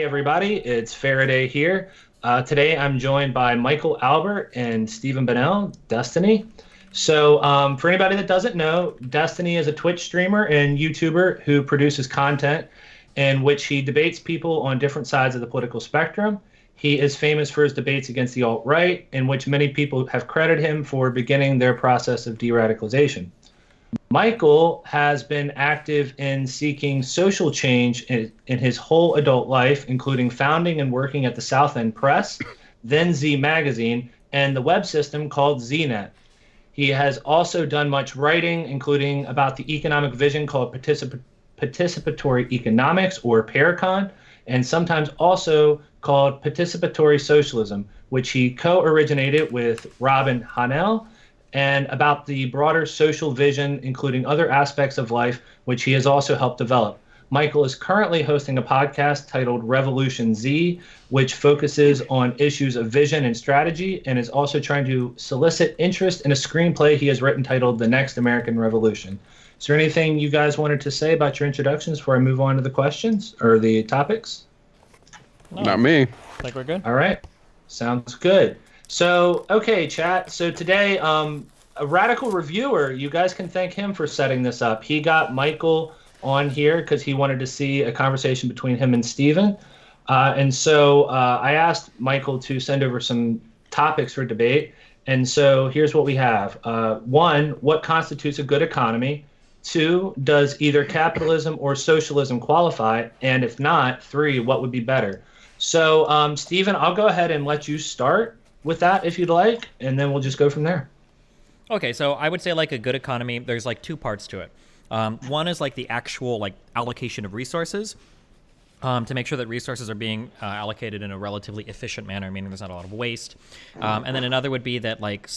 Hey everybody, it's Faraday here. Today I'm joined by Michael Albert and Stephen Bonnell, Destiny. For anybody that doesn't know, Destiny is a Twitch streamer and YouTuber who produces content in which he debates people on different sides of the political spectrum. He is famous for his debates against the alt-right, in which many people have credited him for beginning their process of de-radicalization. Michael has been active in seeking social change in his whole adult life, including founding and working at the South End Press, then Z Magazine, and the web system called ZNet. He has also done much writing, including about the economic vision called Participatory Economics, or Paracon, and sometimes also called Participatory Socialism, which he co-originated with Robin Hanel, and about the broader social vision, including other aspects of life, which he has also helped develop. Michael is currently hosting a podcast titled Revolution Z, which focuses on issues of vision and strategy, and is also trying to solicit interest in a screenplay he has written titled The Next American Revolution. Is there anything you guys wanted to say about your introductions before I move on to the questions or the topics? No. Not me. I think we're good. All right. Sounds good. So, okay, chat. So today, a radical reviewer, you guys can thank him for setting this up. He got Michael on here because he wanted to see a conversation between him and Stephen. I asked Michael to send over some topics for debate. And so here's what we have. One, what constitutes a good economy? Two, does either capitalism or socialism qualify? And if not, three, what would be better? So, Stephen, I'll go ahead and let you start with that if you'd like, and then we'll just go from there. Okay, so I would say like a good economy, there's like two parts to it. One is like the actual like allocation of resources to make sure that resources are being allocated in a relatively efficient manner, meaning there's not a lot of waste. And then another would be that like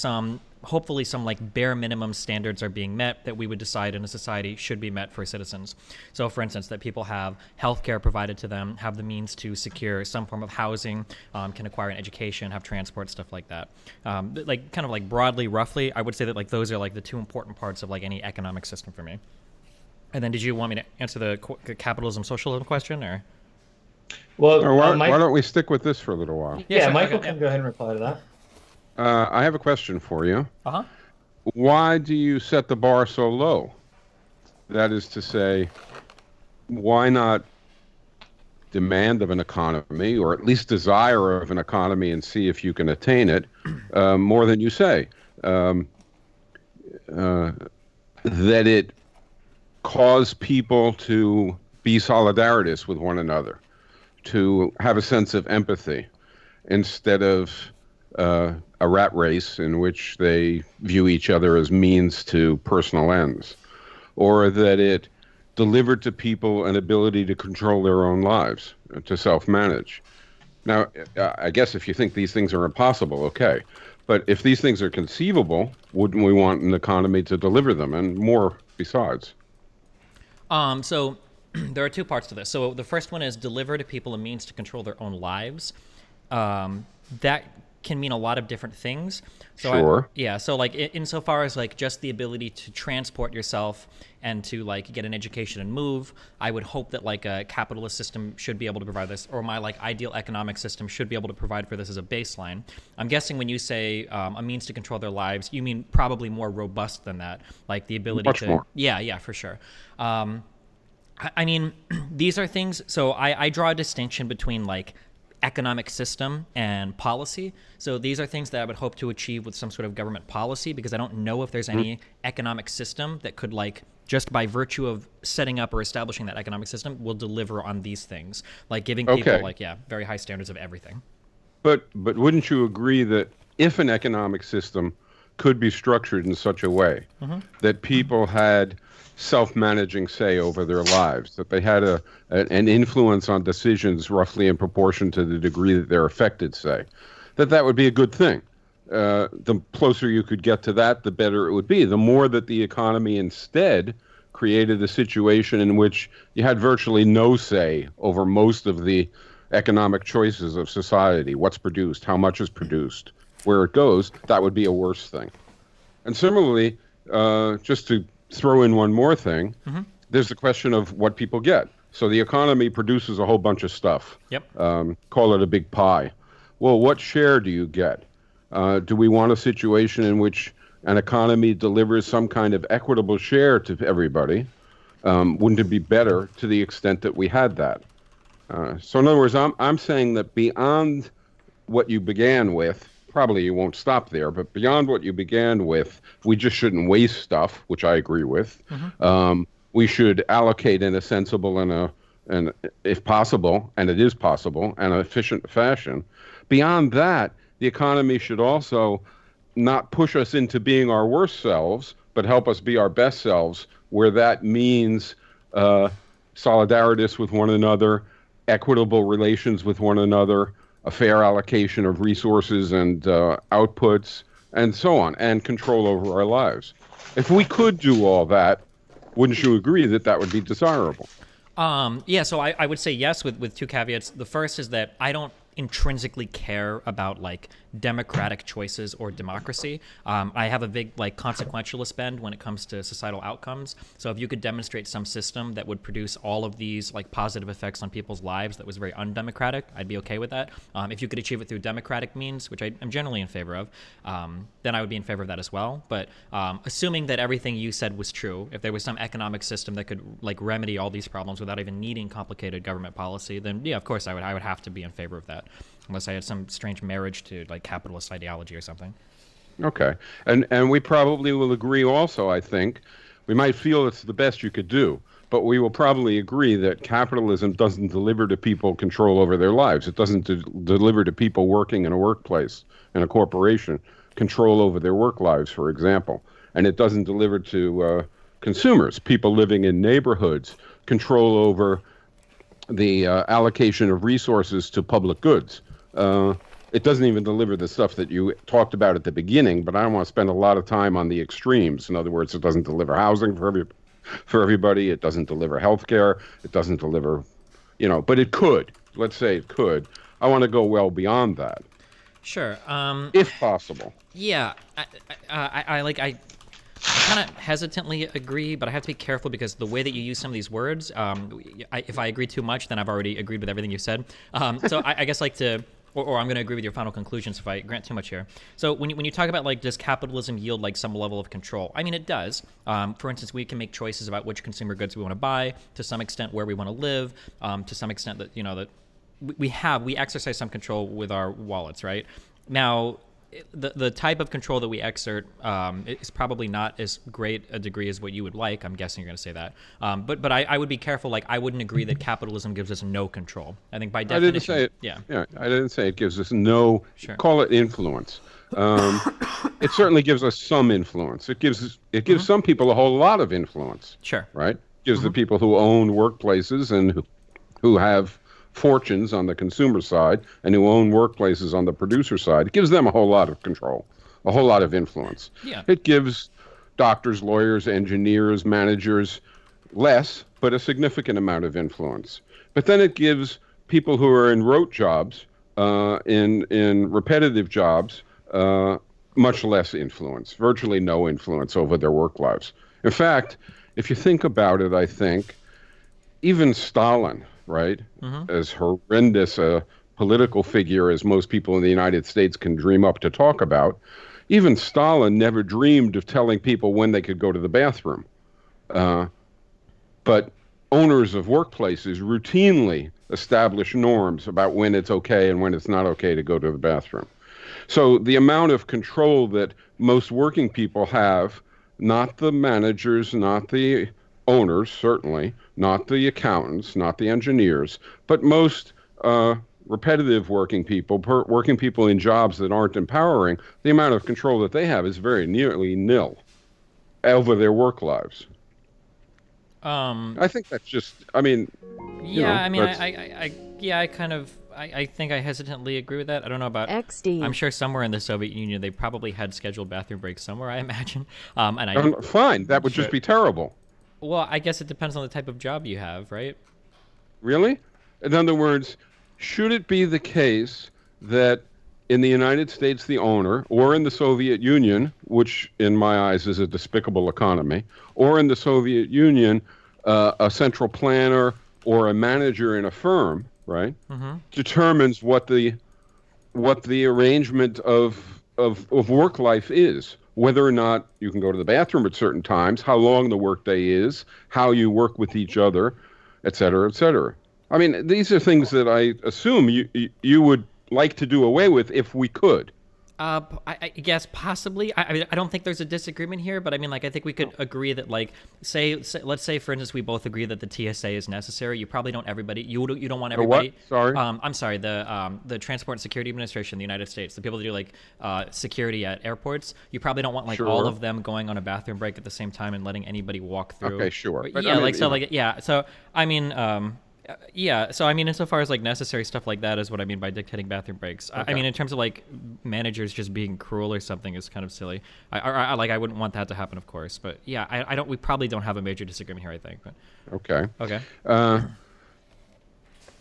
hopefully some like bare minimum standards are being met that we would decide in a society should be met for citizens. So for instance, that people have healthcare provided to them, have the means to secure some form of housing, can acquire an education, have transport, stuff like that. Like kind of like broadly, roughly, I would say that like those are like the two important parts of like any economic system for me. And then did you want me to answer the capitalism socialism question or? Well, why don't we stick with this for a little while? Yeah, Michael can go ahead and reply to that. I have a question for you. Uh-huh. Why do you set the bar so low? That is to say, why not demand of an economy, or at least desire of an economy and see if you can attain it, more than you say? That it cause people to be solidaritous with one another, to have a sense of empathy, instead of a rat race in which they view each other as means to personal ends, or that it delivered to people an ability to control their own lives, to self-manage. Now, I guess if you think these things are impossible, okay. But if these things are conceivable, wouldn't we want an economy to deliver them, and more besides? So there are two parts to this. So the first one is deliver to people a means to control their own lives. That can mean a lot of different things. So sure. So like insofar as like just the ability to transport yourself and to like get an education and move, I would hope that like a capitalist system should be able to provide this, or my like ideal economic system should be able to provide for this as a baseline. I'm guessing when you say a means to control their lives, you mean probably more robust than that, like the ability Much more. Yeah, for sure. I mean, these are things, so I draw a distinction between like economic system and policy. So these are things that I would hope to achieve with some sort of government policy, because I don't know if there's any economic system that could like, just by virtue of setting up or establishing that economic system, will deliver on these things, like giving people like, very high standards of everything. But wouldn't you agree that if an economic system could be structured in such a way that people had self-managing say over their lives, that they had an influence on decisions roughly in proportion to the degree that they're affected, say, that would be a good thing. The closer you could get to that, the better it would be. The more that the economy instead created a situation in which you had virtually no say over most of the economic choices of society, what's produced, how much is produced, where it goes, that would be a worse thing. And similarly, just to throw in one more thing, there's the question of what people get. So the economy produces a whole bunch of stuff. Yep. Call it a big pie. Well, what share do you get? Do we want a situation in which an economy delivers some kind of equitable share to everybody? Wouldn't it be better to the extent that we had that? So in other words, I'm saying that beyond what you began with, probably you won't stop there, but beyond what you began with, we just shouldn't waste stuff, which I agree with. We should allocate in a sensible and if possible, and it is possible, an efficient fashion. Beyond that, the economy should also not push us into being our worst selves, but help us be our best selves, where that means solidarities with one another, equitable relations with one another, a fair allocation of resources and outputs, and so on, and control over our lives. If we could do all that, wouldn't you agree that that would be desirable? Yeah, so I would say yes with two caveats. The first is that I don't intrinsically care about like democratic choices or democracy. I have a big like consequentialist bend when it comes to societal outcomes. So if you could demonstrate some system that would produce all of these like positive effects on people's lives that was very undemocratic, I'd be okay with that. If you could achieve it through democratic means, which I'm generally in favor of, then I would be in favor of that as well. But assuming that everything you said was true, if there was some economic system that could like remedy all these problems without even needing complicated government policy, then yeah, of course I would have to be in favor of that. Unless I had some strange marriage to like capitalist ideology or something. Okay. And we probably will agree also, I think. We might feel it's the best you could do, but we will probably agree that capitalism doesn't deliver to people control over their lives. It doesn't deliver to people working in a workplace, in a corporation, control over their work lives, for example. And it doesn't deliver to consumers, people living in neighborhoods, control over the allocation of resources to public goods. It doesn't even deliver the stuff that you talked about at the beginning, but I don't want to spend a lot of time on the extremes. In other words, it doesn't deliver housing for everybody. It doesn't deliver health care. It doesn't deliver, but it could. Let's say it could. I want to go well beyond that. Sure. If possible. Yeah. I kind of hesitantly agree, but I have to be careful because the way that you use some of these words, if I agree too much, then I've already agreed with everything you said. So I guess or I'm going to agree with your final conclusions if I grant too much here. So when you talk about like, does capitalism yield like some level of control? I mean, it does. For instance, we can make choices about which consumer goods we want to buy, to some extent where we want to live, to some extent that, that we exercise some control with our wallets, right? Now, the type of control that we exert is probably not as great a degree as what you would like. I'm guessing you're going to say that. But I would be careful. Like, I wouldn't agree that capitalism gives us no control. I think by definition. I didn't say it. Yeah, I didn't say it gives us no. Sure. Call it influence. It certainly gives us some influence. It gives some people a whole lot of influence. Sure. Right. It gives the people who own workplaces and who have fortunes on the consumer side and who own workplaces on the producer side. It gives them a whole lot of control, a whole lot of influence. Yeah. It gives doctors, lawyers, engineers, managers less, but a significant amount of influence. But then it gives people who are in rote jobs, in repetitive jobs, much less influence, virtually no influence over their work lives. In fact, if you think about it, I think even Stalin, right, as horrendous a political figure as most people in the United States can dream up to talk about, even Stalin never dreamed of telling people when they could go to the bathroom. But owners of workplaces routinely establish norms about when it's okay and when it's not okay to go to the bathroom. So the amount of control that most working people have, not the managers, not the owners, certainly, not the accountants, not the engineers, but most repetitive working people in jobs that aren't empowering, the amount of control that they have is very nearly nil over their work lives. I think that's just, I mean... I think I hesitantly agree with that. I don't know about... XD. I'm sure somewhere in the Soviet Union, they probably had scheduled bathroom breaks somewhere, I imagine. Fine, that would just be terrible. Well, I guess it depends on the type of job you have, right? Really? In other words, should it be the case that in the United States, the owner, or in the Soviet Union, which in my eyes is a despicable economy, or in the Soviet Union, a central planner or a manager in a firm, right, determines what the arrangement of work life is. Whether or not you can go to the bathroom at certain times, how long the workday is, how you work with each other, et cetera, et cetera. I mean, these are things that I assume you would like to do away with if we could. I guess possibly. I mean, I don't think there's a disagreement here, but I mean, like, I think we could agree that, like, let's say, for instance, we both agree that the TSA is necessary. You probably don't you don't want everybody. What? Sorry. I'm sorry. The Transport and Security Administration in the United States, the people that do like security at airports. You probably don't want like all of them going on a bathroom break at the same time and letting anybody walk through. Okay, sure. But, yeah, I mean, like so, like yeah. So I mean. Yeah, so I mean, insofar as like necessary stuff like that is what I mean by dictating bathroom breaks. Okay. I mean, in terms of like managers just being cruel or something is kind of silly. I wouldn't want that to happen, of course. But yeah, I don't. We probably don't have a major disagreement here, I think. But okay. Okay.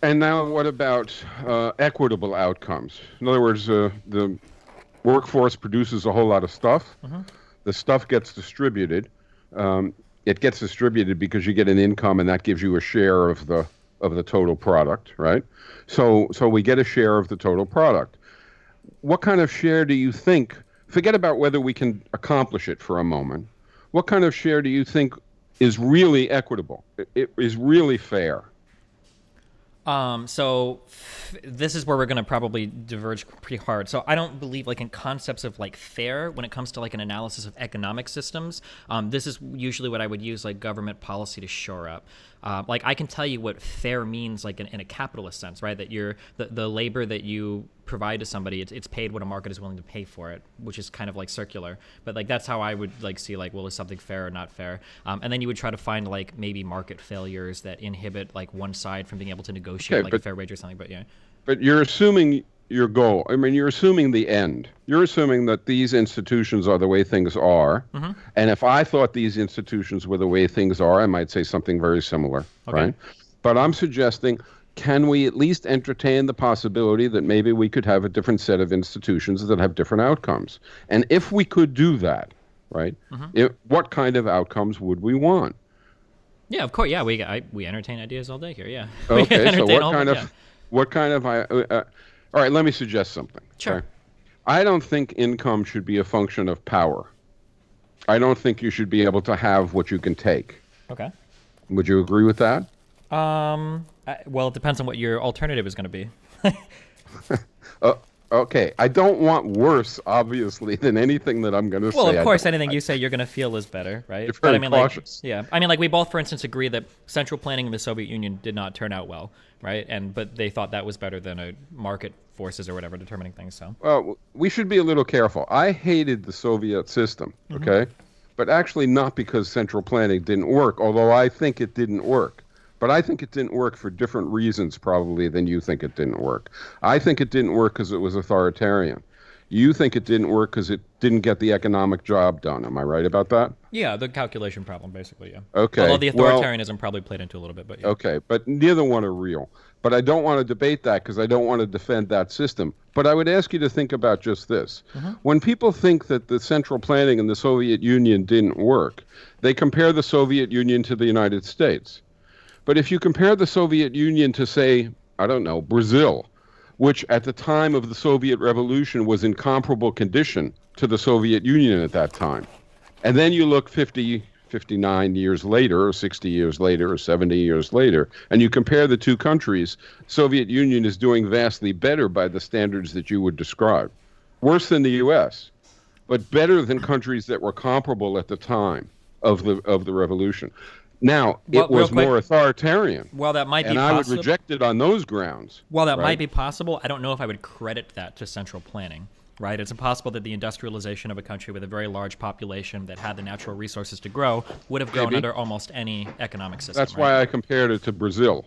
And now, what about equitable outcomes? In other words, the workforce produces a whole lot of stuff. The stuff gets distributed. It gets distributed because you get an income, and that gives you a share of the total product, right? So we get a share of the total product. What kind of share do you think, forget about whether we can accomplish it for a moment, what kind of share do you think is really equitable, it is really fair? So this is where we're going to probably diverge pretty hard. So I don't believe like in concepts of like fair when it comes to like an analysis of economic systems. This is usually what I would use like government policy to shore up. Like I can tell you what fair means like in a capitalist sense, right? That the labor that you provide to somebody, it's paid what a market is willing to pay for it, which is kind of like circular. But like that's how I would like see like, well, is something fair or not fair? And then you would try to find like maybe market failures that inhibit like one side from being able to negotiate a fair wage or something. But yeah. But you're assuming your goal. I mean, you're assuming the end. You're assuming that these institutions are the way things are. And if I thought these institutions were the way things are, I might say something very similar, right? But I'm suggesting, can we at least entertain the possibility that maybe we could have a different set of institutions that have different outcomes? And if we could do that, right, what kind of outcomes would we want? Yeah, of course. Yeah, we entertain ideas all day here. Yeah. Okay, so what kind of all right, let me suggest something. Sure. Okay? I don't think income should be a function of power. I don't think you should be able to have what you can take. Okay. Would you agree with that? Well, it depends on what your alternative is going to be. Okay. I don't want worse, obviously, than anything that I'm going to say. Well, of course, anything you say you're going to feel is better, right? You're very cautious. I mean, like we both, for instance, agree that central planning in the Soviet Union did not turn out well, right? But they thought that was better than a market forces or whatever determining things. So. Well, we should be a little careful. I hated the Soviet system, okay? But actually not because central planning didn't work, although I think it didn't work. But I think it didn't work for different reasons probably than you think it didn't work. I think it didn't work because it was authoritarian. You think it didn't work because it didn't get the economic job done. Am I right about that? Yeah, the calculation problem, basically, yeah. Okay. Although the authoritarianism probably played into a little bit, but yeah. Okay, but neither one are real. But I don't want to debate that because I don't want to defend that system. But I would ask you to think about just this. When people think that the central planning in the Soviet Union didn't work, they compare the Soviet Union to the United States. But if you compare the Soviet Union to, say, I don't know, Brazil, which at the time of the Soviet Revolution was in comparable condition to the Soviet Union at that time, and then you look 59 years later, or 60 years later, or 70 years later, and you compare the two countries, Soviet Union is doing vastly better by the standards that you would describe. Worse than the U.S., but better than countries that were comparable at the time of the revolution. Now, it was more authoritarian. Well, that might be possible. And I would reject it on those grounds. Well, that might be possible. I don't know if I would credit that to central planning, right? It's impossible that the industrialization of a country with a very large population that had the natural resources to grow would have grown under almost any economic system. That's why I compared it to Brazil.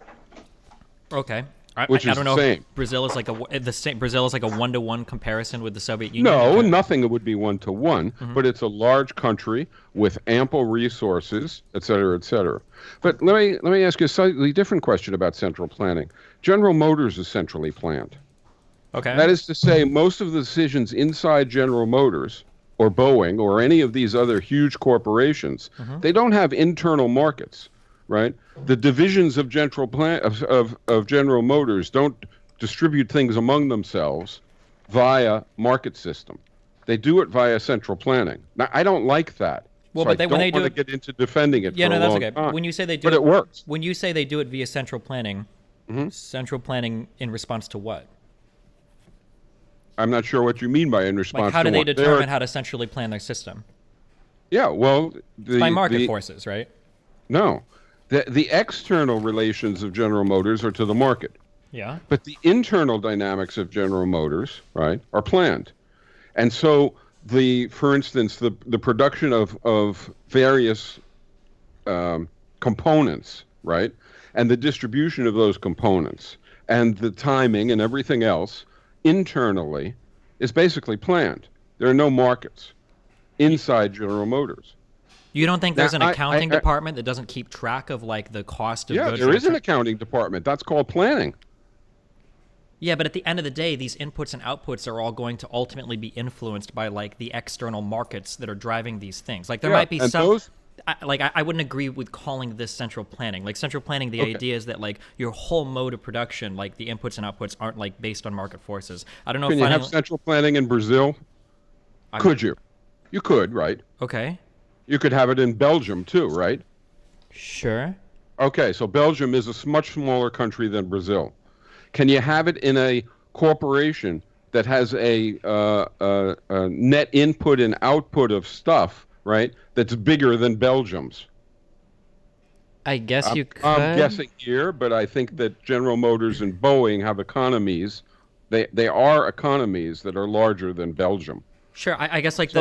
Okay. Which I is don't know the same. If Brazil is like a 1-to-1 comparison with the Soviet Union. No, nothing would be 1-to-1, but it's a large country with ample resources, et cetera, et cetera. But let me ask you a slightly different question about central planning. General Motors is centrally planned. Okay. That is to say, most of the decisions inside General Motors or Boeing or any of these other huge corporations, they don't have internal markets. right? The divisions of General Motors don't distribute things among themselves via market system. They do it via central planning. Now, I don't like that. Well, so but I when they don't want to get into defending it yeah, for no, a that's long okay. time. When you say they do, but it works. When you say they do it via central planning, central planning in response to what? I'm not sure what you mean by in response to what. Like, how do they determine how to centrally plan their system? Yeah, well, By market forces, right? No, the external relations of General Motors are to the market. Yeah. But the internal dynamics of General Motors, right, are planned. And so for instance, the production of various components, right, and the distribution of those components and the timing and everything else internally is basically planned. There are no markets inside General Motors. You don't think there's an accounting department that doesn't keep track of like the cost of goods? Yeah, there is an accounting department. That's called planning. Yeah, but at the end of the day, these inputs and outputs are all going to ultimately be influenced by like the external markets that are driving these things. Like there might be some. I wouldn't agree with calling this central planning. Like central planning, the idea is that like your whole mode of production, like the inputs and outputs, aren't like based on market forces. I don't know. Can you have central planning in Brazil? Could you? You could, right? Okay. You could have it in Belgium too, right? Sure. Okay, so Belgium is a much smaller country than Brazil. Can you have it in a corporation that has a net input and output of stuff, right, that's bigger than Belgium's? I guess you could. I'm guessing here, but I think that General Motors and Boeing have economies. They are economies that are larger than Belgium. Sure, I guess like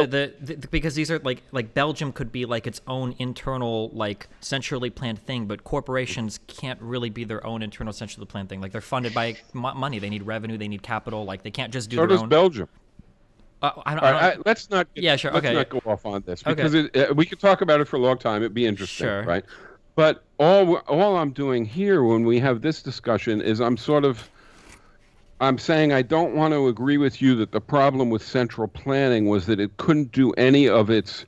because these are like Belgium could be like its own internal like centrally planned thing, but corporations can't really be their own internal centrally planned thing. Like they're funded by money, they need revenue, they need capital. Like they can't just do their own. So does Belgium. Let's not. Yeah, sure. Let's not go off on this because we could talk about it for a long time. It'd be interesting, sure. Right? But all I'm doing here when we have this discussion is I'm saying I don't want to agree with you that the problem with central planning was that it couldn't do any of its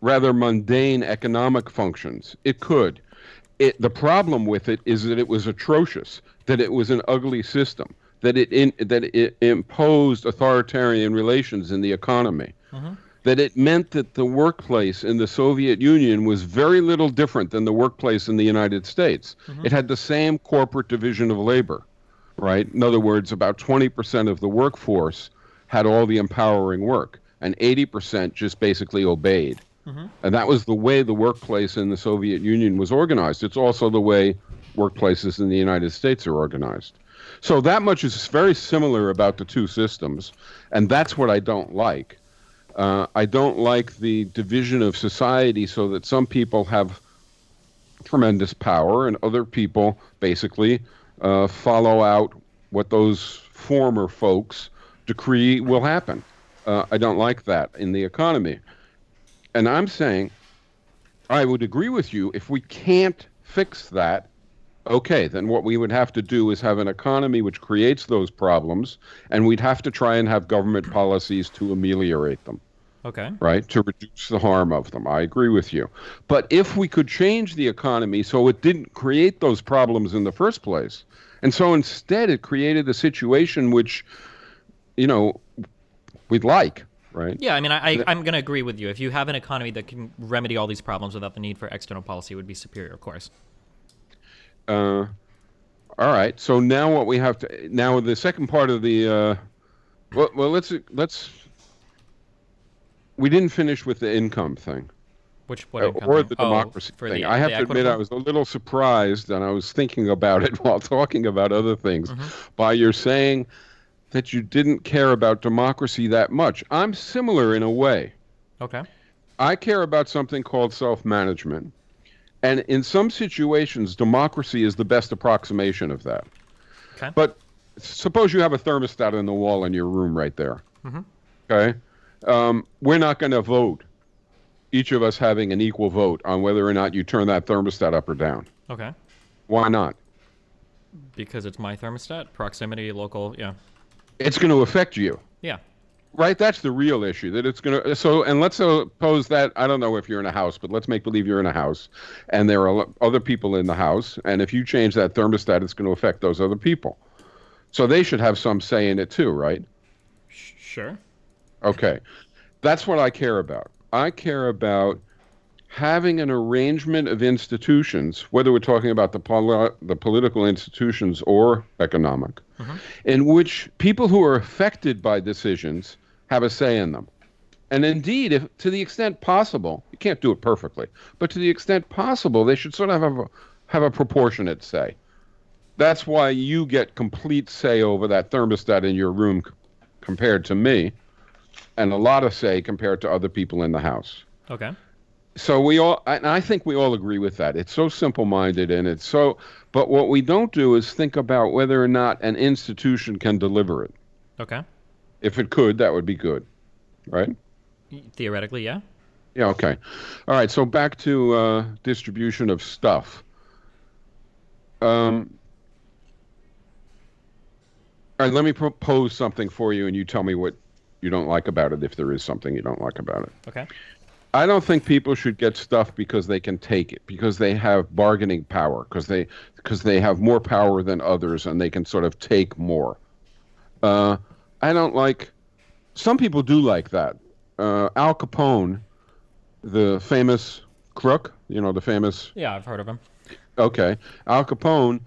rather mundane economic functions. It could. The problem with it is that it was atrocious, that it was an ugly system, that it imposed authoritarian relations in the economy, that it meant that the workplace in the Soviet Union was very little different than the workplace in the United States. It had the same corporate division of labor. Right? In other words, about 20% of the workforce had all the empowering work, and 80% just basically obeyed. And that was the way the workplace in the Soviet Union was organized. It's also the way workplaces in the United States are organized. So that much is very similar about the two systems, and that's what I don't like. I don't like the division of society so that some people have tremendous power and other people basically follow out what those former folks decree will happen. I don't like that in the economy. And I'm saying I would agree with you if we can't fix that, okay, then what we would have to do is have an economy which creates those problems, and we'd have to try and have government policies to ameliorate them. Okay. Right? To reduce the harm of them. I agree with you. But if we could change the economy so it didn't create those problems in the first place, and so instead it created a situation which, we'd like, right? Yeah, I mean, I'm going to agree with you. If you have an economy that can remedy all these problems without the need for external policy, it would be superior, of course. All right. So now what we have to now the second part of the let's we didn't finish with the income thing. What income or thing? the democracy thing. I have to admit I was a little surprised, and I was thinking about it while talking about other things, by your saying that you didn't care about democracy that much. I'm similar in a way. Okay. I care about something called self-management. And in some situations, democracy is the best approximation of that. Okay. But suppose you have a thermostat on the wall in your room right there. Okay? We're not going to vote, each of us having an equal vote on whether or not you turn that thermostat up or down. Okay. Why not? Because it's my thermostat, proximity, local, yeah. It's going to affect you. Yeah. Right, that's the real issue. That it's going to. So, and let's suppose that I don't know if you're in a house, but let's make believe you're in a house, and there are other people in the house, and if you change that thermostat, it's going to affect those other people. So they should have some say in it too, right? Sure. Okay, that's what I care about. I care about having an arrangement of institutions, whether we're talking about the political institutions or economic, in which people who are affected by decisions have a say in them. And indeed, if to the extent possible, you can't do it perfectly, but to the extent possible, they should sort of have a proportionate say. That's why you get complete say over that thermostat in your room compared to me, and a lot of say compared to other people in the house. Okay. So I think we all agree with that. It's so simple-minded, and but what we don't do is think about whether or not an institution can deliver it. Okay. If it could, that would be good, right? Theoretically, yeah. Yeah, okay. All right, so back to distribution of stuff. All right, let me propose something for you, and you tell me what you don't like about it, if there is something you don't like about it. Okay. I don't think people should get stuff because they can take it, because they have bargaining power, because they have more power than others, and they can sort of take more. I don't like. Some people do like that. Al Capone, the famous crook, the famous. Yeah, I've heard of him. Okay, Al Capone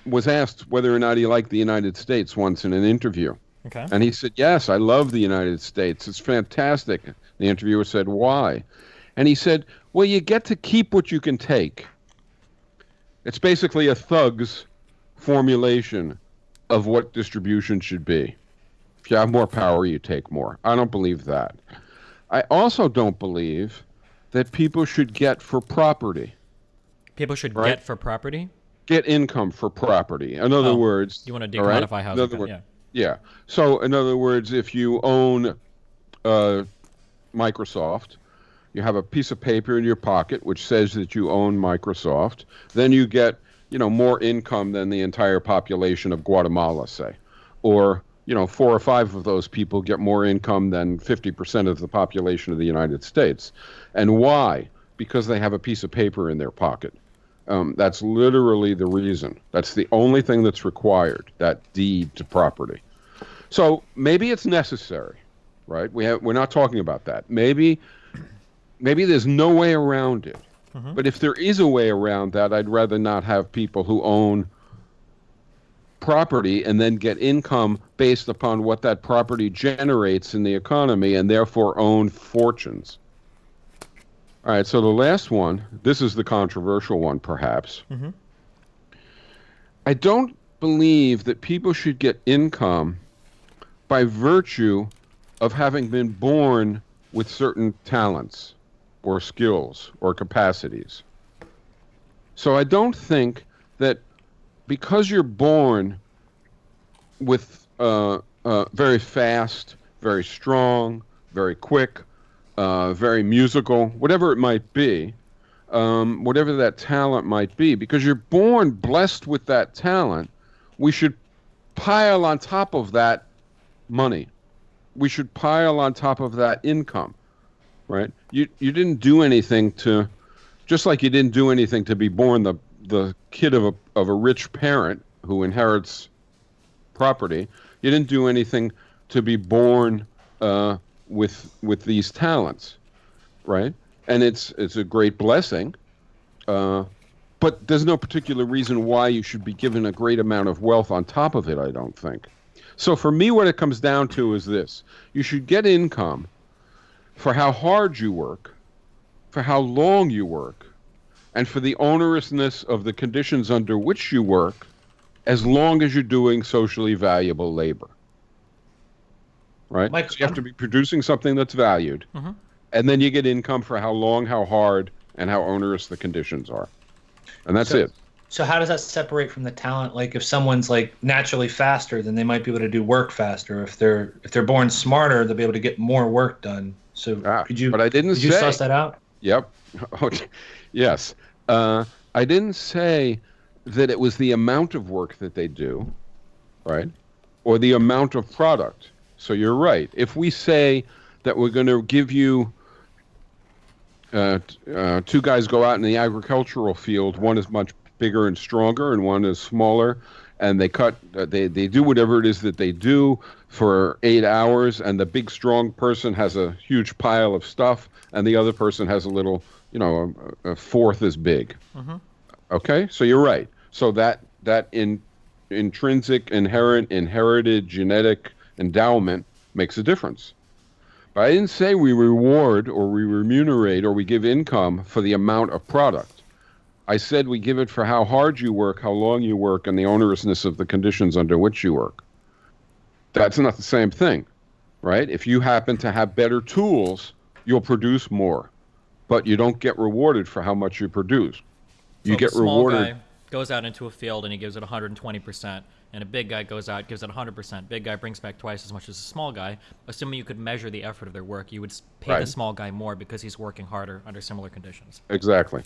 was asked whether or not he liked the United States once in an interview. Okay. And he said, yes, I love the United States. It's fantastic. The interviewer said, why? And he said, well, you get to keep what you can take. It's basically a thug's formulation of what distribution should be. If you have more power, you take more. I don't believe that. I also don't believe that people should get for property. People should get for property? Get income for property. In other words... You want to decommodify housing? Yeah. Yeah. So, in other words, if you own Microsoft, you have a piece of paper in your pocket which says that you own Microsoft, then you get, more income than the entire population of Guatemala, say. Or, 4 or 5 of those people get more income than 50% of the population of the United States. And why? Because they have a piece of paper in their pocket. That's literally the reason. That's the only thing that's required, that deed to property. So maybe it's necessary, right? We're not talking about that. Maybe there's no way around it. Mm-hmm. But if there is a way around that, I'd rather not have people who own property and then get income based upon what that property generates in the economy and therefore own fortunes. All right, so the last one, this is the controversial one, perhaps. Mm-hmm. I don't believe that people should get income by virtue of having been born with certain talents or skills or capacities. So I don't think that because you're born with very fast, very strong, very quick, very musical, whatever it might be, whatever that talent might be, because you're born blessed with that talent, we should pile on top of that money. We should pile on top of that income, right? You didn't do anything to, just like you didn't do anything to be born the kid of a rich parent who inherits property. You didn't do anything to be born with these talents, right? And it's a great blessing, but there's no particular reason why you should be given a great amount of wealth on top of it, I don't think. So for me, what it comes down to is this. You should get income for how hard you work, for how long you work, and for the onerousness of the conditions under which you work, as long as you're doing socially valuable labor. Right? So you have to be producing something that's valued, and then you get income for how long, how hard, and how onerous the conditions are. And that's it. So how does that separate from the talent? Like if someone's like naturally faster, then they might be able to do work faster. If they're born smarter, they'll be able to get more work done. So could you suss that out? Yep. Yes. I didn't say that it was the amount of work that they do, right? Or the amount of product. So you're right. If we say that we're going to give you two guys go out in the agricultural field, one is much bigger and stronger and one is smaller, and they do whatever it is that they do for 8 hours, and the big strong person has a huge pile of stuff and the other person has a little, a fourth as big. Okay, so you're right. So that intrinsic inherited genetic endowment makes a difference. But I didn't say we reward or we remunerate or we give income for the amount of product. I said we give it for how hard you work, how long you work, and the onerousness of the conditions under which you work. That's not the same thing, right? If you happen to have better tools, you'll produce more, but you don't get rewarded for how much you produce. You get rewarded. Small guy goes out into a field and he gives it 120%, and a big guy goes out, gives it 100%. Big guy brings back twice as much as a small guy. Assuming you could measure the effort of their work, you would pay the small guy more because he's working harder under similar conditions. Exactly.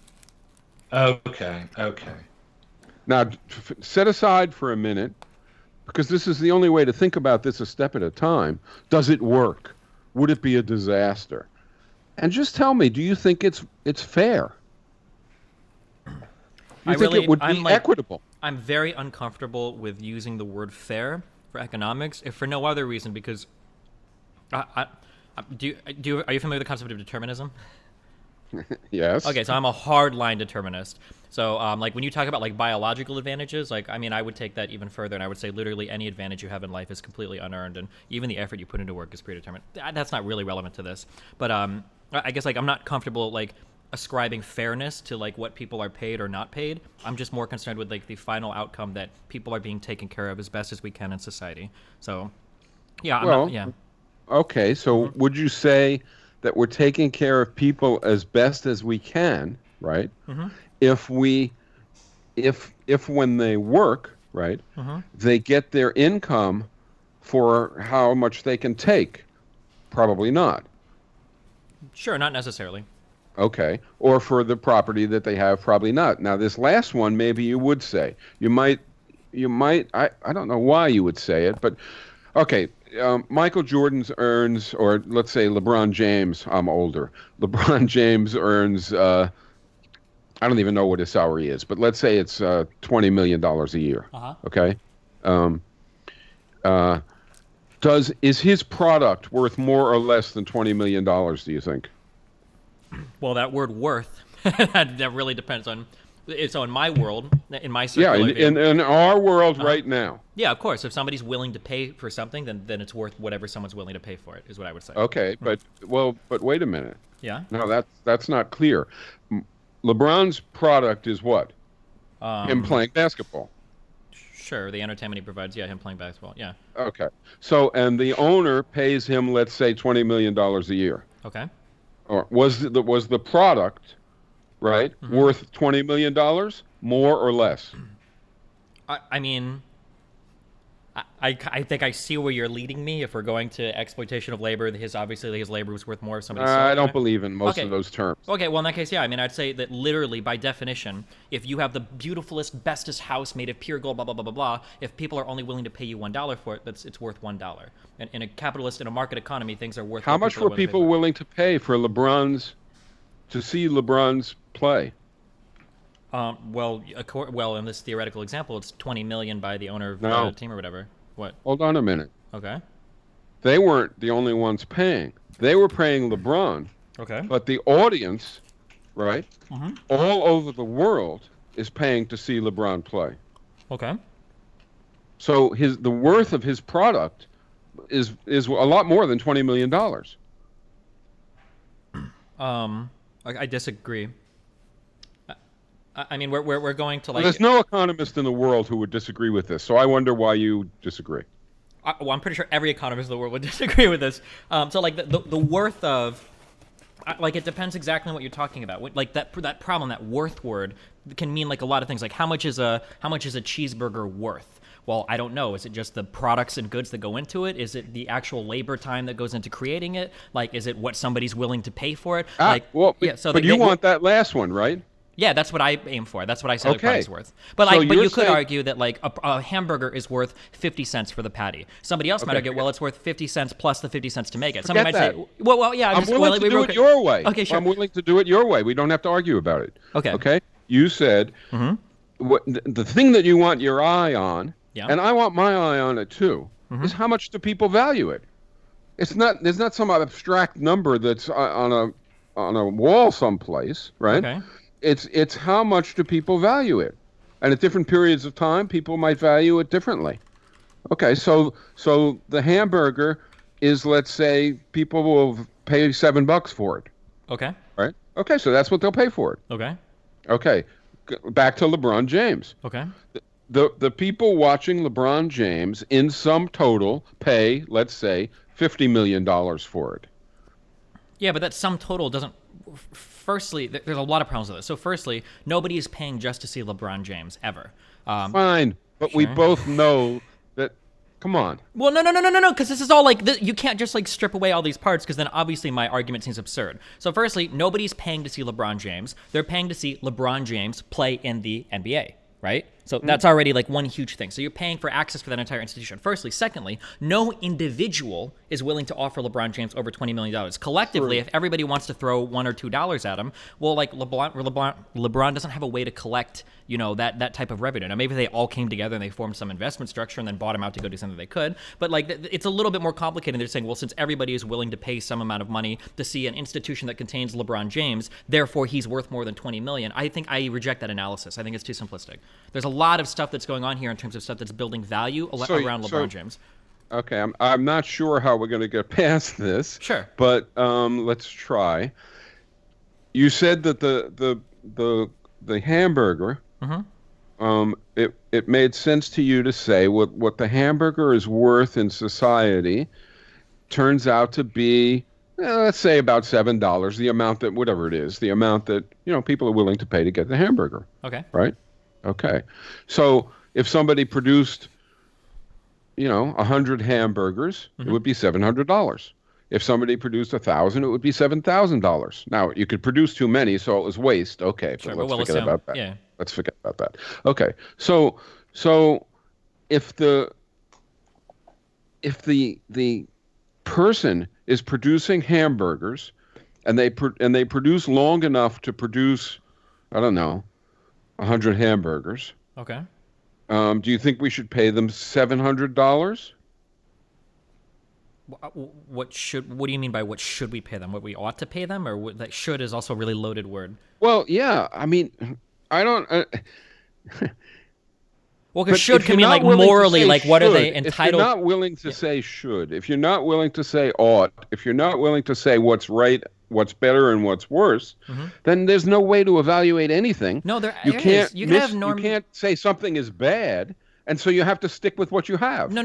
Okay. Now, set aside for a minute, because this is the only way to think about this a step at a time. Does it work? Would it be a disaster? And just tell me, do you think it's fair? Do you think it would be equitable? I'm very uncomfortable with using the word fair for economics, if for no other reason, because are you familiar with the concept of determinism? Yes. Okay, so I'm a hardline determinist. So, like when you talk about like biological advantages, I would take that even further, and I would say literally any advantage you have in life is completely unearned, and even the effort you put into work is predetermined. That's not really relevant to this, but I guess I'm not comfortable ascribing fairness to what people are paid or not paid. I'm just more concerned with the final outcome that people are being taken care of as best as we can in society. So, yeah. Okay, so would you say that we're taking care of people as best as we can, right? If when they work, right, they get their income for how much they can take? Probably not. Sure, not necessarily. Okay, or for the property that they have? Probably not. Now, this last one, maybe you would say. You might. I don't know why you would say it, but okay. Michael Jordan earns, or let's say LeBron James. I'm older. LeBron James earns. I don't even know what his salary is, but let's say it's $20 million a year. Okay. Is his product worth more or less than $20 million? Do you think? Well, that word "worth" that really depends on. So in my world, in my circle, in our world right now. Yeah, of course. If somebody's willing to pay for something, then it's worth whatever someone's willing to pay for it. Is what I would say. Okay, but wait a minute. Yeah. No, that's not clear. LeBron's product is what? Him playing basketball. Sure, the entertainment he provides. Yeah, him playing basketball. Yeah. Okay. So, and the owner pays him, let's say, $20 million a year. Okay. Or was the product, right, worth $20 million, more or less? I mean, I think I see where you're leading me. If we're going to exploitation of labor, obviously his labor was worth more if somebody. I don't believe in most of those terms. Okay, well in that case, yeah. I mean, I'd say that literally by definition, if you have the beautifulest, bestest house made of pure gold, blah blah blah blah blah, if people are only willing to pay you $1 for it, it's worth $1. And in a market economy, things are worth. How much were people willing to pay for to see LeBron's play? Well, in this theoretical example, it's $20 million by the owner of the team or whatever. What? Hold on a minute. Okay. They weren't the only ones paying. They were paying LeBron. Okay. But the audience, right, all over the world is paying to see LeBron play. Okay. So the worth of his product is a lot more than $20 million. I disagree. I mean, we're going to There's no economist in the world who would disagree with this, so I wonder why you disagree. Well, I'm pretty sure every economist in the world would disagree with this. So the worth of, it depends exactly on what you're talking about. Like that problem, that worth word can mean a lot of things. Like how much is a cheeseburger worth? Well, I don't know. Is it just the products and goods that go into it? Is it the actual labor time that goes into creating it? Is it what somebody's willing to pay for it? But you want that last one, right? Yeah, that's what I aim for. That's what I said a patty's worth. But So but you're you could saying- argue that like a hamburger is worth 50 cents for the patty. Somebody else might argue, well, it's worth 50 cents plus the 50 cents to make it. Somebody Forget might say, well, yeah, I'm willing to do it your way. Okay, sure. I'm willing to do it your way. We don't have to argue about it. Okay. Okay. You said the thing that you want your eye on, and I want my eye on it too, is how much do people value it? It's not. There's not some abstract number that's on a wall someplace, right? Okay. It's how much do people value it, and at different periods of time, people might value it differently. Okay, so the hamburger is, let's say, people will pay $7 for it. Okay. Right. Okay, so that's what they'll pay for it. Okay. Okay, back to LeBron James. Okay. The people watching LeBron James in sum total pay, let's say, $50 million for it. Yeah, but that sum total doesn't. Firstly, there's a lot of problems with this. So, firstly, nobody is paying just to see LeBron James ever. Fine, but we both know that. Come on. Well, no, because this is all like you can't just like strip away all these parts, because then obviously my argument seems absurd. So, firstly, nobody's paying to see LeBron James. They're paying to see LeBron James play in the NBA, right? So that's already like one huge thing. So you're paying for access for that entire institution. Firstly. Secondly, no individual is willing to offer LeBron James over $20 million. Collectively, if everybody wants to throw $1 or $2 at him, well, like LeBron doesn't have a way to collect, that type of revenue. Now, maybe they all came together and they formed some investment structure and then bought him out to go do something they could. But like, it's a little bit more complicated. They're saying, well, since everybody is willing to pay some amount of money to see an institution that contains LeBron James, therefore he's worth more than $20 million. I think I reject that analysis. I think it's too simplistic. There's a lot of stuff that's going on here in terms of stuff that's building value around LeBron James. Okay, I'm not sure how we're going to get past this. Sure. But let's try. You said that the hamburger, it made sense to you to say what the hamburger is worth in society turns out to be, let's say, about $7, the amount that, whatever it is, the amount that, people are willing to pay to get the hamburger. Okay. Right? Okay. So if somebody produced, 100 hamburgers, it would be $700. If somebody produced 1,000, it would be $7,000. Now, you could produce too many, so it was waste. Okay, sure, let's forget about that. Yeah. Let's forget about that. Okay, so if the person is producing hamburgers, and they produce long enough to produce, I don't know, 100 hamburgers. Okay. Do you think we should pay them $700? What do you mean by what should we pay them? What we ought to pay them, or that should is also a really loaded word. Well, yeah. I mean, I don't. Well, because should can mean like morally, like what are they entitled? If you're not willing to say should, if you're not willing to say ought, if you're not willing to say what's right, what's better, and what's worse, then there's no way to evaluate anything. No, you can't. You can't say something is bad, and so you have to stick with what you have. No.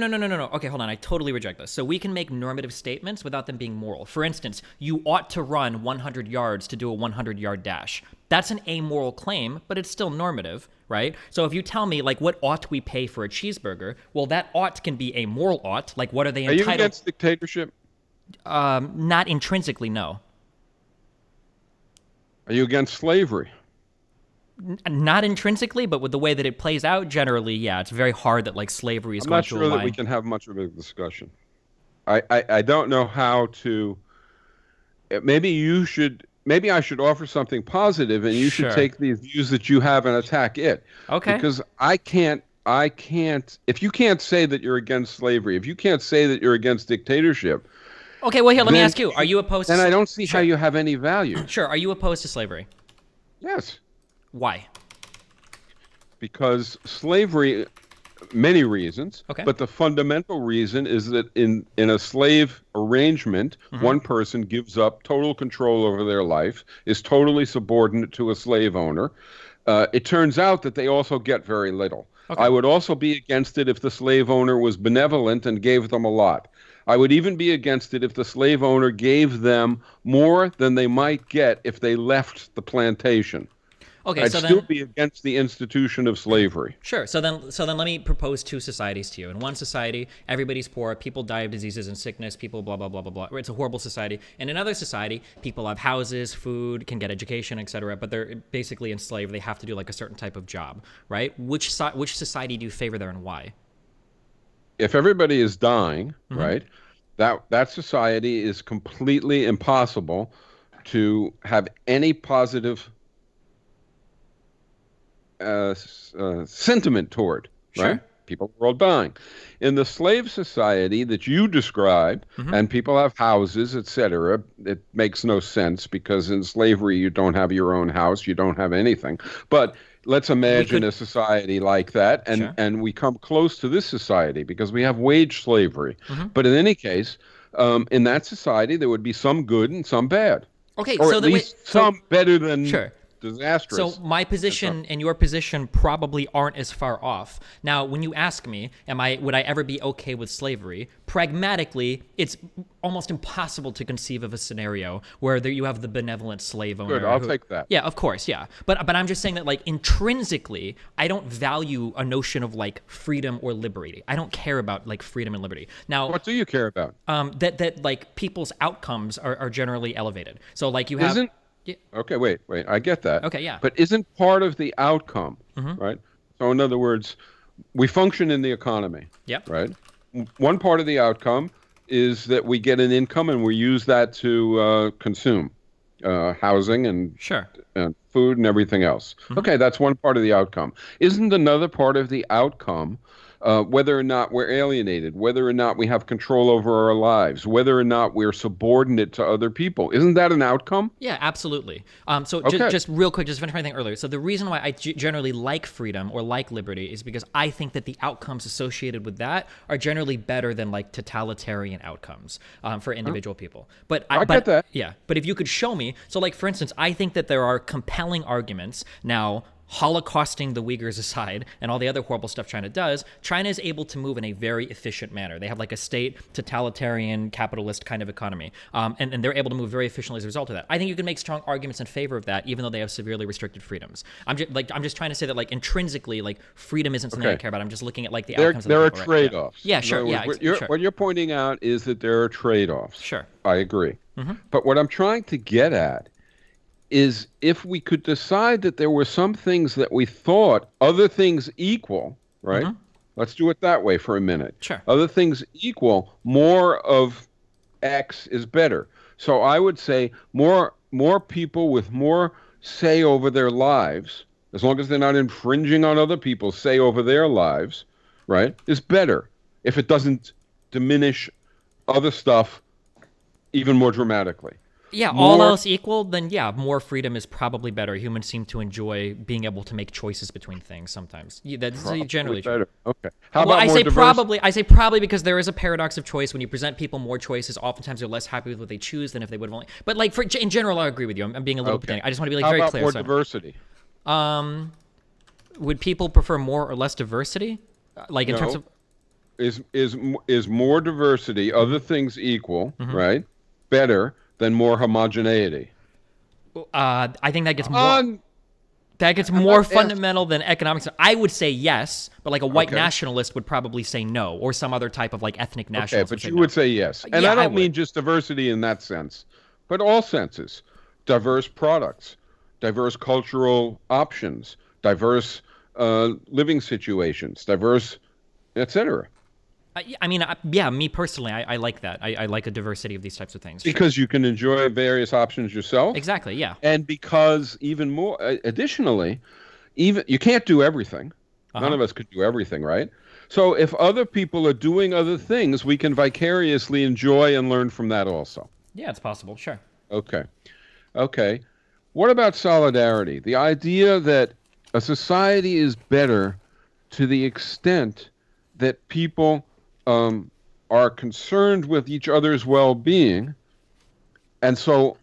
Okay, hold on. I totally reject this. So we can make normative statements without them being moral. For instance, you ought to run 100 yards to do a 100-yard dash. That's an amoral claim, but it's still normative, right? So if you tell me, like, what ought we pay for a cheeseburger, well, that ought can be a moral ought. Like, what are they entitled? Are you against dictatorship? Not intrinsically, no. Are you against slavery? Not intrinsically, but with the way that it plays out, generally, yeah, it's very hard that like slavery is going to align. I'm not sure that we can have much of a discussion. I don't know how to. Maybe I should offer something positive, and you should take these views that you have and attack it. Okay. Because I can't. If you can't say that you're against slavery, if you can't say that you're against dictatorship. Okay, well, here, let me ask you: are you opposed? Then I don't see how you have any value. Sure. Are you opposed to slavery? Yes. Why? Because slavery, many reasons, okay. But the fundamental reason is that in a slave arrangement, one person gives up total control over their life, is totally subordinate to a slave owner. It turns out that they also get very little. Okay. I would also be against it if the slave owner was benevolent and gave them a lot. I would even be against it if the slave owner gave them more than they might get if they left the plantation. Okay, I'd so still then be against the institution of slavery. sure. So then let me propose two societies to you. In one society, everybody's poor, people die of diseases and sickness, people blah blah blah blah blah. It's a horrible society. In another society, people have houses, food, can get education, etc. But they're basically enslaved. They have to do like a certain type of job, right? Which society do you favor there, and why? If everybody is dying, Mm-hmm. right, that society is completely impossible to have any positive sentiment toward, Sure. right? People are all dying. In the slave society that you describe, Mm-hmm. and people have houses, etc., it makes no sense because in slavery you don't have your own house, you don't have anything. But let's imagine a society like that, and Sure. and we come close to this society because we have wage slavery. Mm-hmm. But in any case, in that society there would be some good and some bad, Okay, or so at then least some better than sure. disastrous. So my position and your position probably aren't as far off. Now, when you ask me, would I ever be okay with slavery? Pragmatically, it's almost impossible to conceive of a scenario where you have the benevolent slave owner. Good, I'll take that. Yeah, of course, yeah. But I'm just saying that like intrinsically, I don't value a notion of like freedom or liberty. I don't care about like freedom and liberty. Now, What do you care about? that like people's outcomes are generally elevated. So like you have. Okay, wait. I get that. Okay, yeah. But isn't part of the outcome, right? So in other words, we function in the economy, Yep. right? One part of the outcome is that we get an income and we use that to consume housing and Sure. food and everything else. Okay, that's one part of the outcome. Isn't another part of the outcome whether or not we're alienated, whether or not we have control over our lives, whether or not we're subordinate to other people? Isn't that an outcome? Yeah, absolutely. So Okay. just real quick, just finish my thing earlier. So the reason why I generally like freedom or like liberty is because I think that the outcomes associated with that are generally better than like totalitarian outcomes for individual people. But I get that. Yeah, but if you could show me, so like for instance, I think that there are compelling arguments now. Holocausting the Uyghurs aside and all the other horrible stuff China does, China is able to move in a very efficient manner. They have like a state totalitarian capitalist kind of economy, and they're able to move very efficiently as a result of that. I think you can make strong arguments in favor of that, even though they have severely restricted freedoms. I'm just trying to say that like intrinsically, like freedom isn't something I care about. I'm just looking at like the outcomes. There are of the people, right? trade-offs. Yeah, sure. In other words, Sure. what you're pointing out is that there are trade-offs. Sure. I agree. But what I'm trying to get at is if we could decide that there were some things that we thought, other things equal, right? Let's do it that way for a minute. Sure. Other things equal, more of X is better. So I would say more people with more say over their lives, as long as they're not infringing on other people's say over their lives, right, is better if it doesn't diminish other stuff even more dramatically. Yeah, all else equal, then yeah, more freedom is probably better. Humans seem to enjoy being able to make choices between things sometimes. Yeah, that's generally true. Better. Okay. How Well, about I more say diverse? probably. I say probably because there is a paradox of choice. When you present people more choices, oftentimes they're less happy with what they choose than if they would have only. But like in general, I agree with you. I'm being a little pedantic. I just want to be like How very about clear. more So, diversity? would people prefer more or less diversity? Like in terms No. of Is more diversity, other things equal, right? Better than more homogeneity. I think that gets more. That gets more fundamental than economics. I would say yes, but like a white nationalist would probably say no, or some other type of like ethnic Okay, nationalist. but you no. would say yes. And Yeah, I I don't mean would. just diversity in that sense, but all senses. Diverse products, diverse cultural options, diverse living situations, diverse, etc. I mean, yeah, me personally, I like that. I like a diversity of these types of things. Sure. Because you can enjoy various options yourself. Exactly, yeah. And because even more, additionally, even you can't do everything. None of us could do everything, right? So if other people are doing other things, we can vicariously enjoy and learn from that also. Yeah, it's possible, sure. Okay. What about solidarity? The idea that a society is better to the extent that people are concerned with each other's well-being, and so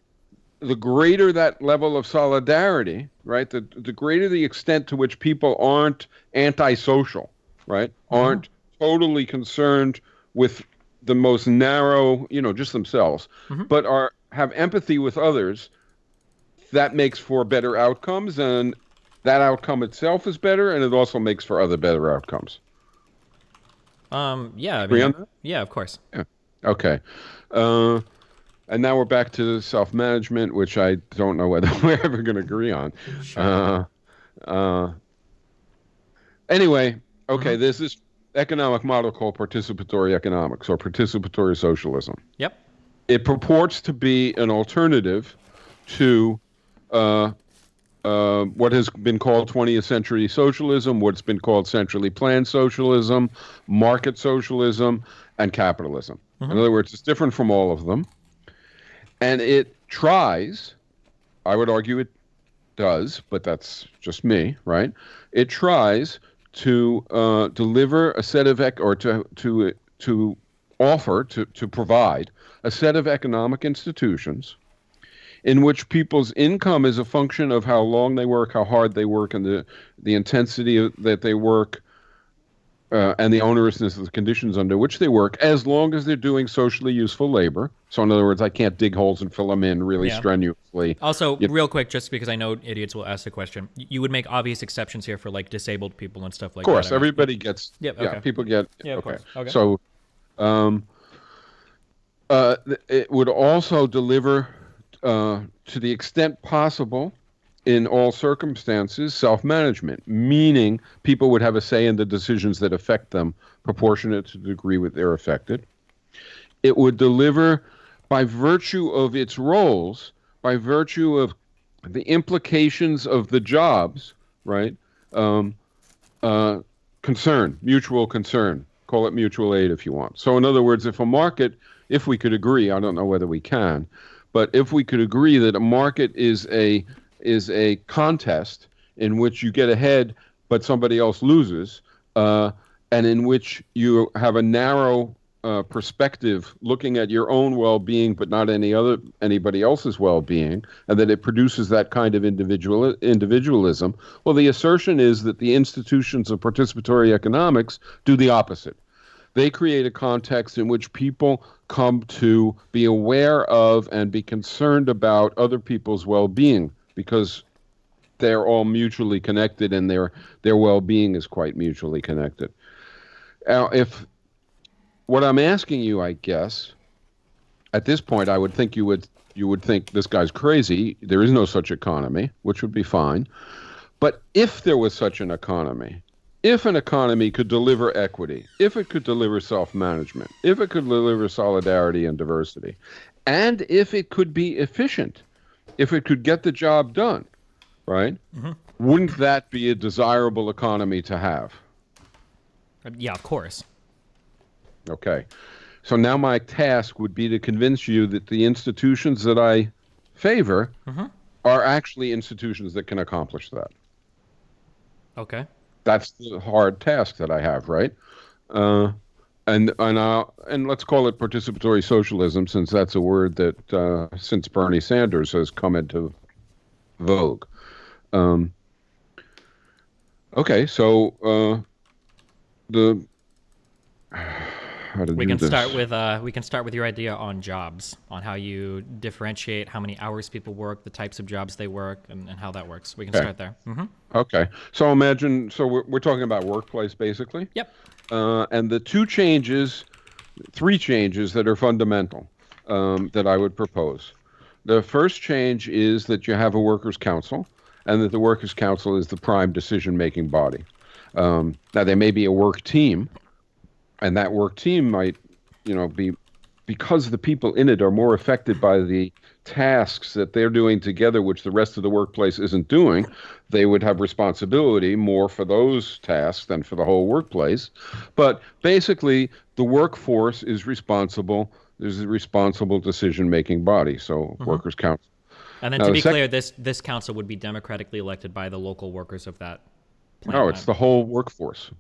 the greater that level of solidarity, right, the greater the extent to which people aren't antisocial, right, aren't totally concerned with the most narrow, just themselves, but have empathy with others, that makes for better outcomes, and that outcome itself is better, and it also makes for other better outcomes. Yeah. Agree on that? Yeah, of course. Yeah. Okay. And now we're back to self-management, which I don't know whether we're ever going to agree on. Sure. Anyway, okay, there's this economic model called participatory economics or participatory socialism. Yep. It purports to be an alternative to what has been called 20th century socialism, what's been called centrally planned socialism, market socialism, and capitalism. In other words, it's different from all of them. And it tries, I would argue it does, but that's just me, right? It tries to deliver a set of to provide a set of economic institutions in which people's income is a function of how long they work, how hard they work, and the intensity that they work, and the onerousness of the conditions under which they work, as long as they're doing socially useful labor. So in other words, I can't dig holes and fill them in really strenuously. Also, real quick, just because I know idiots will ask the question, you would make obvious exceptions here for like disabled people and stuff like that. Of course, everybody gets. Yep, okay. Yeah, people get. Yeah, of okay. course. Okay. So, it would also deliver, to the extent possible, in all circumstances, self-management, meaning people would have a say in the decisions that affect them, proportionate to the degree that they're affected. It would deliver, by virtue of its roles, by virtue of the implications of the jobs, right? Concern, mutual concern. Call it mutual aid if you want. So in other words, if we could agree, I don't know whether we can, but if we could agree that a market is a contest in which you get ahead but somebody else loses, and in which you have a narrow perspective looking at your own well-being but not anybody else's well-being, and that it produces that kind of individualism, well, the assertion is that the institutions of participatory economics do the opposite. They create a context in which people come to be aware of and be concerned about other people's well-being, because they're all mutually connected and their well-being is quite mutually connected. Now, what I'm asking you, I guess, at this point, I would think you would think this guy's crazy. There is no such economy, which would be fine. But if there was such an economy, if an economy could deliver equity, if it could deliver self-management, if it could deliver solidarity and diversity, and if it could be efficient, if it could get the job done, right? Wouldn't that be a desirable economy to have? Yeah, of course. Okay. So now my task would be to convince you that the institutions that I favor are actually institutions that can accomplish that. Okay. That's the hard task that I have, right? And let's call it participatory socialism, since that's a word that since Bernie Sanders has come into vogue. Okay, so we can start with your idea on jobs, on how you differentiate how many hours people work, the types of jobs they work, and how that works. We can start there. Okay, so imagine, we're talking about workplace basically. Yep. And the three changes that are fundamental that I would propose. The first change is that you have a workers' council, and that the workers' council is the prime decision-making body. Now, there may be a work team, and that work team might, be, because the people in it are more affected by the tasks that they're doing together, which the rest of the workplace isn't doing, they would have responsibility more for those tasks than for the whole workplace. But basically, the workforce is responsible. There's a responsible decision-making body, so workers' council. And then, to be clear, this council would be democratically elected by the local workers of that plant. No, it's the whole workforce.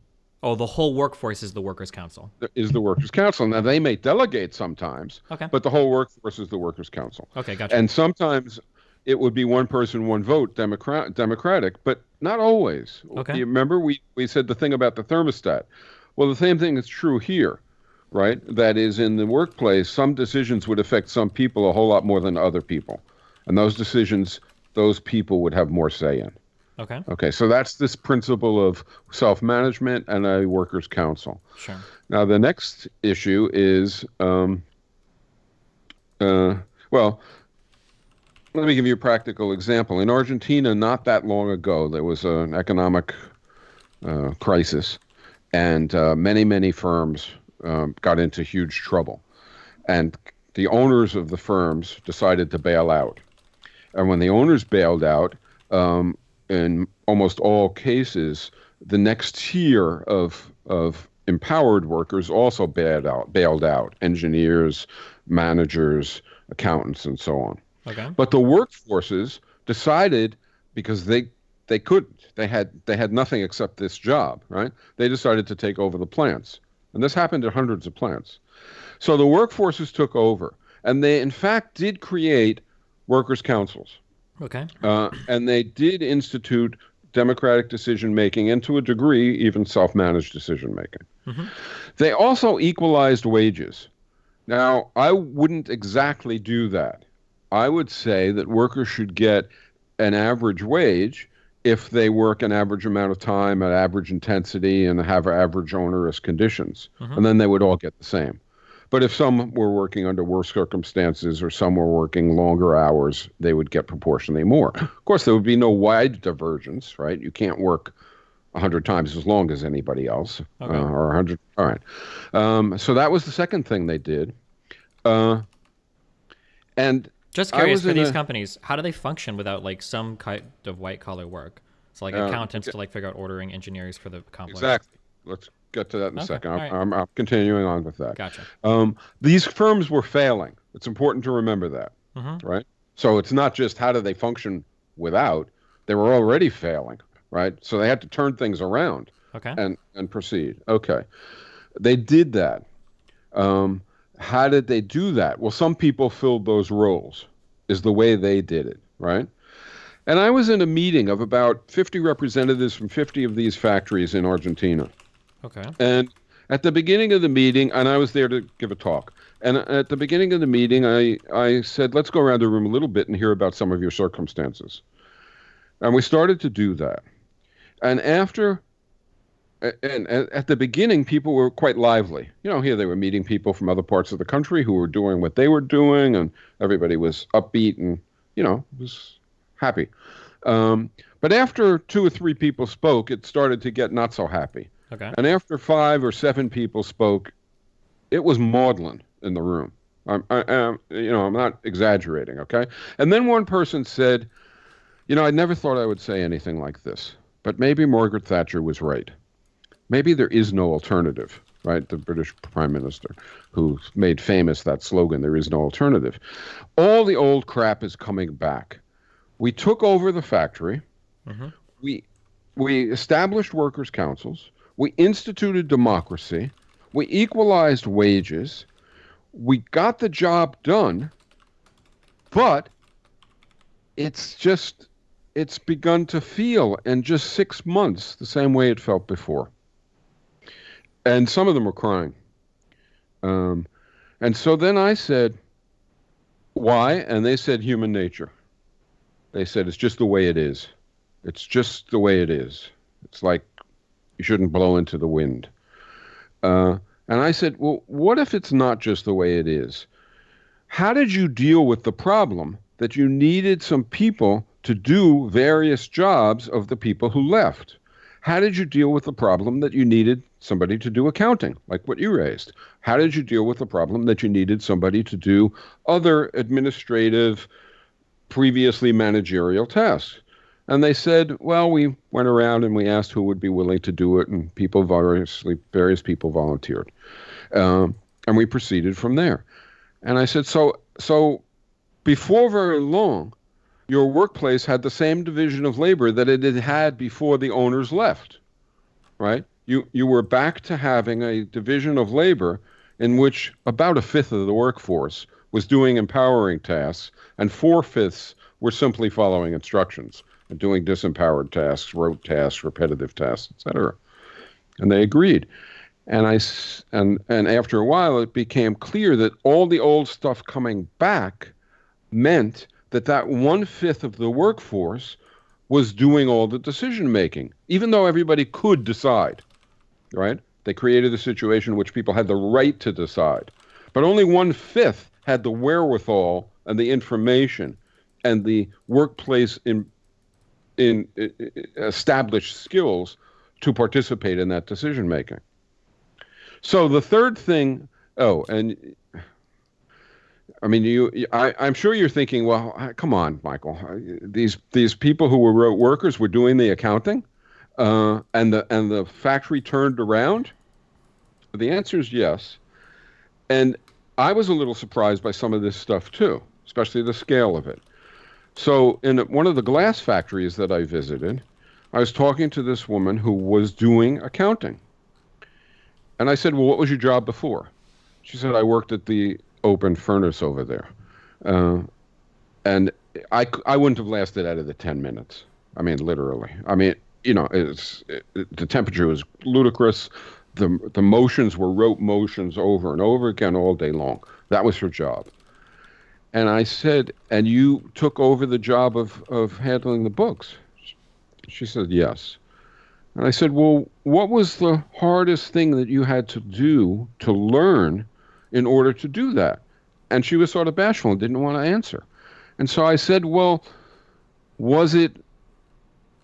Oh, the whole workforce is the workers' council. Is the workers' council. Now, they may delegate sometimes, but the whole workforce is the workers' council. Okay, gotcha. And sometimes it would be one person, one vote, democratic, but not always. Okay. You remember we said the thing about the thermostat. Well, the same thing is true here, right? That is, in the workplace, some decisions would affect some people a whole lot more than other people. And those decisions, those people would have more say in. Okay. Okay, so that's this principle of self-management and a workers' council. Sure. Now, the next issue is, well, let me give you a practical example. In Argentina, not that long ago, there was an economic crisis, and many firms got into huge trouble. And the owners of the firms decided to bail out. And when the owners bailed out, in almost all cases, the next tier of empowered workers also bailed out, engineers, managers, accountants, and so on. Okay. But the workforces decided, because they couldn't, they had nothing except this job, right? They decided to take over the plants. And this happened at hundreds of plants. So the workforces took over, and they in fact did create workers' councils. Okay. And they did institute democratic decision-making, and to a degree, even self-managed decision-making. Mm-hmm. They also equalized wages. Now, I wouldn't exactly do that. I would say that workers should get an average wage if they work an average amount of time at average intensity and have average onerous conditions. Mm-hmm. And then they would all get the same. But if some were working under worse circumstances or some were working longer hours, they would get proportionally more. Of course, there would be no wide divergence, right? You can't work 100 times as long as anybody else, Okay. or 100. All right. So that was the second thing they did. And Just curious, for these companies, how do they function without like some kind of white collar work? So like accountants to like figure out ordering, engineers for the complex. Exactly. Let's get to that in a second. Right. I'm continuing on with that. Gotcha. These firms were failing. It's important to remember that, right? So it's not just how do they function without. They were already failing, right? So they had to turn things around and proceed. Okay. They did that. How did they do that? Well, some people filled those roles, is the way they did it, right? And I was in a meeting of about 50 representatives from 50 of these factories in Argentina. Okay. And at the beginning of the meeting, and I was there to give a talk, and at the beginning of the meeting, I said, let's go around the room a little bit and hear about some of your circumstances. And we started to do that. And at the beginning, people were quite lively. You know, here they were meeting people from other parts of the country who were doing what they were doing, and everybody was upbeat and, was happy. But after 2 or 3 people spoke, it started to get not so happy. Okay. And after 5 or 7 people spoke, it was maudlin in the room. I'm not exaggerating, okay? And then one person said, I never thought I would say anything like this, but maybe Margaret Thatcher was right. Maybe there is no alternative, right? The British Prime Minister, who made famous that slogan, there is no alternative. All the old crap is coming back. We took over the factory. Mm-hmm. We established workers' councils. We instituted democracy. We equalized wages. We got the job done, but it's begun to feel in just 6 months the same way it felt before. And some of them were crying. And so then I said, why? And they said, human nature. They said, it's just the way it is. It's just the way it is. It's like you shouldn't blow into the wind. And I said, well, what if it's not just the way it is? How did you deal with the problem that you needed some people to do various jobs of the people who left? How did you deal with the problem that you needed somebody to do accounting, like what you raised? How did you deal with the problem that you needed somebody to do other administrative, previously managerial tasks? And they said, well, we went around and we asked who would be willing to do it, and various people volunteered. And we proceeded from there. And I said, so before very long, your workplace had the same division of labor that it had before the owners left, right? You were back to having a division of labor in which about 1/5 of the workforce was doing empowering tasks, and 4/5 were simply following instructions and doing disempowered tasks, rote tasks, repetitive tasks, etc. And they agreed. And after a while, it became clear that all the old stuff coming back meant that 1/5 of the workforce was doing all the decision making, even though everybody could decide, right? They created a situation in which people had the right to decide, but only 1/5 had the wherewithal and the information and the workplace in established skills to participate in that decision making. So the third thing, and I mean, I'm sure you're thinking, well, come on, Michael. These people who were remote workers were doing the accounting, and the factory turned around. The answer is yes, and I was a little surprised by some of this stuff too, especially the scale of it. So in one of the glass factories that I visited, I was talking to this woman who was doing accounting, and I said, "Well, what was your job before?" She said, "I worked at the open furnace over there." And I wouldn't have lasted out of the 10 minutes. I mean, literally. I mean, the temperature was ludicrous. The motions were rote motions over and over again all day long. That was her job. And I said, "And you took over the job of handling the books?" She said, "Yes." And I said, "Well, what was the hardest thing that you had to do to learn in order to do that?" And she was sort of bashful and didn't want to answer. And so I said, "Well, was it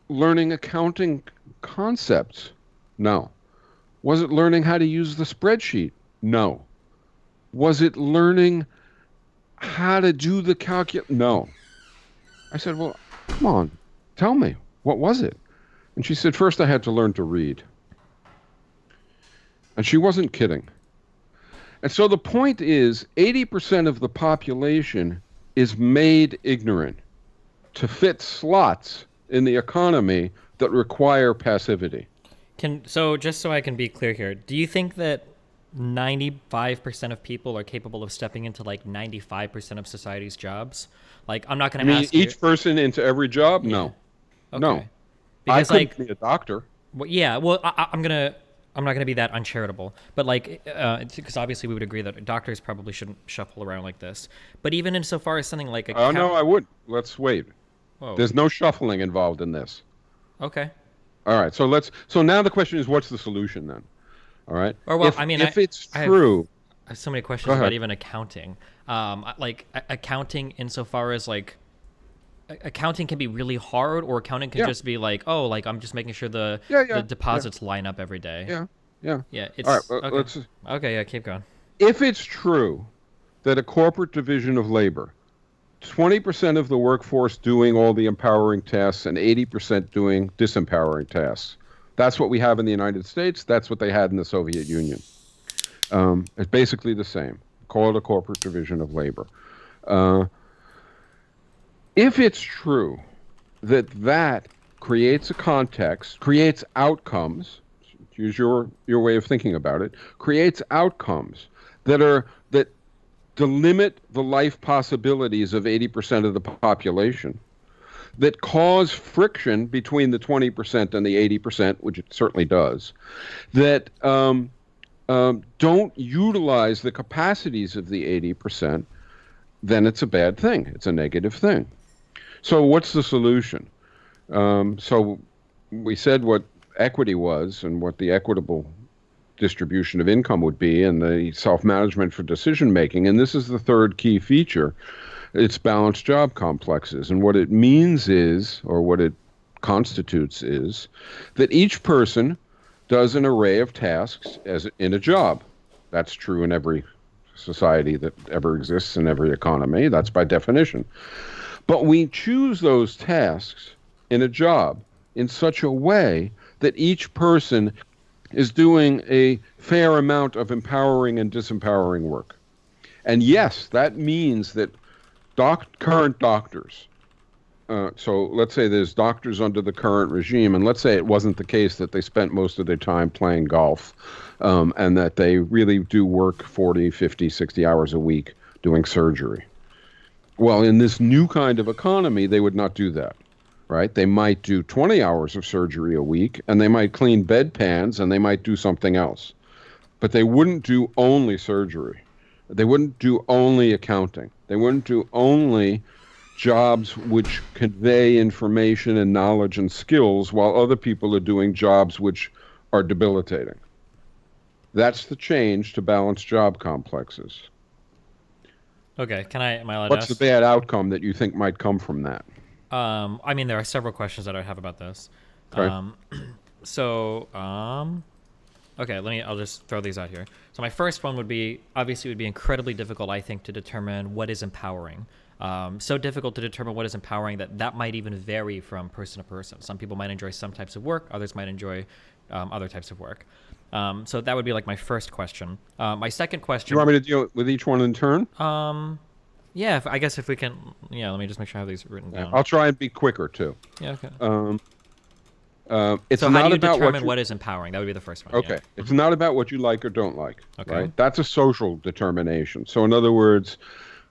learning accounting concepts?" "No." "Was it learning how to use the spreadsheet?" "No." "Was it learning how to do the No." I said, "Well, come on, tell me, what was it?" And she said, "First I had to learn to read." And she wasn't kidding. And so the point is, 80% of the population is made ignorant to fit slots in the economy that require passivity. So just so I can be clear here, do you think that 95% of people are capable of stepping into like 95% of society's jobs? Like, I'm not going to ask each person into every job? Yeah. No. Okay. No. Because, I couldn't be a doctor. Well, yeah. Well, I'm not going to be that uncharitable, but like, because obviously we would agree that doctors probably shouldn't shuffle around like this. But even insofar as something like no, I wouldn't. Let's wait. Whoa. There's no shuffling involved in this. Okay. All right. So now the question is, what's the solution then? All right. Or well, if it's true, I have so many questions about even accounting. Like accounting insofar as like accounting can be really hard, or accounting can just be like, oh, like I'm just making sure the deposits line up every day. Yeah. It's, all right. okay. Okay. Yeah. Keep going. If it's true that a corporate division of labor, 20% of the workforce doing all the empowering tasks and 80% doing disempowering tasks. That's what we have in the United States. That's what they had in the Soviet Union. It's basically the same. Call it a corporate division of labor. If it's true that creates a context, creates outcomes, use your way of thinking about it, creates outcomes that delimit the life possibilities of 80% of the population, that cause friction between the 20% and the 80%, which it certainly does, that don't utilize the capacities of the 80%, then it's a bad thing. It's a negative thing. So what's the solution? So we said what equity was and what the equitable distribution of income would be and the self-management for decision-making. And this is the third key feature. It's balanced job complexes. And what it means is, or what it constitutes is, that each person does an array of tasks as in a job. That's true in every society that ever exists, in every economy. That's by definition. But we choose those tasks in a job in such a way that each person is doing a fair amount of empowering and disempowering work. And yes, that means that current doctors, so let's say there's doctors under the current regime, and let's say it wasn't the case that they spent most of their time playing golf, and that they really do work 40, 50, 60 hours a week doing surgery. Well, in this new kind of economy, they would not do that, right? They might do 20 hours of surgery a week, and they might clean bedpans, and they might do something else. But they wouldn't do only surgery. They wouldn't do only accounting. They wouldn't do only jobs which convey information and knowledge and skills, while other people are doing jobs which are debilitating. That's the change to balanced job complexes. Okay, am I allowed to What's ask? the bad outcome that you think might come from that? I mean, there are several questions that I have about this. Okay. Okay, I'll just throw these out here. So my first one would be, obviously it would be incredibly difficult, I think, to determine what is empowering. So difficult to determine what is empowering that might even vary from person to person. Some people might enjoy some types of work, others might enjoy other types of work. So that would be like my first question. My second question. Do you want me to deal with each one in turn? Yeah, I guess if we can, let me just make sure I have these written down. I'll try and be quicker too. Yeah, okay. It's so not how do you about determine what is empowering? That would be the first one. Okay. Yeah. It's not about what you like or don't like. Okay. Right? That's a social determination. So in other words,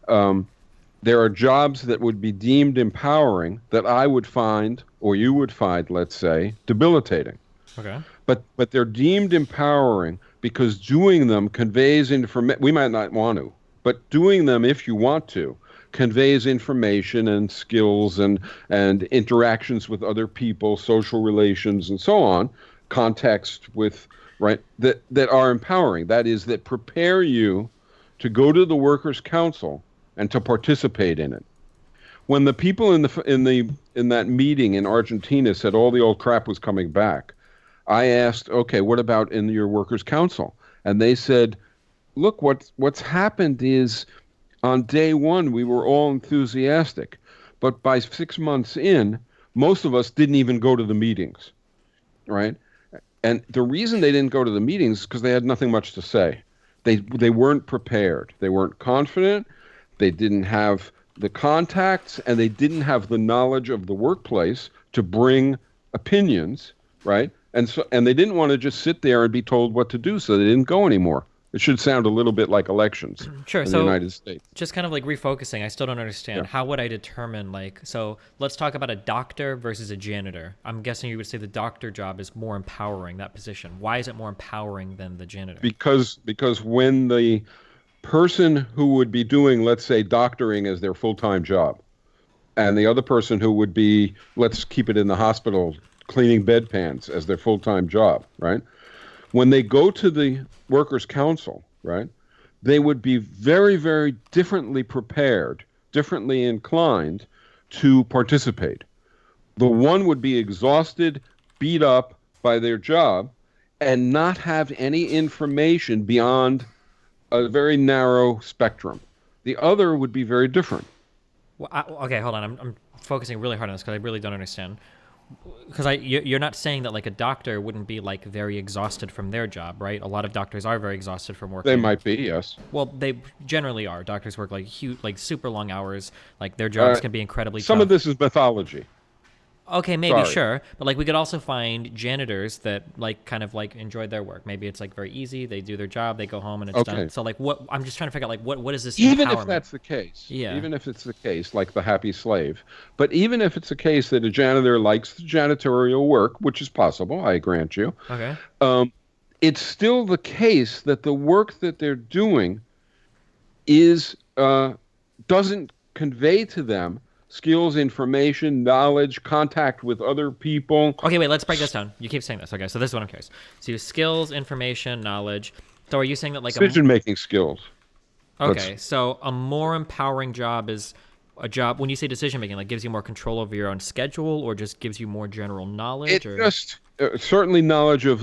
there are jobs that would be deemed empowering that I would find, or you would find, let's say, debilitating. Okay. But they're deemed empowering because doing them conveys information. We might not want to, but doing them, if you want to, conveys information and skills and interactions with other people, social relations, and so on, context with, right, that are empowering. That is, that prepare you to go to the workers' council and to participate in it. When the people in that meeting in Argentina said all the old crap was coming back, I asked, okay, what about in your workers' council? And they said, look, what's happened is on day one, we were all enthusiastic, but by 6 months in, most of us didn't even go to the meetings, right? And the reason they didn't go to the meetings is because they had nothing much to say. They weren't prepared. They weren't confident. They didn't have the contacts, and they didn't have the knowledge of the workplace to bring opinions, right? And they didn't want to just sit there and be told what to do, so they didn't go anymore. It should sound a little bit like elections sure, in so the United States. Just kind of like refocusing, I still don't understand. Yeah. How would I determine, so let's talk about a doctor versus a janitor. I'm guessing you would say the doctor job is more empowering, that position. Why is it more empowering than the janitor? Because when the person who would be doing, let's say, doctoring as their full-time job, and the other person who would be, let's keep it in the hospital, cleaning bedpans as their full-time job, right? When they go to the workers' council, right, they would be very, very differently prepared, differently inclined to participate. The one would be exhausted, beat up by their job, and not have any information beyond a very narrow spectrum. The other would be very different. Well, okay, hold on. I'm focusing really hard on this because I really don't understand. Because you're not saying that like a doctor wouldn't be like very exhausted from their job, right? A lot of doctors are very exhausted from working. They might be, yes. Well, they generally are. Doctors work like huge, like super long hours. Like their jobs can be incredibly Some tough. of this is mythology. Okay, maybe, Sorry. sure. But like we could also find janitors that like kind of like enjoy their work. Maybe it's like very easy. They do their job, they go home and it's done. So like what I'm just trying to figure out like what is this Even empowerment? if that's the case. Yeah. Even if it's the case, like the happy slave. But even if it's the case that a janitor likes the janitorial work, which is possible, I grant you. Okay. It's still the case that the work that they're doing is doesn't convey to them skills, information, knowledge, contact with other people. Okay, wait, let's break this down. You keep saying this. Okay, so this is what I'm curious. So you have skills, information, knowledge. So are you saying that like Decision-making skills. Okay, so a more empowering job is a job, when you say decision-making, like gives you more control over your own schedule or just gives you more general knowledge? It just certainly knowledge of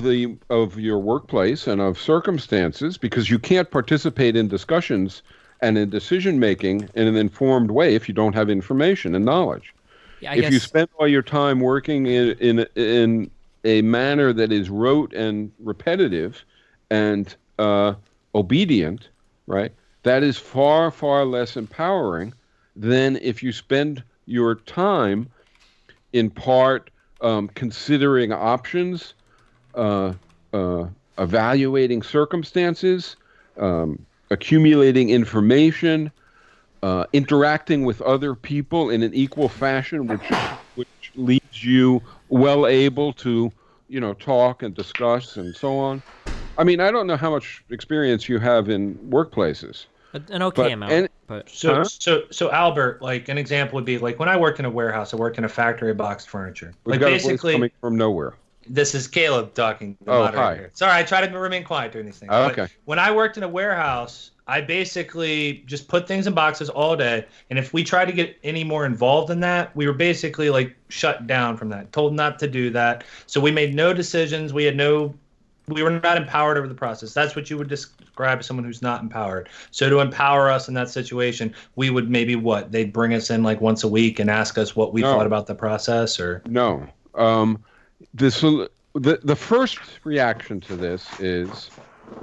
your workplace and of circumstances, because you can't participate in discussions and in decision-making in an informed way if you don't have information and knowledge. Yeah, if you spend all your time working in a manner that is rote and repetitive and obedient, right, that is far, far less empowering than if you spend your time in part considering options, evaluating circumstances, accumulating information, interacting with other people in an equal fashion, which leaves you well able to, talk and discuss and so on. I mean, I don't know how much experience you have in workplaces, An okay amount, but So Albert, like an example would be like when I worked in a warehouse, I worked in a factory of boxed furniture. We've Like got a voice basically, coming from nowhere. this is Caleb talking, the Oh, moderator hi. here. Sorry, I try to remain quiet during these things. Oh, But okay. when I worked in a warehouse, I basically just put things in boxes all day. And if we tried to get any more involved in that, we were basically like shut down from that, told not to do that. So we made no decisions. We were not empowered over the process. That's what you would describe as someone who's not empowered. So to empower us in that situation, we would maybe they'd bring us in like once a week and ask us what we thought about the process, or no. The first reaction to this is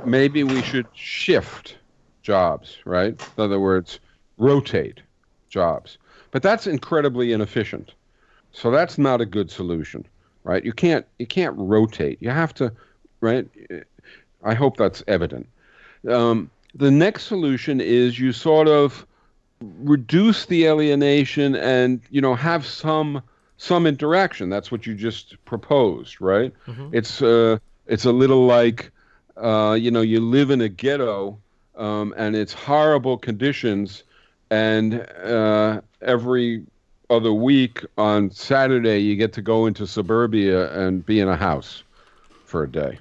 maybe we should shift jobs, right? In other words, rotate jobs. But that's incredibly inefficient. So that's not a good solution, right? You can't rotate. You have to, right? I hope that's evident. The next solution is you sort of reduce the alienation and, have some interaction. That's what you just proposed, right? Mm-hmm. It's a little like, you live in a ghetto, and it's horrible conditions, and every other week on Saturday you get to go into suburbia and be in a house for a day.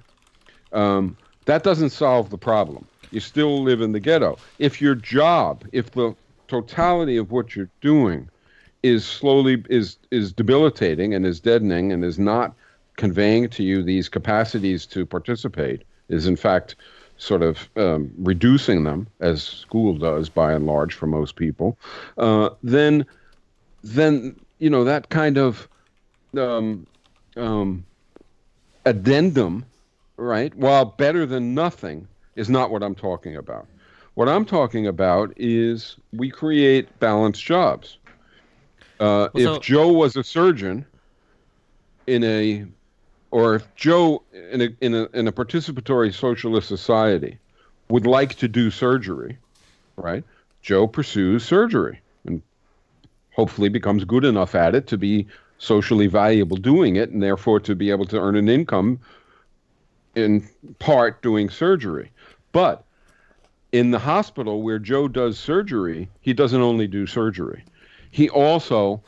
That doesn't solve the problem. You still live in the ghetto. If the totality of what you're doing is debilitating and is deadening and is not conveying to you these capacities to participate, is in fact sort of reducing them, as school does by and large for most people, then that kind of addendum, right, while better than nothing, is not what I'm talking about. What I'm talking about is we create balanced jobs. If Joe was a surgeon or if Joe in a participatory socialist society would like to do surgery, right? Joe pursues surgery and hopefully becomes good enough at it to be socially valuable doing it, and therefore to be able to earn an income in part doing surgery. But in the hospital where Joe does surgery, he doesn't only do surgery. He also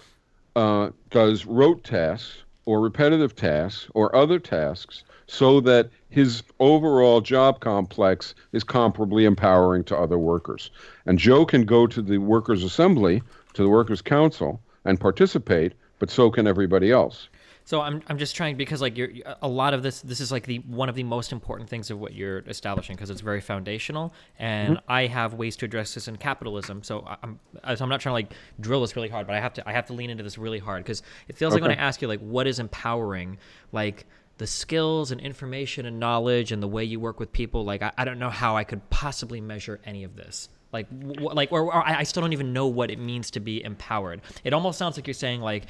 does rote tasks or repetitive tasks or other tasks so that his overall job complex is comparably empowering to other workers. And Joe can go to the workers' assembly, to the workers' council, and participate, but so can everybody else. So I'm just trying, because like a lot of this is like one of the most important things of what you're establishing, because it's very foundational, and mm-hmm. I have ways to address this in capitalism. So I'm not trying to like drill this really hard, but I have to lean into this really hard, because it feels like when I ask you like what is empowering, like the skills and information and knowledge and the way you work with people, like I don't know how I could possibly measure any of this. Or I still don't even know what it means to be empowered. It almost sounds like you're saying like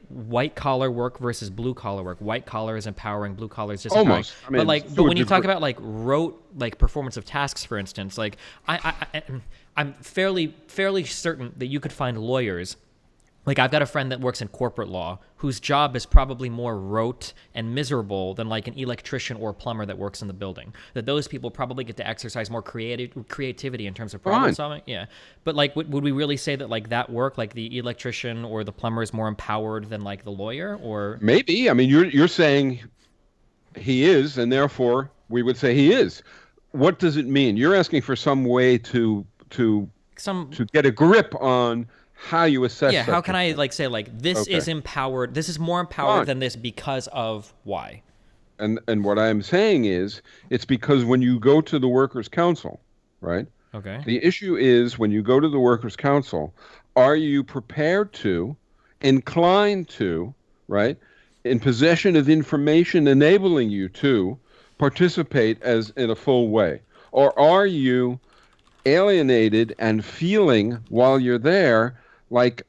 white collar work versus blue collar work. White collar is empowering, blue collar is disempowering. Almost. I mean, but when you talk about like rote like performance of tasks, for instance, like I'm fairly certain that you could find lawyers. Like I've got a friend that works in corporate law whose job is probably more rote and miserable than like an electrician or plumber that works in the building. That those people probably get to exercise more creativity in terms of problem solving. Yeah. But like, would we really say that like that work, like the electrician or the plumber is more empowered than like the lawyer? Or maybe. I mean, you're saying he is, and therefore we would say he is. What does it mean? You're asking for some way to get a grip on how you assess. Yeah, how can I like say like this is empowered, this is more empowered than this because of why? And what I'm saying is it's because when you go to the workers' council, right? Okay. The issue is when you go to the workers' council, are you prepared to, inclined to, right, in possession of information enabling you to participate as in a full way? Or are you alienated and feeling while you're there like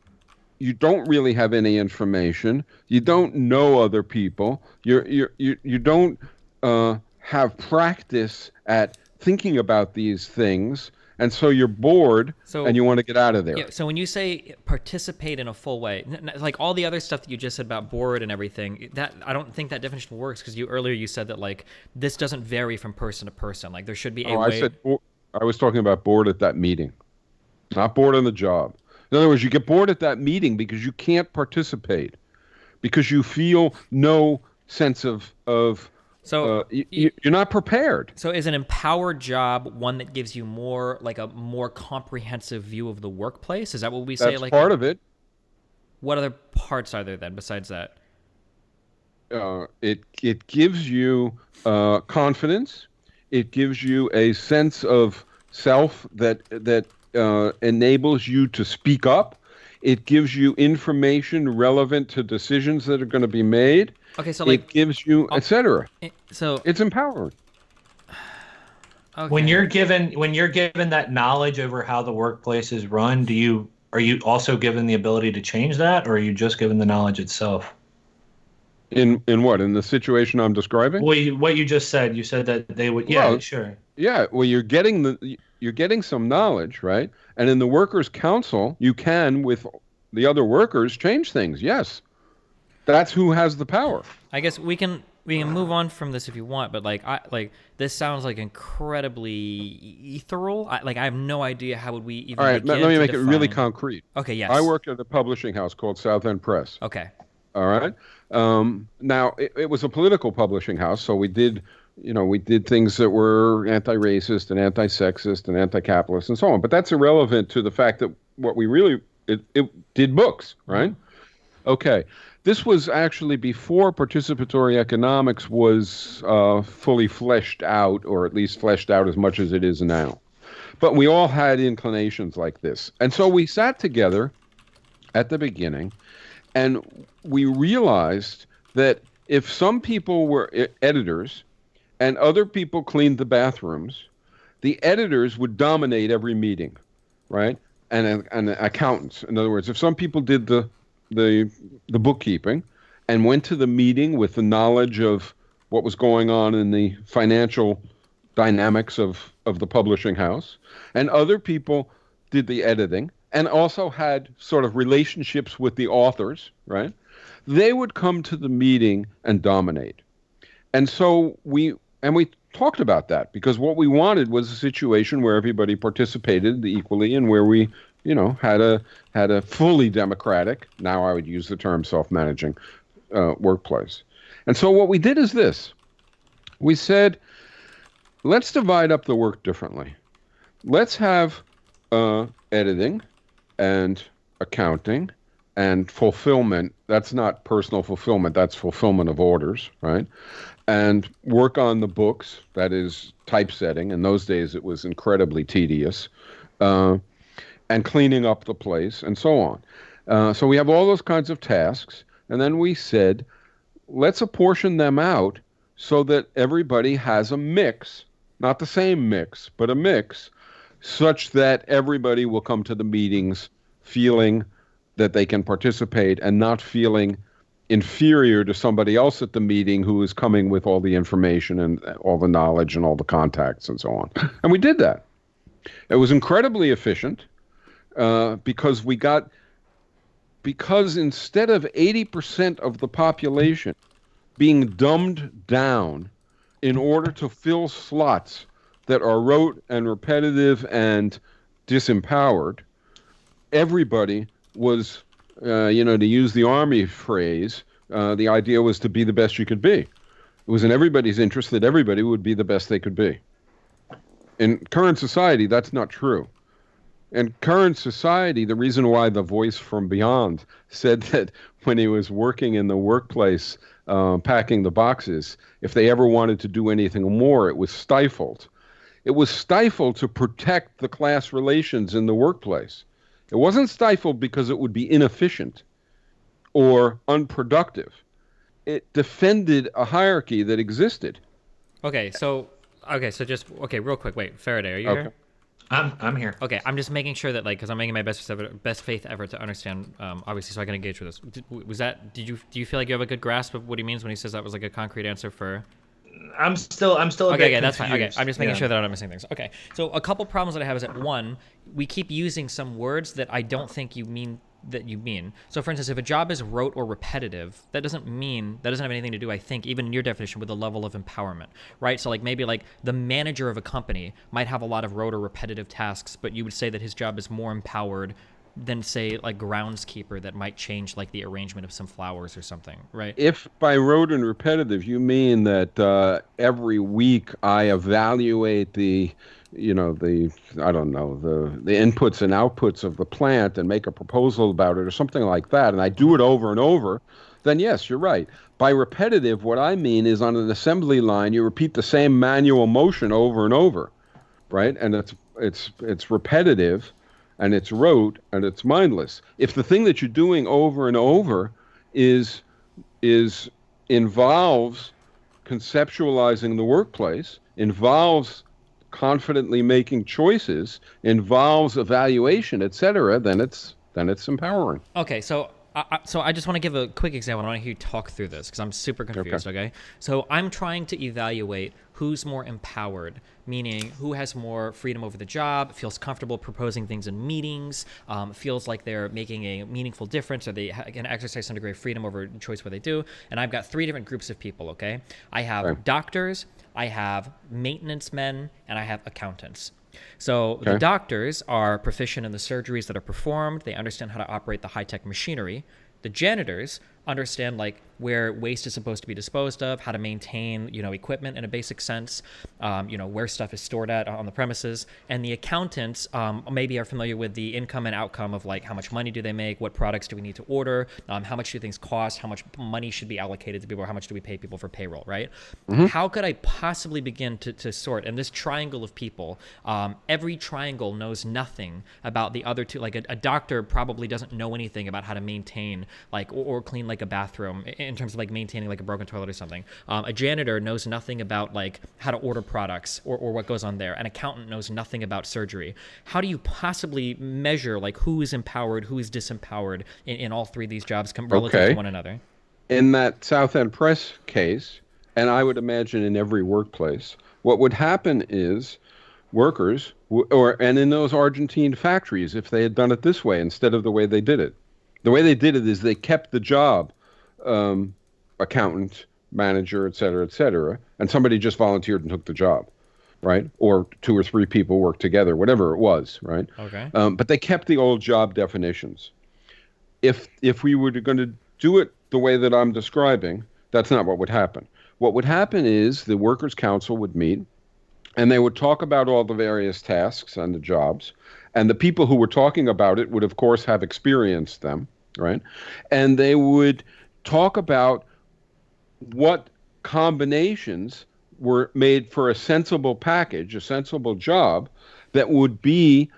you don't really have any information, you don't know other people, you don't have practice at thinking about these things, and so you're bored and you want to get out of there. Yeah, so when you say participate in a full way, like all the other stuff that you just said about bored and everything, that I don't think that definition works, because earlier you said that like this doesn't vary from person to person. Like there should be a way. I was talking about bored at that meeting, not bored on the job. In other words, you get bored at that meeting because you can't participate, because you feel no sense of So you're not prepared. So is an empowered job one that gives you more like a more comprehensive view of the workplace? Is that what we say? That's Like part of it. what other parts are there then besides that? It gives you confidence. It gives you a sense of self that enables you to speak up. It gives you information relevant to decisions that are going to be made. Okay, so like it gives you, etc. So It's empowering. okay. When you're given that knowledge over how the workplace is run, are you also given the ability to change that, or are you just given the knowledge itself? In what? In the situation I'm describing? Well, what you just said, you said that they would. Yeah, Well, sure. Yeah, well, you're getting some knowledge, right? And in the workers' council, you can, with the other workers, change things. Yes, that's who has the power. I guess we can move on from this if you want, but this sounds like incredibly ethereal. I have no idea how would we even. All right, begin let me to make it really define- concrete. Okay, yes. I worked at a publishing house called South End Press. Okay. All right. Now it was a political publishing house, so we did things that were anti-racist and anti-sexist and anti-capitalist and so on. But that's irrelevant to the fact that what we really it did books, right? Okay. This was actually before participatory economics was fully fleshed out, or at least fleshed out as much as it is now. But we all had inclinations like this. And so we sat together at the beginning, and we realized that if some people were editors and other people cleaned the bathrooms, the editors would dominate every meeting, right? And accountants. In other words, if some people did the bookkeeping and went to the meeting with the knowledge of what was going on in the financial dynamics of the publishing house, and other people did the editing and also had sort of relationships with the authors, right? They would come to the meeting and dominate. And so we talked about that, because what we wanted was a situation where everybody participated equally and where we, had a fully democratic, now I would use the term self-managing, workplace. And so what we did is this. We said, let's divide up the work differently. Let's have editing and accounting and fulfillment. That's not personal fulfillment. That's fulfillment of orders, right? And work on the books. That is typesetting. In those days, it was incredibly tedious. And cleaning up the place and so on. So we have all those kinds of tasks. And then we said, let's apportion them out so that everybody has a mix, not the same mix, but a mix, such that everybody will come to the meetings feeling that they can participate and not feeling inferior to somebody else at the meeting who is coming with all the information and all the knowledge and all the contacts and so on. And we did that. It was incredibly efficient because instead of 80% of the population being dumbed down in order to fill slots that are rote and repetitive and disempowered, everybody was, to use the Army phrase, the idea was to be the best you could be. It was in everybody's interest that everybody would be the best they could be. In current society, that's not true. In current society, the reason why the voice from beyond said that when he was working in the workplace, packing the boxes, if they ever wanted to do anything more, it was stifled. It was stifled to protect the class relations in the workplace. It wasn't stifled because it would be inefficient or unproductive. It defended a hierarchy that existed. Okay, so real quick. Wait, Faraday, are you Okay. here? I'm here. Okay, I'm just making sure that because I'm making my best faith effort to understand, obviously, so I can engage with this. Do you feel like you have a good grasp of what he means when he says that was like a concrete answer for? I'm still a Okay, bit that's fine. Okay, confused. I'm just making Yeah. sure that I'm not missing things. Okay, so a couple problems that I have is that one, we keep using some words that I don't think you mean that you mean. So for instance, if a job is rote or repetitive, that doesn't have anything to do, I think, even in your definition, with the level of empowerment, right? So like maybe like the manager of a company might have a lot of rote or repetitive tasks, but you would say that his job is more empowered than, say, like groundskeeper that might change like the arrangement of some flowers or something, right? If by rote and repetitive you mean that every week I evaluate the I don't know, the inputs and outputs of the plant and make a proposal about it or something like that, and I do it over and over, then yes, you're right. By repetitive, what I mean is on an assembly line, you repeat the same manual motion over and over, right? And it's repetitive, and it's rote, and it's mindless. If the thing that you're doing over and over is involves conceptualizing the workplace, involves confidently making choices, involves evaluation, etc., then it's empowering. Okay, so I just want to give a quick example. I want to hear you talk through this because I'm super confused, okay? So I'm trying to evaluate who's more empowered, meaning who has more freedom over the job, feels comfortable proposing things in meetings, feels like they're making a meaningful difference, or they can exercise some degree of freedom over choice what they do. And I've got 3 different groups of people, okay? I have doctors, I have maintenance men, and I have accountants. So the doctors are proficient in the surgeries that are performed. They understand how to operate the high-tech machinery. The janitors understand like where waste is supposed to be disposed of, how to maintain, equipment in a basic sense, where stuff is stored at on the premises. And the accountants maybe are familiar with the income and outcome of like how much money do they make, what products do we need to order, how much do things cost, how much money should be allocated to people, or how much do we pay people for payroll, right? How could I possibly begin to sort in this triangle of people? Every triangle knows nothing about the other two. Like a doctor probably doesn't know anything about how to maintain like or clean like a bathroom in terms of like maintaining like a broken toilet or something. A janitor knows nothing about like how to order products or what goes on there. An accountant knows nothing about surgery. How do you possibly measure like who is empowered, who is disempowered in all 3 of these jobs relative to one another? In that South End Press case, and I would imagine in every workplace, what would happen is workers, and in those Argentine factories, if they had done it this way instead of the way they did it, the way they did it is they kept the job, accountant, manager, et cetera, and somebody just volunteered and took the job, right? Or 2 or 3 people worked together, whatever it was, right? Okay. But they kept the old job definitions. If we were going to do it the way that I'm describing, that's not what would happen. What would happen is the Workers' Council would meet, and they would talk about all the various tasks and the jobs. And the people who were talking about it would, of course, have experienced them, right? And they would talk about what combinations were made for a sensible package, a sensible job that would be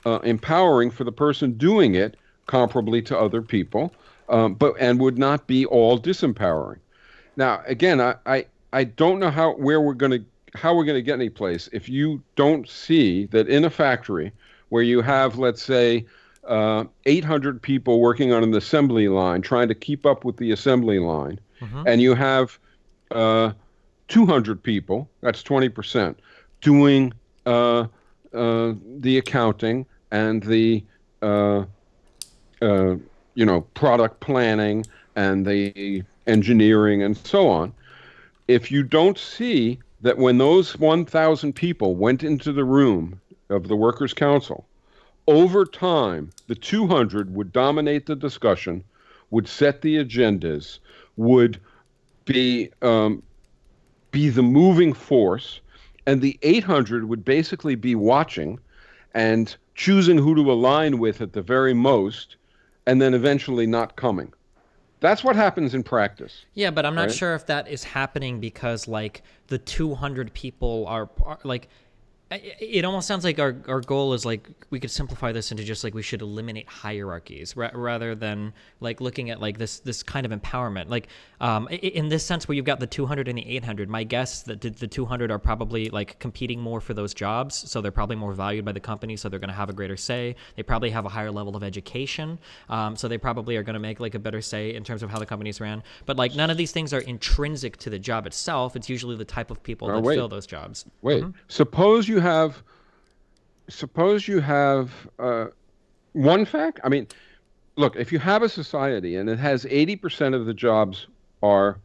empowering for the person doing it, comparably to other people, and would not be all disempowering. Now, again, I don't know how we're going to get any place if you don't see that in a factory where you have, let's say, 800 people working on an assembly line trying to keep up with the assembly line, and you have 200 people, that's 20%, doing the accounting and the product planning and the engineering and so on. If you don't see that when those 1,000 people went into the room of the Workers' Council, over time, the 200 would dominate the discussion, would set the agendas, would be the moving force, and the 800 would basically be watching and choosing who to align with at the very most, and then eventually not coming. That's what happens in practice. Yeah, but I'm not sure if that is happening because like the 200 people are like, it almost sounds like our goal is like we could simplify this into just like we should eliminate hierarchies rather than like looking at like this kind of empowerment. Like in this sense where you've got the 200 and the 800, my guess that the 200 are probably like competing more for those jobs, so they're probably more valued by the company, so they're going to have a greater say. They probably have a higher level of education, so they probably are going to make like a better say in terms of how the company's ran. But like none of these things are intrinsic to the job itself. It's usually the type of people that fill those jobs. Suppose you have one fact. I mean, look, if you have a society and it has 80% of the jobs are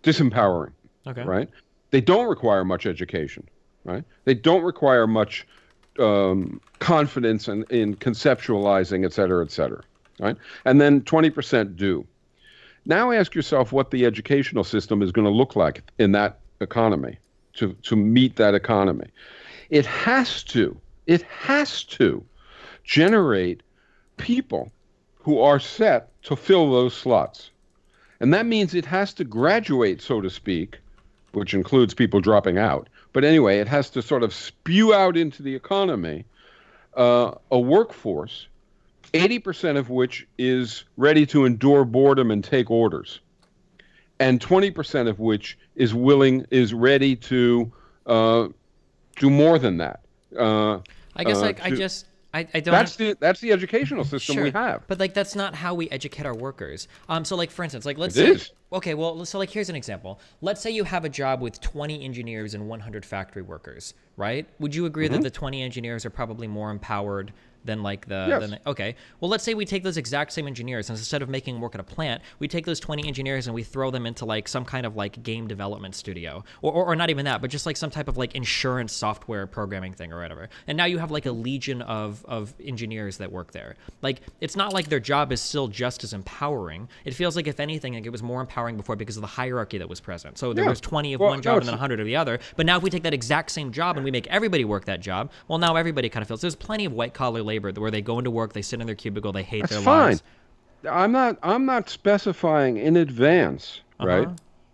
disempowering, Okay. right? They don't require much education, right? They don't require much confidence in conceptualizing, et cetera, right? And then 20% do. Now ask yourself what the educational system is going to look like in that economy to meet that economy. It has to generate people who are set to fill those slots. And that means it has to graduate, so to speak, which includes people dropping out. But anyway, it has to sort of spew out into the economy a workforce, 80% of which is ready to endure boredom and take orders, and 20% of which is ready to do more than that. I guess I don't. That's the educational system Sure, we have. but like that's not how we educate our workers. So like for instance, like let's It say, is. okay, well, so like here's an example. Let's say you have a job with 20 engineers and 100 factory workers, right? Would you agree that the 20 engineers are probably more empowered than like Yes. okay. Well, let's say we take those exact same engineers and instead of making work at a plant, we take those 20 engineers and we throw them into like some kind of like game development studio or not even that, but just like some type of like insurance software programming thing or whatever. And now you have like a legion of engineers that work there. Like it's not like their job is still just as empowering. It feels like if anything, like it was more empowering before because of the hierarchy that was present. So there Yeah. was 20 of Well, one job no, and then 100 of the other. But now if we take that exact same job and we make everybody work that job, well, now everybody kind of feels there's plenty of white collar labor where they go into work, they sit in their cubicle, they hate That's their fine. lives. I'm not specifying in advance, right,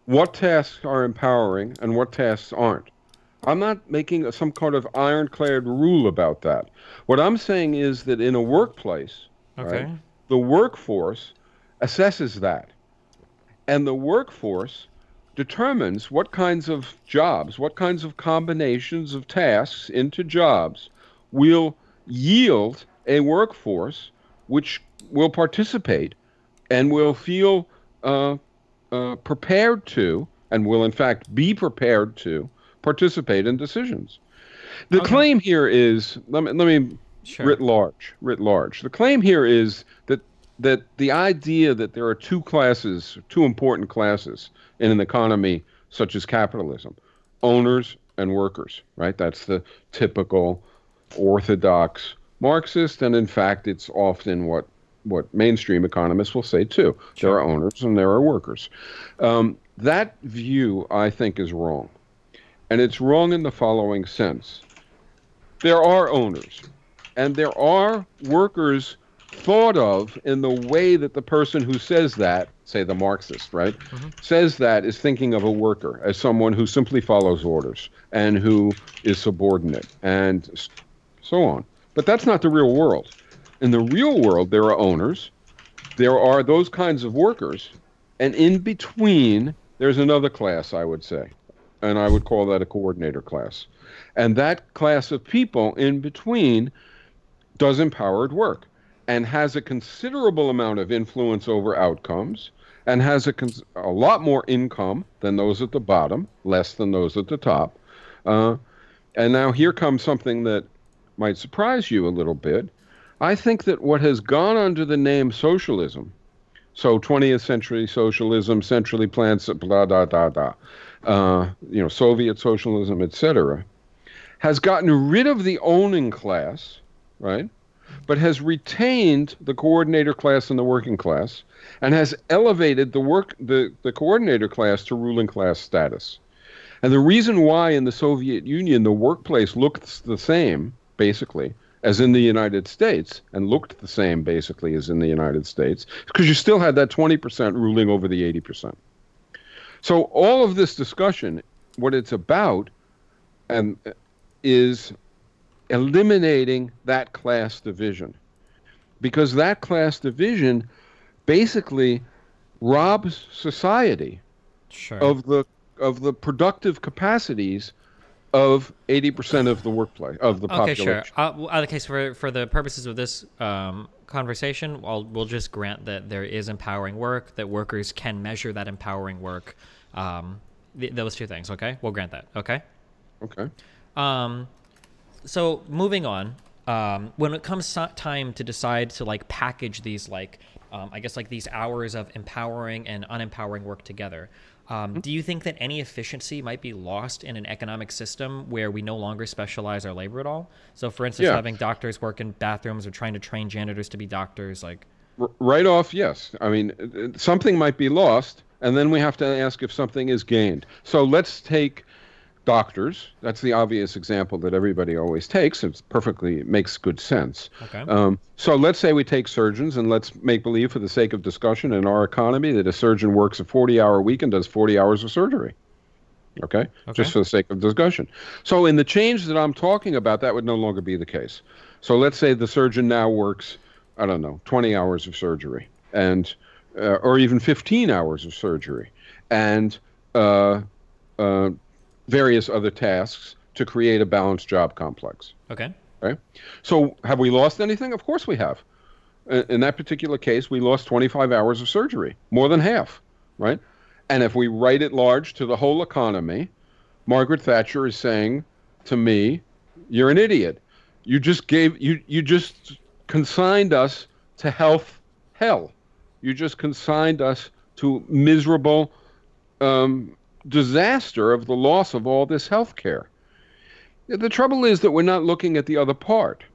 what tasks are empowering and what tasks aren't. I'm not making some kind of ironclad rule about that. What I'm saying is that in a workplace, Okay. right, the workforce assesses that. And the workforce determines what kinds of jobs, what kinds of combinations of tasks into jobs will yield a workforce which will participate and will feel prepared to, and will in fact be prepared to, participate in decisions. The claim here is, let me Sure. writ large. The claim here is that the idea that there are two important classes in an economy such as capitalism, owners and workers, right? That's the typical orthodox Marxist, and in fact, it's often what mainstream economists will say too. Sure. There are owners and there are workers. That view, I think, is wrong. And it's wrong in the following sense. There are owners, and there are workers thought of in the way that the person who says that, say the Marxist, right, says that is thinking of a worker as someone who simply follows orders and who is subordinate and so on. But that's not the real world. In the real world, there are owners, there are those kinds of workers, and in between, there's another class, I would say, and I would call that a coordinator class. And that class of people in between does empowered work and has a considerable amount of influence over outcomes and has a lot more income than those at the bottom, less than those at the top. And now here comes something that might surprise you a little bit. I think that what has gone under the name socialism, so 20th century socialism, centrally planned, blah, blah, blah, blah, Soviet socialism, etc., has gotten rid of the owning class, right? But has retained the coordinator class and the working class, and has elevated the coordinator class to ruling class status. And the reason why in the Soviet Union the workplace looked the same, basically, as in the United States, and looked the same, basically, as in the United States, because you still had that 20% ruling over the 80%. So all of this discussion, what it's about, is eliminating that class division, because that class division basically robs society Sure. of the productive capacities of 80% of the workplace of the Okay, population. sure. Okay, so for the purposes of this conversation, we'll just grant that there is empowering work, that workers can measure that empowering work. Those two things, okay? We'll grant that, okay? Okay. So moving on, when it comes time to decide to like package these like I guess like these hours of empowering and unempowering work together, do you think that any efficiency might be lost in an economic system where we no longer specialize our labor at all? So for instance, having doctors work in bathrooms or trying to train janitors to be doctors, like Right off, yes. I mean, something might be lost, and then we have to ask if something is gained. So let's take doctors. That's the obvious example that everybody always takes. It makes good sense. Okay. So let's say we take surgeons, and let's make believe for the sake of discussion in our economy that a surgeon works a 40-hour week and does 40 hours of surgery. Okay? Just for the sake of discussion. So in the change that I'm talking about, that would no longer be the case. So let's say the surgeon now works, I don't know, 20 hours of surgery, and or even 15 hours of surgery, and various other tasks to create a balanced job complex. Okay. Right? So have we lost anything? Of course we have. In that particular case, we lost 25 hours of surgery, more than half, right? And if we write it large to the whole economy, Margaret Thatcher is saying to me, you're an idiot. You just consigned us to health hell. You just consigned us to miserable disaster of the loss of all this health care. The trouble is that we're not looking at the other part.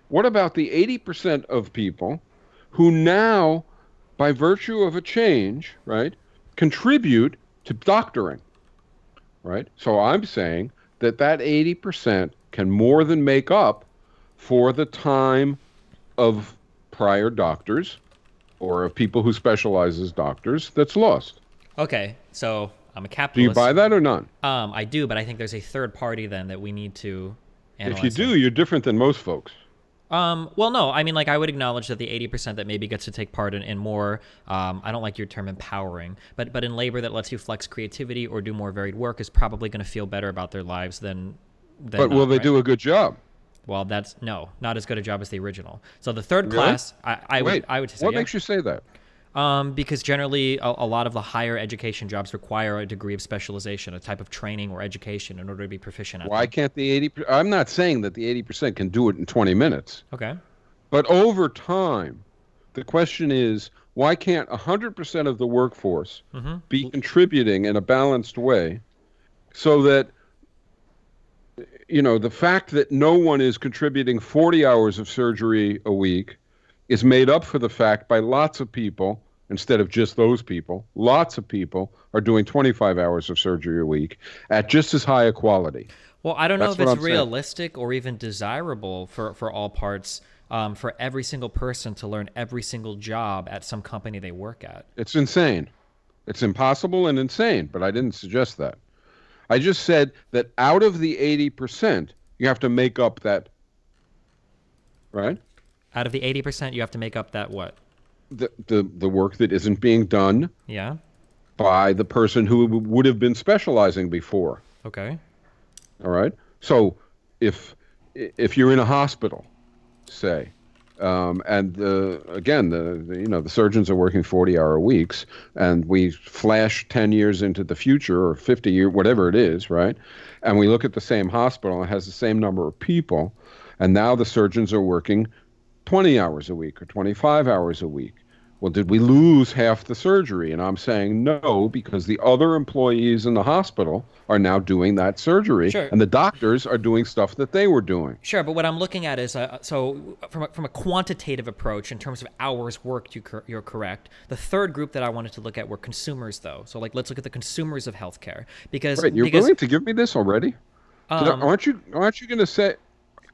What about the 80% of people who now, by virtue of a change, right, contribute to doctoring, right? So I'm saying that 80% can more than make up for the time of prior doctors or of people who specialize as doctors that's lost. Okay, so I'm a capitalist. Do you buy that or not? I do, but I think there's a third party then that we need to analyze. If you do, you're different than most folks. Well, no, I mean, like, I would acknowledge that the 80% that maybe gets to take part in more, I don't like your term empowering, but in labor that lets you flex creativity or do more varied work is probably going to feel better about their lives than But will they do a good job? Well, not as good a job as the original. So the third class, I would say, what makes you say that? Because generally a lot of the higher education jobs require a degree of specialization, a type of training or education in order to be proficient at Why them. can't the 80%? I'm not saying that the 80% can do it in 20 minutes. Okay. But over time, the question is, why can't 100% of the workforce be contributing in a balanced way so that, you know, the fact that no one is contributing 40 hours of surgery a week is made up for the fact by lots of people, instead of just those people, lots of people are doing 25 hours of surgery a week at just as high a quality. Well, I don't know if it's realistic or even desirable for all parts, for every single person to learn every single job at some company they work at. It's insane. It's impossible and insane, but I didn't suggest that. I just said that out of the 80%, you have to make up that, right? Out of the 80%, you have to make up that what? The work that isn't being done by the person who would have been specializing before. Okay. All right. So if you're in a hospital, say, and the surgeons are working 40-hour weeks, and we flash 10 years into the future or 50 years, whatever it is, right? And we look at the same hospital, it has the same number of people, and now the surgeons are working 20 hours a week or 25 hours a week. Well, did we lose half the surgery? And I'm saying no, because the other employees in the hospital are now doing that surgery, and the doctors are doing stuff that they were doing. Sure, but what I'm looking at is, so from a quantitative approach in terms of hours worked, you're correct. The third group that I wanted to look at were consumers, though. So, like, let's look at the consumers of healthcare. Because willing to give me this already? Aren't you going to say?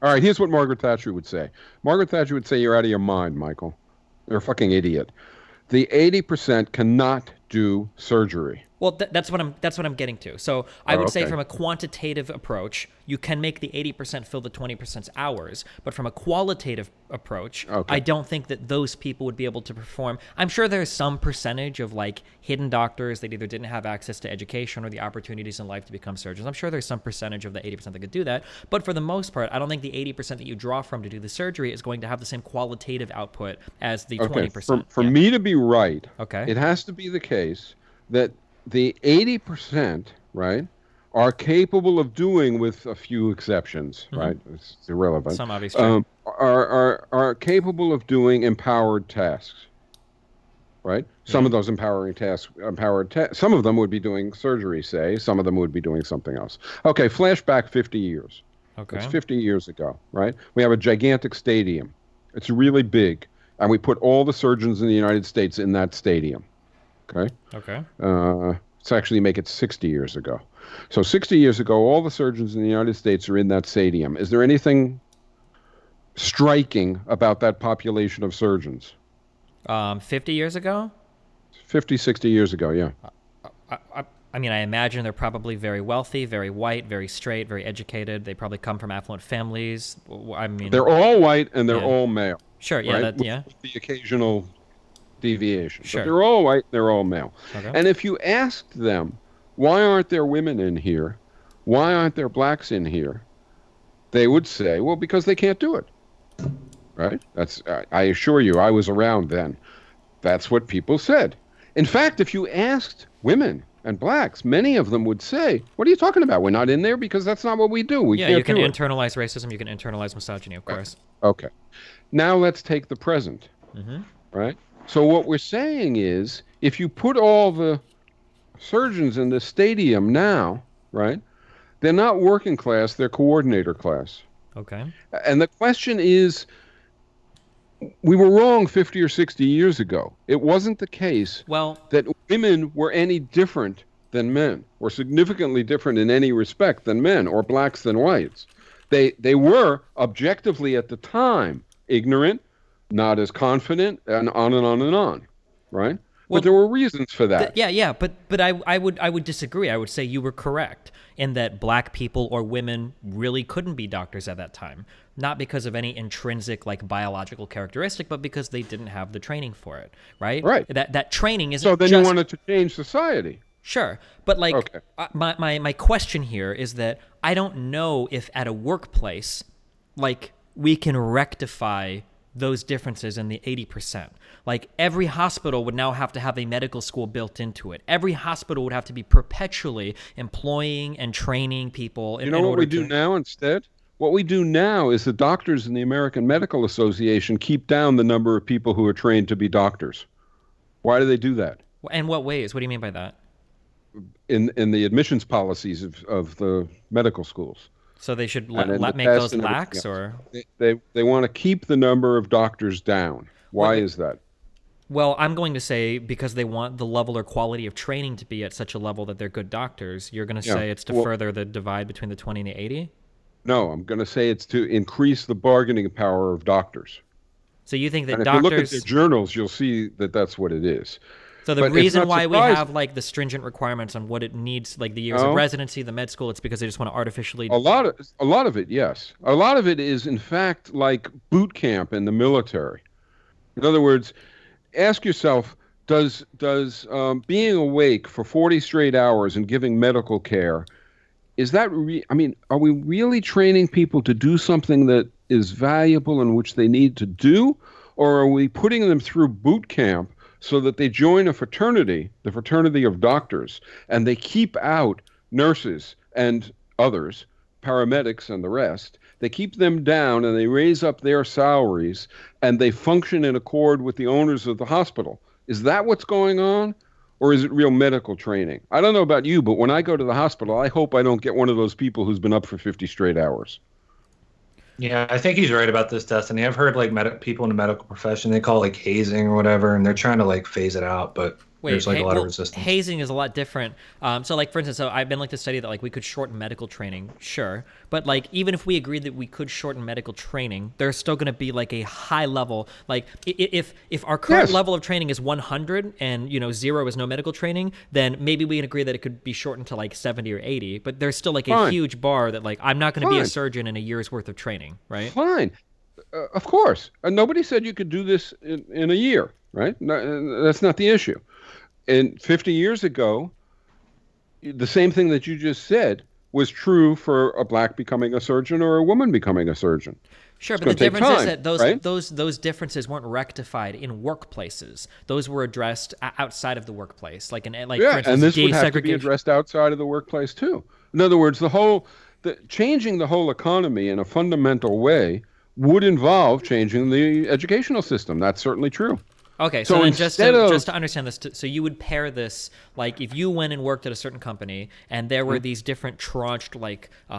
All right, here's what Margaret Thatcher would say. Margaret Thatcher would say, you're out of your mind, Michael. You're a fucking idiot. The 80% cannot do surgery. Well, that's what I'm getting to. So I would say from a quantitative approach, you can make the 80% fill the 20%'s hours. But from a qualitative approach, I don't think that those people would be able to perform. I'm sure there's some percentage of like hidden doctors that either didn't have access to education or the opportunities in life to become surgeons. I'm sure there's some percentage of the 80% that could do that. But for the most part, I don't think the 80% that you draw from to do the surgery is going to have the same qualitative output as the 20%. For me to be right, it has to be the case that the 80%, right, are capable of doing, with a few exceptions, right? It's irrelevant. Some obvious are capable of doing empowered tasks, right? Some of those some of them would be doing surgery, say. Some of them would be doing something else. Okay, flashback 50 years. Okay. It's 50 years ago, right? We have a gigantic stadium. It's really big, and we put all the surgeons in the United States in that stadium. Okay. Okay. Let's actually make it 60 years ago. So 60 years ago, all the surgeons in the United States are in that stadium. Is there anything striking about that population of surgeons? 50 years ago? 50, 60 years ago, yeah. I mean, I imagine they're probably very wealthy, very white, very straight, very educated. They probably come from affluent families. I mean, they're all white and they're all male. Sure, yeah, right? With the occasional deviation. Sure. But they're all white, they're all male. Okay. And if you asked them, why aren't there women in here? Why aren't there blacks in here? They would say, well, because they can't do it. Right? That's, I assure you, I was around then. That's what people said. In fact, if you asked women and blacks, many of them would say, what are you talking about? We're not in there because that's not what we do. We can't you can do it. internalize racism, you can internalize misogyny, of course. Okay. Now let's take the present. Right? So what we're saying is, if you put all the surgeons in the stadium now, right, they're not working class, they're coordinator class. Okay. And the question is, we were wrong 50 or 60 years ago. It wasn't the case that women were any different than men, or significantly different in any respect than men, or blacks than whites. They were, objectively at the time, ignorant, not as confident, and on and on and on, right? But there were reasons for that. But I would disagree. I would say you were correct in that black people or women really couldn't be doctors at that time, not because of any intrinsic like biological characteristic, but because they didn't have the training for it, right? Right. That training isn't. So then you wanted to change society. Sure, but like my question here is that I don't know if at a workplace, like we can rectify those differences in the 80%. Like every hospital would now have to have a medical school built into it. Every hospital would have to be perpetually employing and training people. You know what we do now instead? What we do now is the doctors in the American Medical Association keep down the number of people who are trained to be doctors. Why do they do that? In what ways? What do you mean by that? In the admissions policies of the medical schools. So they should make those lax, or they want to keep the number of doctors down. Why is that? Well, I'm going to say because they want the level or quality of training to be at such a level that they're good doctors. You're going to say it's to further the divide between the 20 and the 80? No, I'm going to say it's to increase the bargaining power of doctors. So you think that and doctors... if you look at their journals, you'll see that that's what it is. So the reason why we have like the stringent requirements on what it needs, like the years of residency, the med school, it's because they just want to artificially. A lot of it, yes. A lot of it is, in fact, like boot camp in the military. In other words, ask yourself: Does being awake for 40 straight hours and giving medical care, is that? Are we really training people to do something that is valuable and which they need to do, or are we putting them through boot camp so that they join a fraternity, the fraternity of doctors, and they keep out nurses and others, paramedics and the rest? They keep them down and they raise up their salaries and they function in accord with the owners of the hospital. Is that what's going on? Or is it real medical training? I don't know about you, but when I go to the hospital, I hope I don't get one of those people who's been up for 50 straight hours. Yeah, I think he's right about this, Destiny. I've heard like people in the medical profession, they call it like hazing or whatever, and they're trying to like phase it out, but there's like a lot of resistance. Hazing is a lot different. So like, for instance, I've been like to study that like we could shorten medical training, sure. But like, even if we agreed that we could shorten medical training, there's still going to be like a high level. Like if our current level of training is 100 and, 0 is no medical training, then maybe we can agree that it could be shortened to like 70 or 80. But there's still like a huge bar that like, I'm not going to be a surgeon in a year's worth of training, right? Fine. Of course. Nobody said you could do this in a year, right? No, that's not the issue. And 50 years ago, the same thing that you just said was true for a black becoming a surgeon or a woman becoming a surgeon. Sure, but the difference is that those differences weren't rectified in workplaces. Those were addressed outside of the workplace, for instance, and this would have to be addressed outside of the workplace too. In other words, changing the whole economy in a fundamental way would involve changing the educational system. That's certainly true. Okay, So so then instead of just to understand this, so you would pair this, like if you went and worked at a certain company and there were these different tranched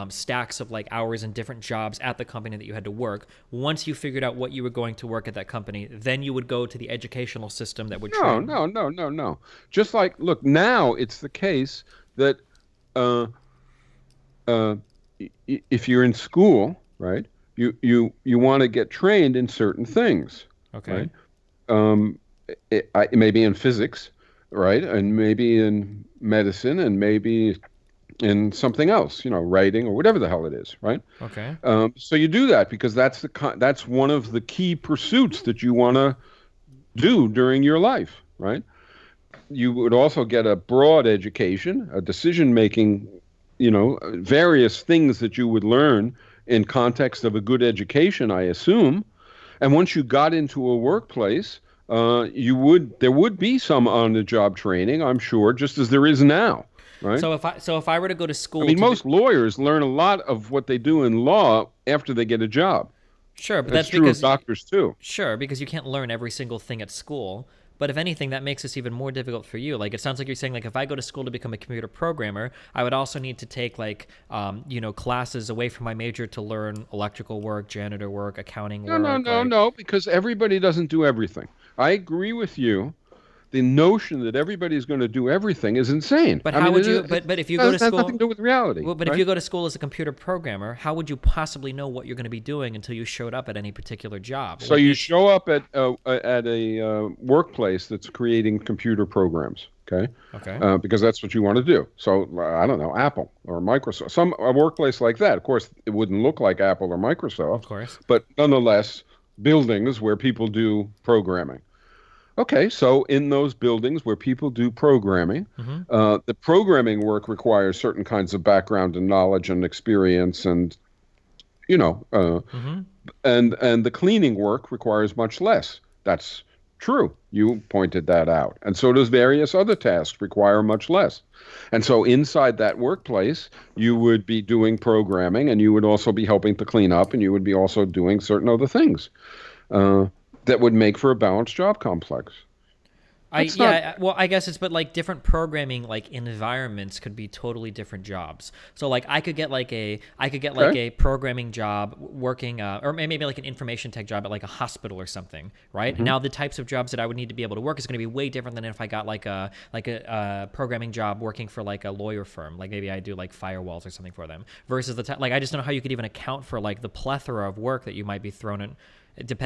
stacks of like hours and different jobs at the company that you had to work, once you figured out what you were going to work at that company, then you would go to the educational system that would train. No. Just like, look, now it's the case that if you're in school, right, you want to get trained in certain things. Okay. Right? Maybe in physics, right, and maybe in medicine, and maybe in something else, writing or whatever the hell it is, right? Okay. So you do that because that's one of the key pursuits that you want to do during your life, right? You would also get a broad education, a decision-making, various things that you would learn in context of a good education, I assume. And once you got into a workplace, there would be some on-the-job training, I'm sure, just as there is now, right? So if I were to go to school, I mean, most lawyers learn a lot of what they do in law after they get a job. Sure, but That's that's true because of doctors too. Sure, because you can't learn every single thing at school. But if anything, that makes this even more difficult for you. Like, it sounds like you're saying, like, if I go to school to become a computer programmer, I would also need to take, classes away from my major to learn electrical work, janitor work, accounting work. No, because everybody doesn't do everything. I agree with you. The notion that everybody's going to do everything is insane. But how would you? But if you go to school, has nothing to do with reality. Well, but right? if you go to school as a computer programmer, how would you possibly know what you're going to be doing until you showed up at any particular job? So you show up at a workplace that's creating computer programs. Okay. Okay. Because that's what you want to do. So I don't know, Apple or Microsoft, a workplace like that. Of course, it wouldn't look like Apple or Microsoft. Of course. But nonetheless, buildings where people do programming. Okay, so in those buildings where people do programming, the programming work requires certain kinds of background and knowledge and experience, and and the cleaning work requires much less. That's true. You pointed that out, and so does various other tasks require much less. And so inside that workplace, you would be doing programming, and you would also be helping to clean up, and you would be also doing certain other things. That would make for a balanced job complex. I guess it's, but like different programming like environments could be totally different jobs. So like I could get like a programming job working or maybe like an information tech job at like a hospital or something, right? And now the types of jobs that I would need to be able to work is going to be way different than if I got like a programming job working for like a lawyer firm. Like maybe I do like firewalls or something for them versus I just don't know how you could even account for like the plethora of work that you might be thrown in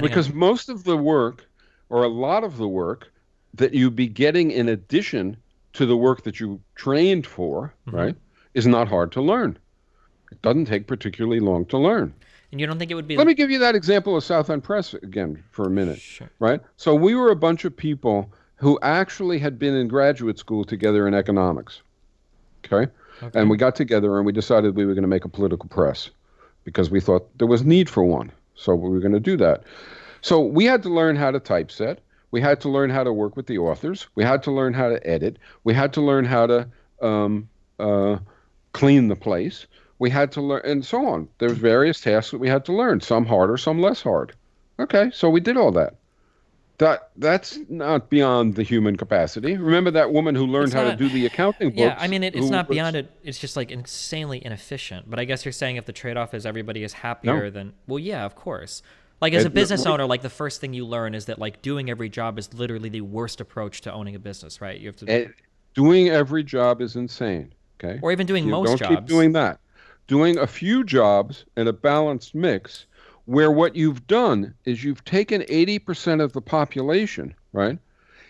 because most of the work or a lot of the work that you be getting in addition to the work that you trained for, right, is not hard to learn. It doesn't take particularly long to learn. And you don't think it would be... Let me give you that example of South End Press again for a minute, Sure. right? So we were a bunch of people who actually had been in graduate school together in economics, okay? And we got together and we decided we were going to make a political press because we thought there was need for one. So we were going to do that. So we had to learn how to typeset. We had to learn how to work with the authors. We had to learn how to edit. We had to learn how to clean the place. We had to learn, and so on. There's various tasks that we had to learn, some harder, some less hard. Okay, so we did all that. That's not beyond the human capacity. Remember that woman who learned how to do the accounting books? Yeah, I mean, it's not beyond it. It's just like insanely inefficient. But I guess you're saying if the trade-off is everybody is happier, then, well, yeah, of course. Like as a business owner, like the first thing you learn is that like doing every job is literally the worst approach to owning a business, right? You have to doing every job is insane. Okay, or even doing most jobs. Don't keep doing that. Doing a few jobs in a balanced mix, where what you've done is you've taken 80% of the population, right,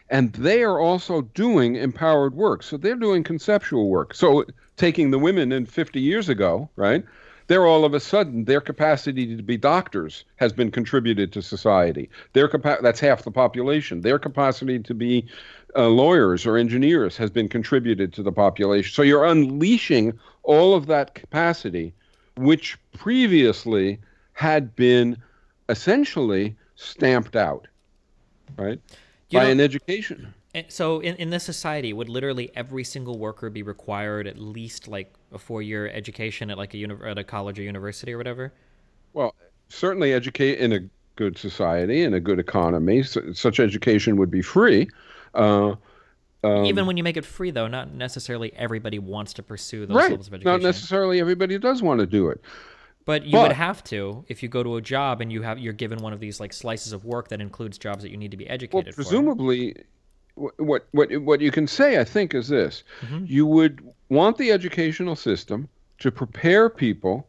and they are also doing empowered work. So they're doing conceptual work. So taking the women in 50 years ago, right? They're all of a sudden, their capacity to be doctors has been contributed to society. That's half the population. Their capacity to be lawyers or engineers has been contributed to the population. So you're unleashing all of that capacity, which previously had been essentially stamped out, right, by an education. And so in this society, would literally every single worker be required at least like a 4-year education at like at a college or university or whatever? Well, certainly educate in a good society, in a good economy. Such education would be free. Uh, Even um, when you make it free, though, not necessarily everybody wants to pursue those right. levels of Not education. necessarily everybody does want to do it. But you would But have to if you go to a job and you're given one of these like slices of work that includes jobs that you need to be well, educated for. presumably, what you can say, I think, is this: Hmm. you would want the educational system to prepare people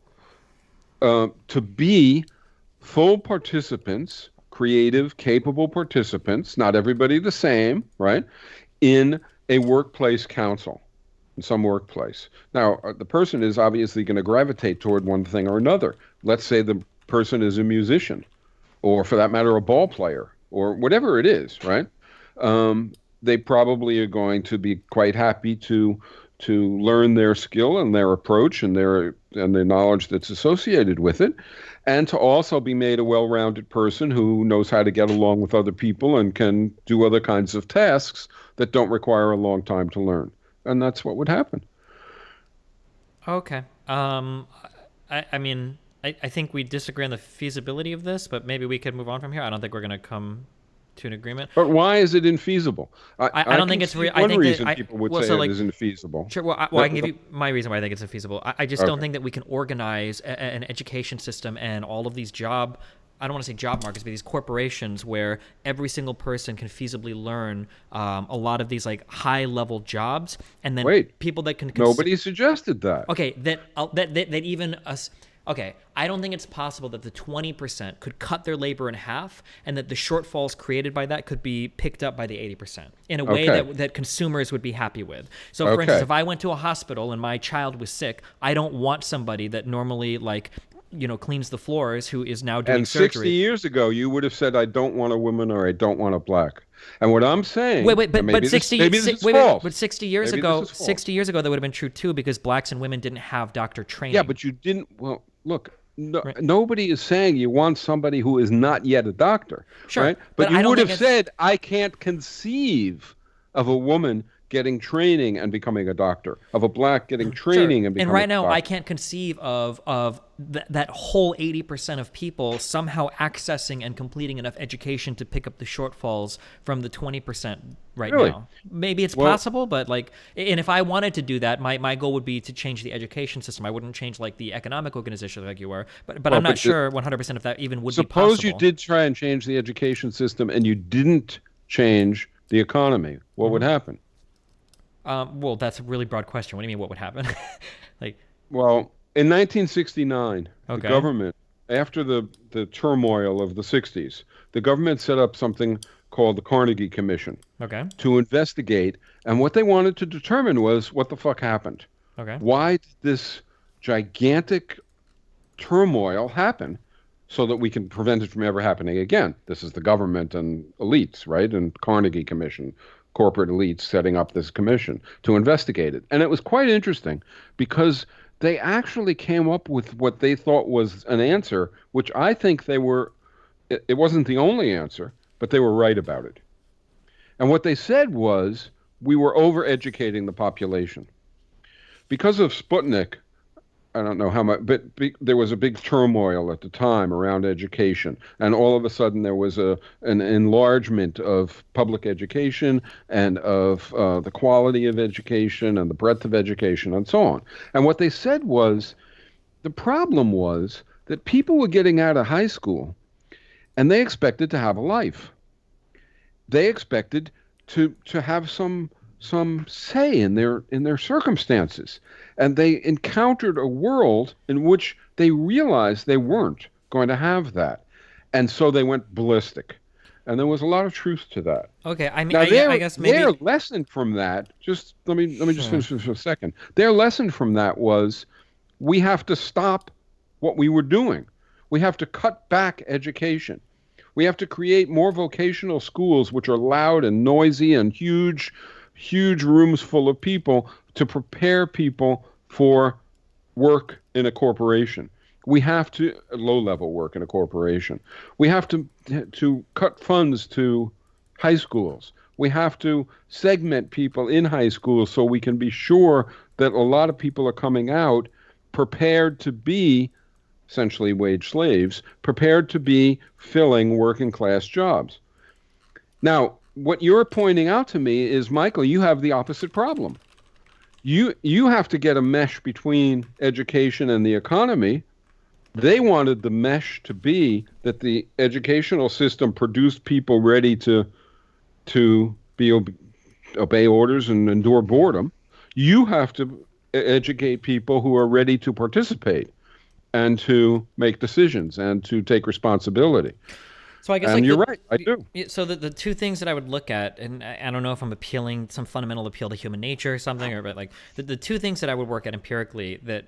to be full participants, creative, capable participants. Not everybody the same, right? In a workplace council, in some workplace. Now, the person is obviously going to gravitate toward one thing or another. Let's say the person is a musician, or for that matter, a ball player, or whatever it is, right? They probably are going to be quite happy to learn their skill and their approach and the knowledge that's associated with it, and to also be made a well-rounded person who knows how to get along with other people and can do other kinds of tasks that don't require a long time to learn. And that's what would happen. Okay. I mean, I think we disagree on the feasibility of this, but maybe we could move on from here. I don't think we're going to come to an agreement. But why is it infeasible? I don't can think it's see real. I one think reason that people would well, say so it like, isn't feasible. sure. Well, I can give you my reason why I think it's infeasible. I just don't Okay. think that we can organize an education system and all of these I don't want to say job markets, but these corporations where every single person can feasibly learn a lot of these like high level jobs, and then Wait, people that can nobody suggested that. okay, that even us. Okay, I don't think it's possible that the 20% could cut their labor in half, and that the shortfalls created by that could be picked up by the 80% in a way Okay. that consumers would be happy with. So, for Okay. instance, if I went to a hospital and my child was sick, I don't want somebody that normally cleans the floors who is now doing And 60 surgery. years ago, you would have said, "I don't want a woman" or "I don't want a black." And what I'm saying, Wait, and but maybe 60 maybe this is wait, false. but 60 years Maybe ago, this is false. 60 years ago that would have been true too, because blacks and women didn't have doctor training. Yeah, but you didn't. Well, look, no, Right. nobody is saying you want somebody who is not yet a doctor, Sure, right? but But you I don't would think have it's- said, "I can't conceive of a woman getting training and becoming a doctor, of a black getting training and becoming And right a now, doctor." I can't conceive of that whole 80% of people somehow accessing and completing enough education to pick up the shortfalls from the 20% right Really? now. Maybe it's Well- possible, but and if I wanted to do that, my goal would be to change the education system. I wouldn't change like the economic organization like you were, but Well, I'm not but sure 100% if that even would be Suppose possible. you did try and change the education system and you didn't change the economy. What would happen? Well, that's a really broad question. What do you mean? What would happen? like, Well, in 1969, Okay. the government, after the turmoil of the 60s, the government set up something called the Carnegie Commission okay, to investigate. And what they wanted to determine was what the fuck happened. okay. Why did this gigantic turmoil happen so that we can prevent it from ever happening again? This is the government and elites, right? And Carnegie Commission, corporate elites setting up this commission to investigate it. And it was quite interesting because they actually came up with what they thought was an answer, which I think it wasn't the only answer, but they were right about it. And what they said was we were overeducating the population. Because of Sputnik, I don't know how much, but there was a big turmoil at the time around education, and all of a sudden there was an enlargement of public education and of the quality of education and the breadth of education and so on. And what they said was the problem was that people were getting out of high school and they expected to have a life. They expected to have some say in their circumstances, and they encountered a world in which they realized they weren't going to have that, and so they went ballistic. And there was a lot of truth to that. Okay, I mean, Now, I guess maybe. their lesson from that, just let me just finish this for a second. Their lesson from that was we have to stop what we were doing. We have to cut back education. We have to create more vocational schools, which are loud and noisy and huge rooms full of people to prepare people for work in a corporation. We have to low-level work in a corporation. We have to cut funds to high schools. We have to segment people in high school so we can be sure that a lot of people are coming out prepared to be essentially wage slaves, prepared to be filling working class jobs. Now, what you're pointing out to me is, Michael, you have the opposite problem. You have to get a mesh between education and the economy. They wanted the mesh to be that the educational system produced people ready to obey orders and endure boredom. You have to educate people who are ready to participate and to make decisions and to take responsibility. So I guess, and like, you're right, I do. So the two things that I would look at, and I don't know if I'm appealing some fundamental appeal to human nature or something, but like the two things that I would work at empirically that,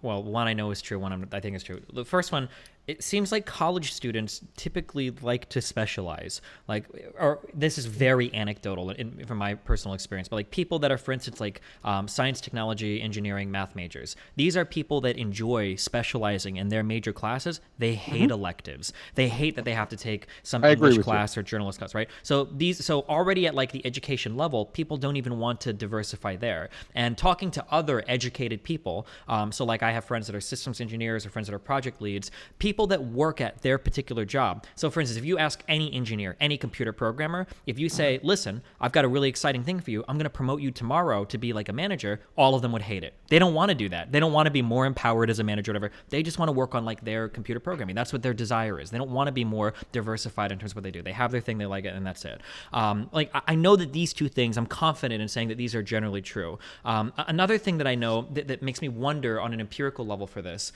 well, one I know is true, one I think is true. The first one, it seems like college students typically like to specialize. Like, or this is very anecdotal from my personal experience, but like people that are, for instance, like science, technology, engineering, math majors. These are people that enjoy specializing in their major classes. They hate electives. They hate that they have to take some English class or journalist class, right? So already at like the education level, people don't even want to diversify there. And talking to other educated people, so like I have friends that are systems engineers or friends that are project leads, people that work at their particular job. So for instance, if you ask any engineer, any computer programmer, if you say, listen, I've got a really exciting thing for you, I'm going to promote you tomorrow to be like a manager, all of them would hate it. They don't want to do that. They don't want to be more empowered as a manager or whatever. They just want to work on like their computer programming. That's what their desire is. They don't want to be more diversified in terms of what they do. They have their thing, they like it, and that's it. Like I know that these two things, I'm confident in saying that these are generally true. Another thing that I know that makes me wonder on an empirical level for this,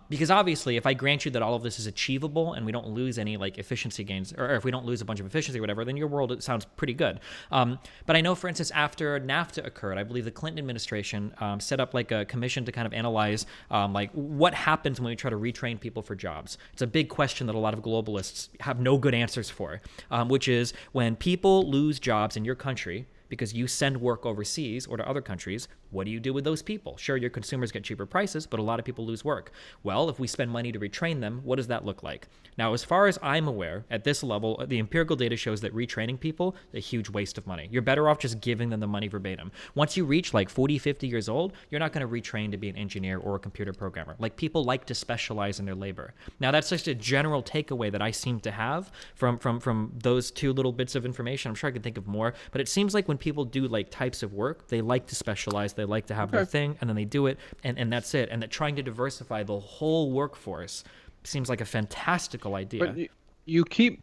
because obviously if I grant you that all of this is achievable and we don't lose any like efficiency gains, or if we don't lose a bunch of efficiency or whatever, then your world, it sounds pretty good. But I know, for instance, after NAFTA occurred, I believe the Clinton administration set up like a commission to kind of analyze like what happens when we try to retrain people for jobs. It's a big question that a lot of globalists have no good answers for, which is when people lose jobs in your country because you send work overseas or to other countries, what do you do with those people? Sure, your consumers get cheaper prices, but a lot of people lose work. Well, if we spend money to retrain them, what does that look like? Now, as far as I'm aware, at this level, the empirical data shows that retraining people is a huge waste of money. You're better off just giving them the money verbatim. Once you reach like 40, 50 years old, you're not going to retrain to be an engineer or a computer programmer. Like, people like to specialize in their labor. Now, that's just a general takeaway that I seem to have from those two little bits of information. I'm sure I could think of more, but it seems like when people do like types of work, they like to specialize, they like to have their thing, and then they do it, and that's it. And that trying to diversify the whole workforce seems like a fantastical idea. But you keep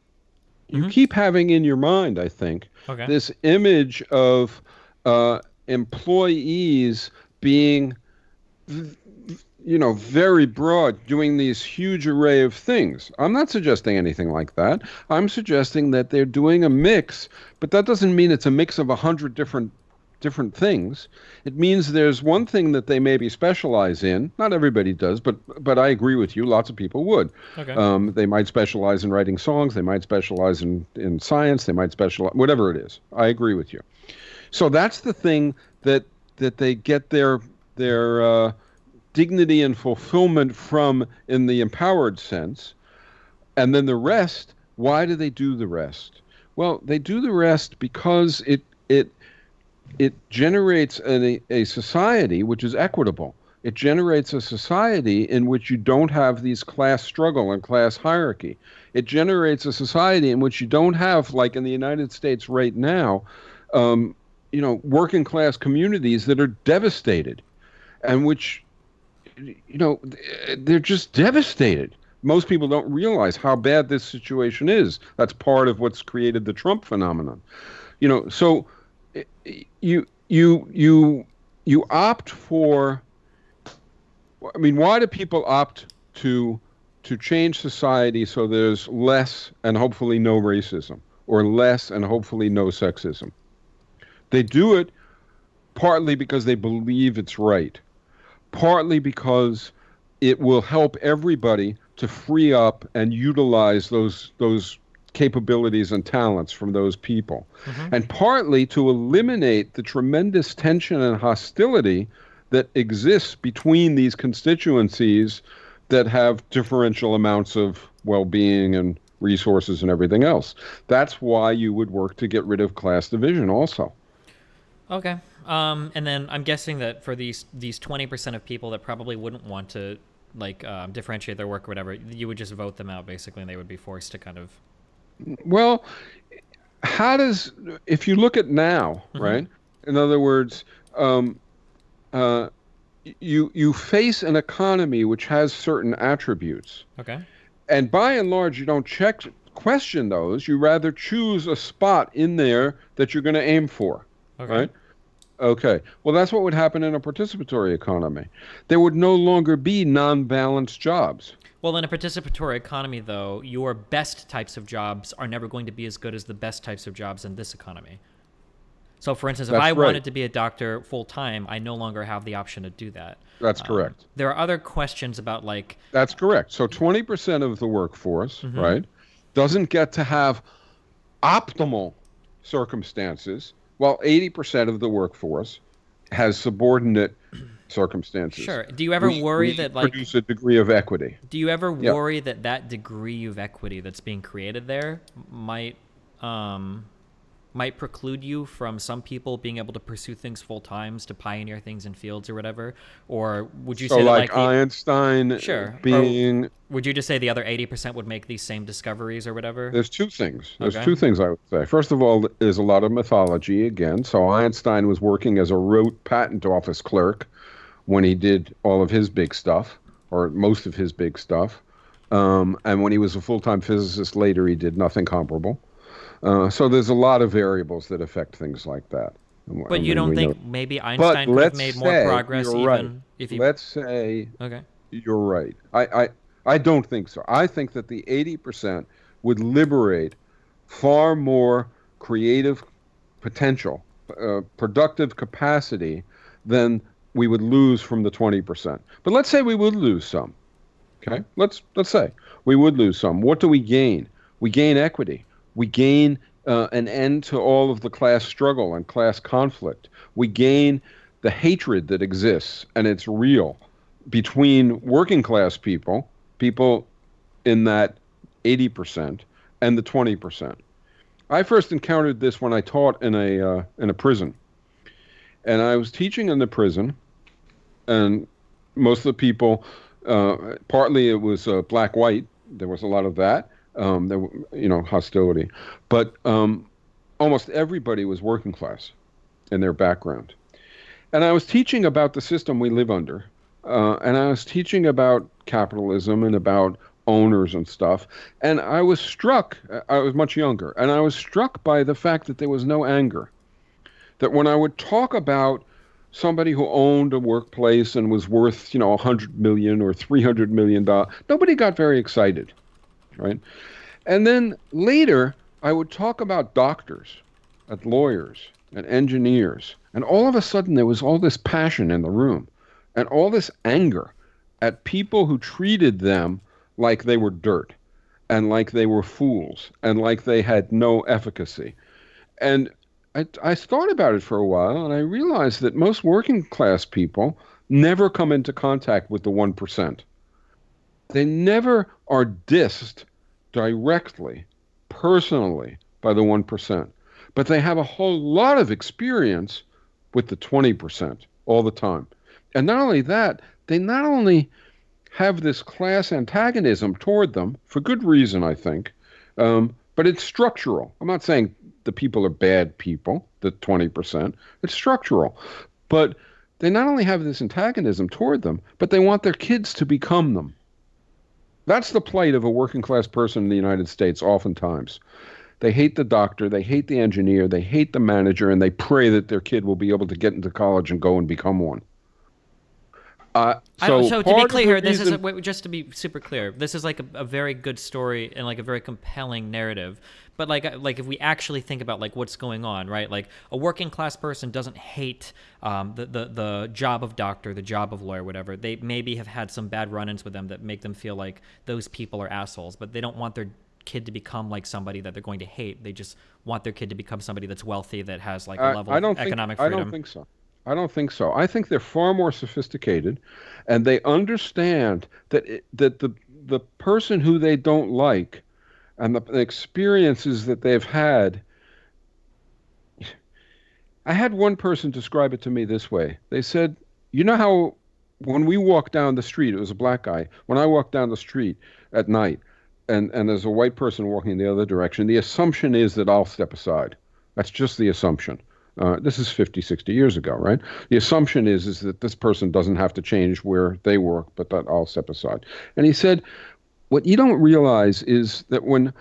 having in your mind, I think, this image of employees being, very broad, doing these huge array of things. I'm not suggesting anything like that. I'm suggesting that they're doing a mix, but that doesn't mean it's a mix of 100 different things. It means there's one thing that they maybe specialize in. Not everybody does, but I agree with you. Lots of people would. They might specialize in writing songs. They might specialize in science. They might specialize, whatever it is. I agree with you. So that's the thing that they get their dignity and fulfillment from in the empowered sense. And then the rest, why do they do the rest? Well, they do the rest because it generates a society which is equitable. It generates a society in which you don't have these class struggle and class hierarchy. It generates a society in which you don't have, like in the United States right now, working class communities that are devastated, and which, they're just devastated. Most people don't realize how bad this situation is. That's part of what's created the Trump phenomenon. So you opt for, why do people opt to change society so there's less and hopefully no racism, or less and hopefully no sexism? They do it partly because they believe it's right, partly because it will help everybody to free up and utilize those capabilities and talents from those people, and partly to eliminate the tremendous tension and hostility that exists between these constituencies that have differential amounts of well-being and resources and everything else. That's why you would work to get rid of class division also. Okay. And then I'm guessing that for these 20% of people that probably wouldn't want to differentiate their work or whatever, you would just vote them out basically, and they would be forced to kind of. Well, if you look at now, right? In other words, you face an economy which has certain attributes. Okay. And by and large, you don't question those. You rather choose a spot in there that you're going to aim for. Okay. Right? Okay. Well, that's what would happen in a participatory economy. There would no longer be non-balanced jobs. Well, in a participatory economy, though, your best types of jobs are never going to be as good as the best types of jobs in this economy. So, for instance, if I wanted to be a doctor full-time, I no longer have the option to do that. That's correct. There are other questions about, like... That's correct. So 20% of the workforce, right, doesn't get to have optimal circumstances, while 80% of the workforce has subordinate circumstances. Sure. Do you ever worry that, like... produce a degree of equity. Do you ever worry that that degree of equity that's being created there might preclude you from some people being able to pursue things full times, to pioneer things in fields or whatever? Or would you say like Einstein being... Or would you just say the other 80% would make these same discoveries or whatever? There's two things. Two things I would say. First of all, there's a lot of mythology again. So Einstein was working as a rote patent office clerk when he did all of his big stuff, or most of his big stuff. And when he was a full-time physicist later, he did nothing comparable. So there's a lot of variables that affect things like that. But you don't think maybe Einstein could have made more progress even if he... Let's say okay. You're right. I don't think so. I think that the 80% would liberate far more creative potential, productive capacity than we would lose from the 20%. But let's say we would lose some. Okay? Let's say we would lose some. What do we gain? We gain equity. We gain an end to all of the class struggle and class conflict. We gain the hatred that exists, and it's real, between working class people in that 80%, and the 20%. I first encountered this when I taught in a prison. And I was teaching in the prison, and most of the people, partly it was black-white. There was a lot of that. There were, hostility. But almost everybody was working class in their background. And I was teaching about the system we live under. And I was teaching about capitalism and about owners and stuff. And I was much younger, and I was struck by the fact that there was no anger. That when I would talk about somebody who owned a workplace and was worth, $100 million or $300 million, nobody got very excited, right? And then later, I would talk about doctors and lawyers and engineers, and all of a sudden there was all this passion in the room and all this anger at people who treated them like they were dirt and like they were fools and like they had no efficacy. And I thought about it for a while, and I realized that most working class people never come into contact with the 1%. They never are dissed directly, personally, by the 1%. But they have a whole lot of experience with the 20% all the time. And not only that, they not only have this class antagonism toward them, for good reason, I think, but it's structural. I'm not saying the people are bad people, the 20%. It's structural. But they not only have this antagonism toward them, but they want their kids to become them. That's the plight of a working class person in the United States oftentimes. They hate the doctor, they hate the engineer, they hate the manager, and they pray that their kid will be able to get into college and go and become one. So to be clear, this is just to be super clear. This is like a very good story and like a very compelling narrative. But like if we actually think about like what's going on, right? Like a working class person doesn't hate the job of doctor, the job of lawyer, whatever. They maybe have had some bad run-ins with them that make them feel like those people are assholes, but they don't want their kid to become like somebody that they're going to hate. They just want their kid to become somebody that's wealthy, that has like a level of economic freedom. I don't think so. I don't think so. I think they're far more sophisticated, and they understand that the person who they don't like and the experiences that they've had. I had one person describe it to me this way. They said, you know how when we walk down the street, it was a black guy, when I walk down the street at night and there's a white person walking in the other direction, the assumption is that I'll step aside. That's just the assumption. This is 50, 60 years ago, right? The assumption is that this person doesn't have to change where they work, but that I'll step aside. And he said, what you don't realize is that when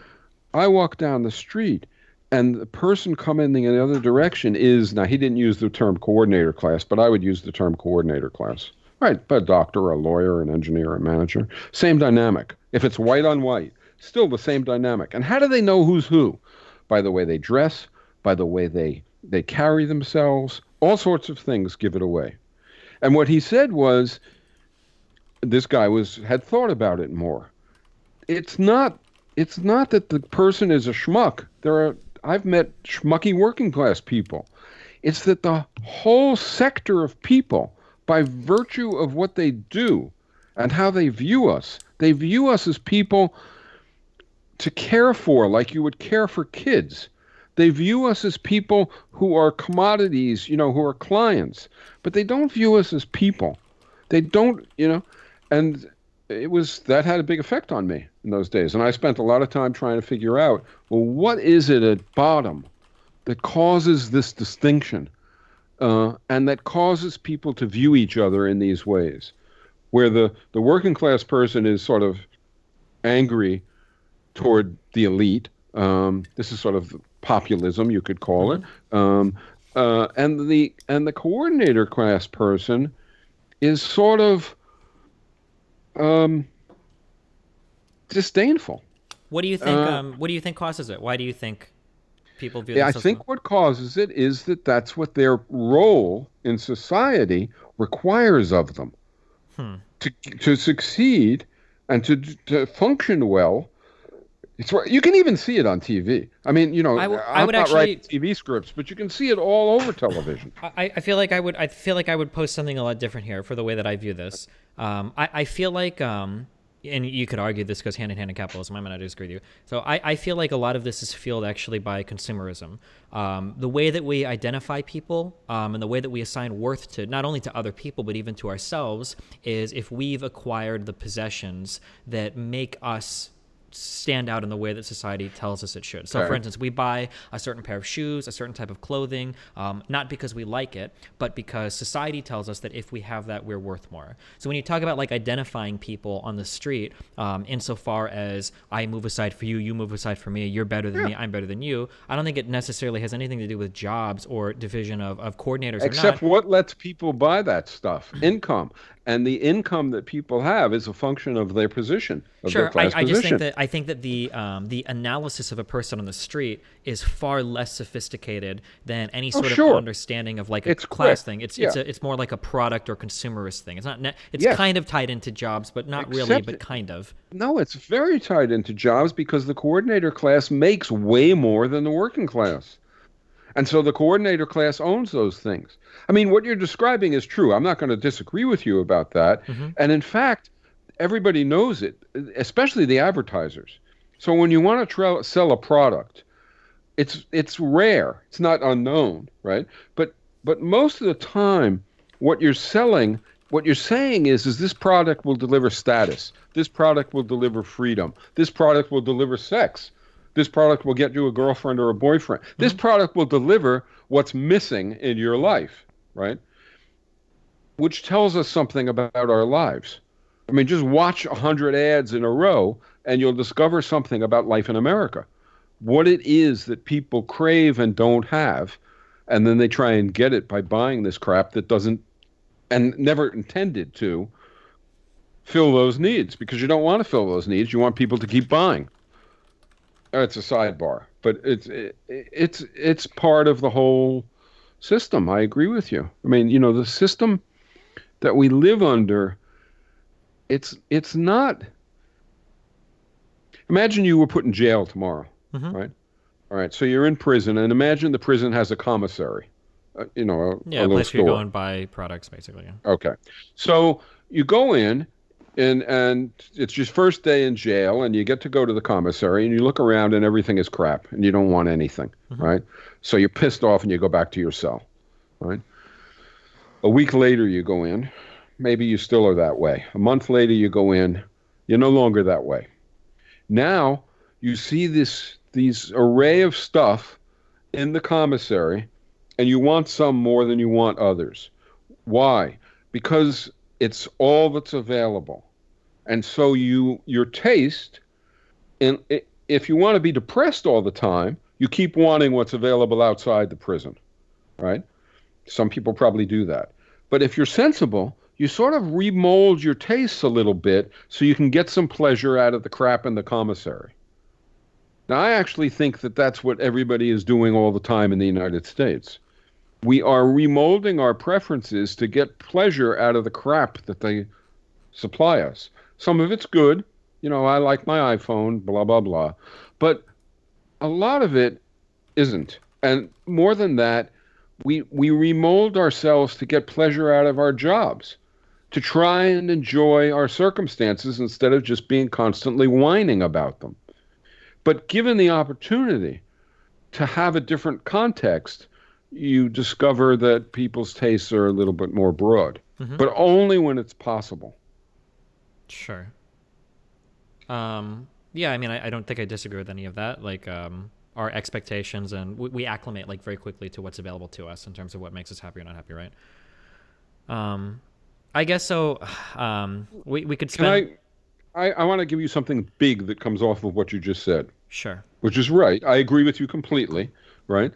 I walk down the street and the person coming in the other direction is, now he didn't use the term coordinator class, but I would use the term coordinator class. Right, but a doctor, a lawyer, an engineer, a manager, same dynamic. If it's white on white, still the same dynamic. And how do they know who's who? By the way they dress, by the way they carry themselves, all sorts of things give it away. And what he said was, this guy had thought about it more. It's not that the person is a schmuck. I've met schmucky working class people. It's that the whole sector of people, by virtue of what they do and how they view us as people to care for, like you would care for kids. They view us as people who are commodities, who are clients, but they don't view us as people. They don't, and that had a big effect on me in those days. And I spent a lot of time trying to figure out, well, what is it at bottom that causes this distinction? And that causes people to view each other in these ways, where the working class person is sort of angry toward the elite. This is sort of populism, you could call it. And the coordinator class person is sort of disdainful. What do you think? What do you think causes it? Why do you think people view I think what causes it is that that's what their role in society requires of them. To succeed and to function well. You can even see it on TV. I mean, I'm not writing TV scripts, but you can see it all over television. I feel like I would post something a lot different here for the way that I view this. I feel like, and you could argue this goes hand in hand in capitalism. I might not disagree with you. So I feel like a lot of this is fueled actually by consumerism. The way that we identify people and the way that we assign worth to not only to other people but even to ourselves is if we've acquired the possessions that make us stand out in the way that society tells us it should. So, for instance, we buy a certain pair of shoes, a certain type of clothing, not because we like it, but because society tells us that if we have that, we're worth more. So when you talk about like identifying people on the street, insofar as I move aside for you, you move aside for me, you're better than me, I'm better than you, I don't think it necessarily has anything to do with jobs or division of coordinators. Except what lets people buy that stuff? Income. And the income that people have is a function of their position, of their class position. I think that the analysis of a person on the street is far less sophisticated than any sort of understanding of like a class thing. It's more like a product or consumerist thing. It's not. It's kind of tied into jobs, but not really. But kind of. No, it's very tied into jobs because the coordinator class makes way more than the working class. And so the coordinator class owns those things. I mean, what you're describing is true. I'm not going to disagree with you about that. And in fact, everybody knows it, especially the advertisers. So when you want to sell a product, it's rare. It's not unknown, right? But most of the time, what you're saying is this product will deliver status. This product will deliver freedom. This product will deliver sex. This product will get you a girlfriend or a boyfriend. This product will deliver what's missing in your life, right? Which tells us something about our lives. I mean, just watch 100 ads in a row and you'll discover something about life in America. What it is that people crave and don't have, and then they try and get it by buying this crap that doesn't, and never intended to, fill those needs, because you don't want to fill those needs. You want people to keep buying. It's a sidebar, but it's part of the whole system. I agree with you. I mean, the system that we live under, it's not. Imagine you were put in jail tomorrow, right? All right, so you're in prison, and imagine the prison has a commissary, a place where you go and buy products, basically. Yeah. Okay, so you go in, And it's your first day in jail, and you get to go to the commissary, and you look around, and everything is crap, and you don't want anything, right? So you're pissed off, and you go back to your cell, right? A week later, you go in. Maybe you still are that way. A month later, you go in. You're no longer that way. Now you see these array of stuff in the commissary, and you want some more than you want others. Why? Because it's all that's available. And so your taste, and if you want to be depressed all the time, you keep wanting what's available outside the prison, right? Some people probably do that. But if you're sensible, you sort of remold your tastes a little bit so you can get some pleasure out of the crap in the commissary. Now, I actually think that that's what everybody is doing all the time in the United States. We are remolding our preferences to get pleasure out of the crap that they supply us. Some of it's good. I like my iPhone, blah, blah, blah. But a lot of it isn't. And more than that, we remold ourselves to get pleasure out of our jobs, to try and enjoy our circumstances instead of just being constantly whining about them. But given the opportunity to have a different context, you discover that people's tastes are a little bit more broad, but only when it's possible. Sure. Yeah, I mean, I don't think I disagree with any of that. Like, our expectations, and we acclimate like very quickly to what's available to us in terms of what makes us happy or not happy, right? I guess so. We could spend. I want to give you something big that comes off of what you just said. Sure. Which is right. I agree with you completely, right?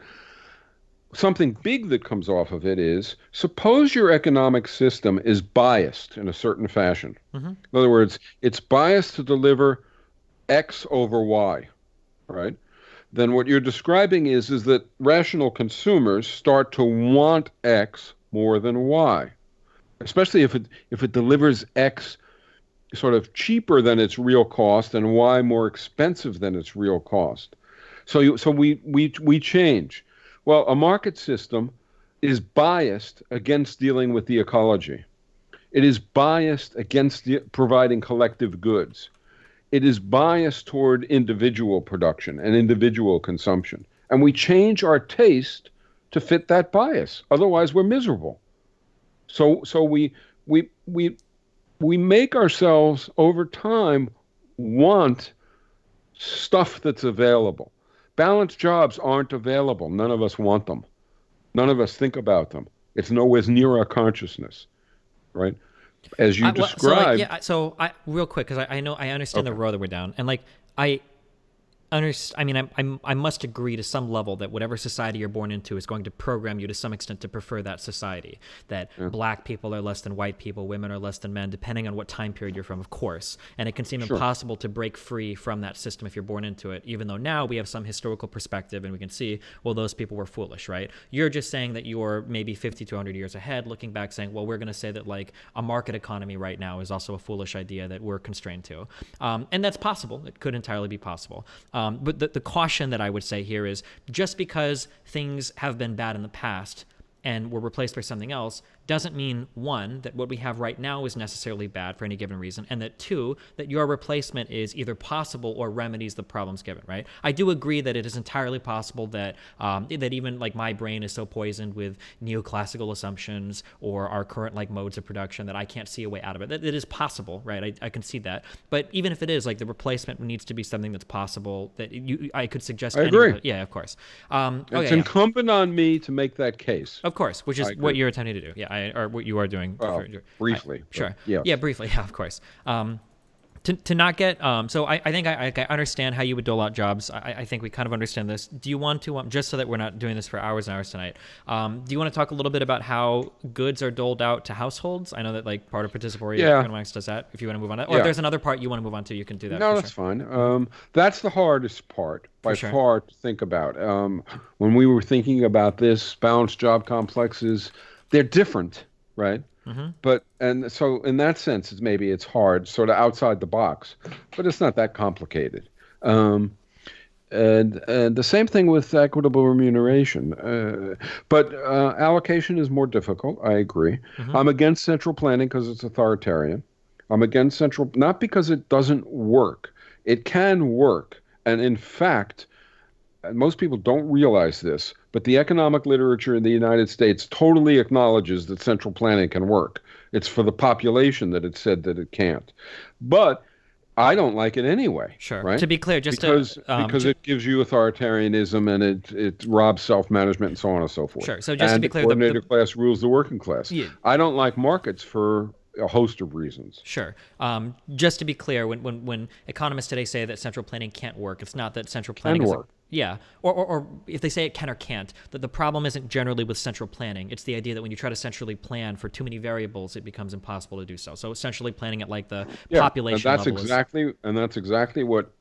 Something big that comes off of it is, suppose your economic system is biased in a certain fashion. In other words, it's biased to deliver X over Y, right? Then what you're describing is that rational consumers start to want X more than Y, especially if it delivers X sort of cheaper than its real cost and Y more expensive than its real cost. So we change. Well, a market system is biased against dealing with the ecology. It is biased against providing collective goods. It is biased toward individual production and individual consumption. And we change our taste to fit that bias. Otherwise, we're miserable. So we make ourselves over time want stuff that's available. Balanced jobs aren't available. None of us want them. None of us think about them. It's nowhere near our consciousness, right? As you described. Real quick, because I know I understand the road that we're down, and like I must agree to some level that whatever society you're born into is going to program you to some extent to prefer that society. That black people are less than white people, women are less than men, depending on what time period you're from, of course. And it can seem impossible to break free from that system if you're born into it, even though now we have some historical perspective and we can see, well, those people were foolish, right? You're just saying that you're maybe 50 to 100 years ahead, looking back saying, well, we're going to say that like a market economy right now is also a foolish idea that we're constrained to. And that's possible. It could entirely be possible. But the caution that I would say here is just because things have been bad in the past and were replaced by something else doesn't mean, one, that what we have right now is necessarily bad for any given reason, and that, two, that your replacement is either possible or remedies the problems given, right? I do agree that it is entirely possible that that even like my brain is so poisoned with neoclassical assumptions or our current like modes of production that I can't see a way out of it. That it is possible, right? I can see that. But even if it is, like the replacement needs to be something that's possible that I could suggest. I agree. Yeah, of course. It's incumbent on me to make that case. Of course, which is what you're attempting to do. Yeah. Or what you are doing. Briefly. Sure. Yes. Yeah, briefly. Yeah, of course. To not get so I think I understand how you would dole out jobs. I think we kind of understand this. Do you want to just so that we're not doing this for hours and hours tonight? Do you want to talk a little bit about how goods are doled out to households? I know that like part of participatory economics does that. If you want to move on to that, or if there's another part you want to move on to, you can do that. No, that's fine. That's the hardest part by far to think about. When we were thinking about this, balanced job complexes, they're different, right? But and so in that sense, it's hard, sort of outside the box, but it's not that complicated. And the same thing with equitable remuneration. But allocation is more difficult. I agree. I'm against central planning because it's authoritarian. I'm against central, not because it doesn't work. It can work. And in fact, most people don't realize this, but the economic literature in the United States totally acknowledges that central planning can work. It's for the population that it said that it can't. But I don't like it anyway. Sure. Right? To be clear, just because it gives you authoritarianism and it robs self-management and so on and so forth. Sure. So just to be clear, the coordinated class rules the working class. Yeah. I don't like markets for a host of reasons. Sure. Just to be clear, when economists today say that central planning can't work, it's not that central planning Can is work. Yeah, or if they say it can or can't, that the problem isn't generally with central planning. It's the idea that when you try to centrally plan for too many variables, it becomes impossible to do so. So essentially planning at like the population and that's level that's exactly what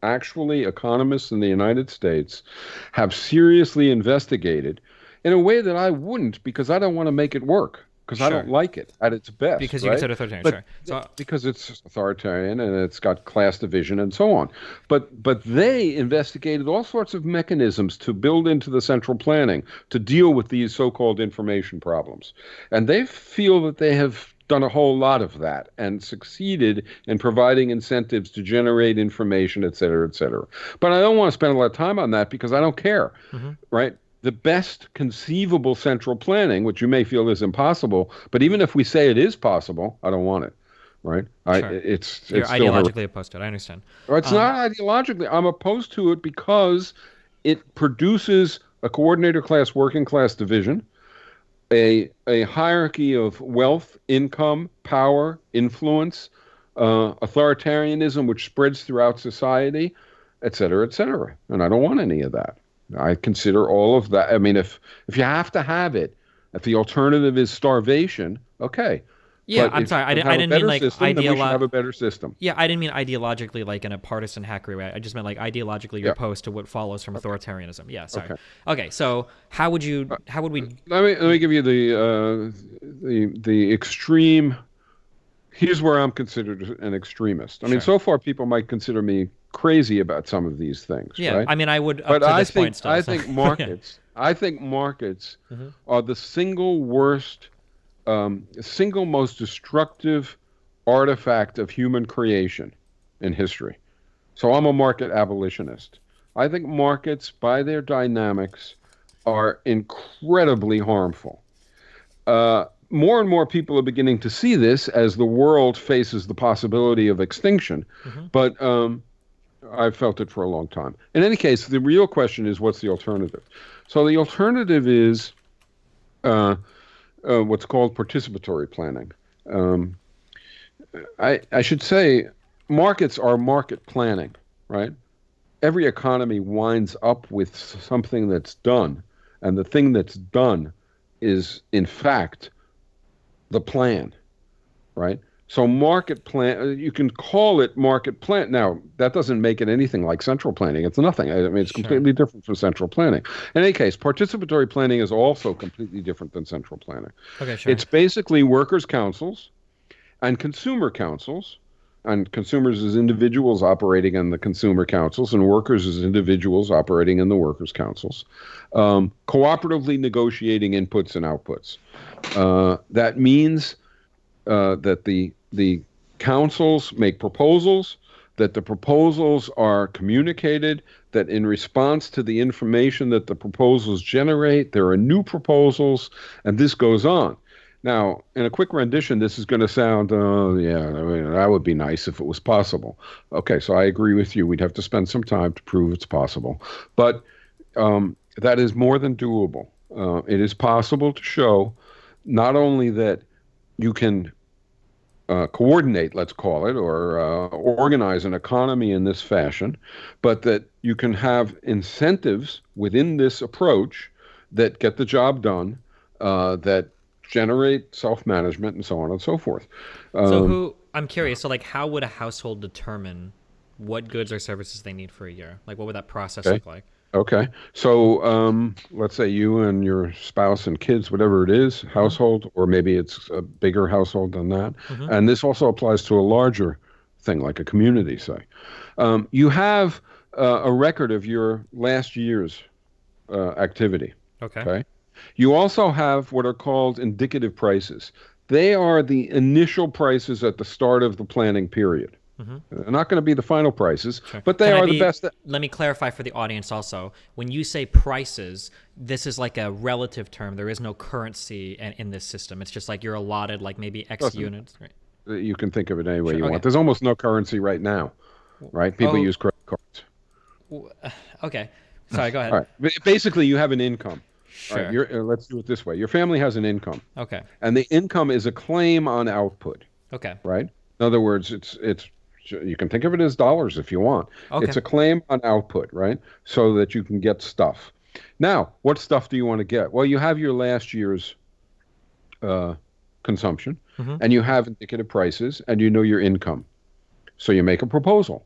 actually economists in the United States have seriously investigated in a way that I wouldn't, because I don't want to make it work. Because I don't like it at its best. Because you consider authoritarian, but, sure. So, because it's authoritarian and it's got class division and so on. But they investigated all sorts of mechanisms to build into the central planning to deal with these so-called information problems. And they feel that they have done a whole lot of that and succeeded in providing incentives to generate information, et cetera, et cetera. But I don't want to spend a lot of time on that because I don't care, right? The best conceivable central planning, which you may feel is impossible, but even if we say it is possible, I don't want it, right? Sure. You're ideologically opposed to it. I understand. It's not ideologically. I'm opposed to it because it produces a coordinator class, working class division, a hierarchy of wealth, income, power, influence, authoritarianism, which spreads throughout society, et cetera, et cetera. And I don't want any of that. I consider all of that. I mean, if you have to have it, if the alternative is starvation, okay. Yeah, but I'm sorry. I didn't mean like we should have a better system. Yeah, I didn't mean ideologically like in a partisan hackery way. I just meant like ideologically you're opposed to what follows from authoritarianism. Yeah, sorry. Okay, so how would we? Let me give you the extreme. Here's where I'm considered an extremist. I mean, so far people might consider me crazy about some of these things. Yeah, right? I mean, I would. But I think markets. I think markets are the single worst, single most destructive artifact of human creation in history. So I'm a market abolitionist. I think markets, by their dynamics, are incredibly harmful. More and more people are beginning to see this as the world faces the possibility of extinction. But I've felt it for a long time. In any case, the real question is, what's the alternative? So the alternative is what's called participatory planning. I should say markets are market planning, right? Every economy winds up with something that's done, and the thing that's done is, in fact, the plan, right? So market plan, you can call it market plan. Now, that doesn't make it anything like central planning. It's nothing. I mean, it's completely different from central planning. In any case, participatory planning is also completely different than central planning. Okay, sure. It's basically workers' councils and consumer councils, and consumers as individuals operating in the consumer councils and workers as individuals operating in the workers' councils, cooperatively negotiating inputs and outputs. That means that the councils make proposals, that the proposals are communicated, that in response to the information that the proposals generate, there are new proposals, and this goes on. Now, in a quick rendition, this is going to sound, that would be nice if it was possible. Okay, so I agree with you. We'd have to spend some time to prove it's possible. But that is more than doable. It is possible to show not only that you can coordinate, let's call it, or organize an economy in this fashion, but that you can have incentives within this approach that get the job done, that generate self-management and so on and so forth. I'm curious, so like how would a household determine what goods or services they need for a year? Like what would that process look like? Okay. So let's say you and your spouse and kids, whatever it is, household, or maybe it's a bigger household than that. And this also applies to a larger thing like a community, say. You have a record of your last year's activity. Okay. You also have what are called indicative prices. They are the initial prices at the start of the planning period. They're not going to be the final prices, Sure. but they are the best. Let me clarify for the audience also. When you say prices, this is like a relative term. There is no currency in this system. It's just like you're allotted like maybe X units. Right? You can think of it any way you okay. want. There's almost no currency right now, right? People use credit cards. Okay. Sorry, go ahead. All right. Basically, you have an income. Sure. Right? Let's do it this way. Your family has an income. Okay. And the income is a claim on output. Okay. Right? In other words, it's you can think of it as dollars if you want. Okay. It's a claim on output, right? So that you can get stuff. Now, what stuff do you want to get? Well, you have your last year's consumption, and you have indicative prices, and you know your income. So you make a proposal,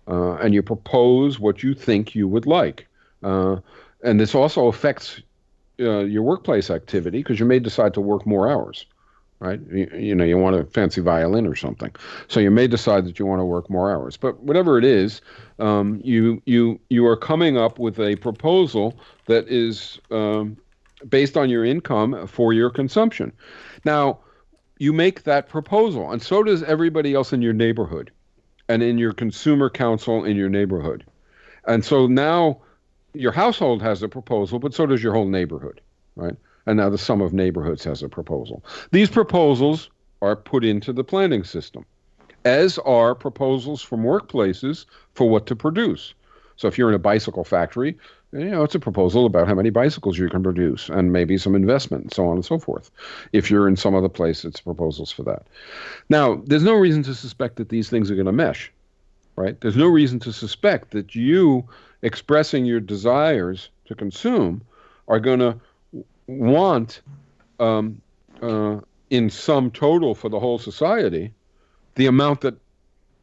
and you propose what you think you would like. And this also affects your workplace activity because you may decide to work more hours. Right? You want a fancy violin or something. So you may decide that you want to work more hours. But whatever it is, you are coming up with a proposal that is based on your income for your consumption. Now, you make that proposal, and so does everybody else in your neighborhood and in your consumer council in your neighborhood. And so now your household has a proposal, but so does your whole neighborhood, right? And now the sum of neighborhoods has a proposal. These proposals are put into the planning system, as are proposals from workplaces for what to produce. So if you're in a bicycle factory, it's a proposal about how many bicycles you can produce and maybe some investment and so on and so forth. If you're in some other place, it's proposals for that. Now, there's no reason to suspect that these things are going to mesh, right? There's no reason to suspect that you expressing your desires to consume are going to want in sum total for the whole society the amount that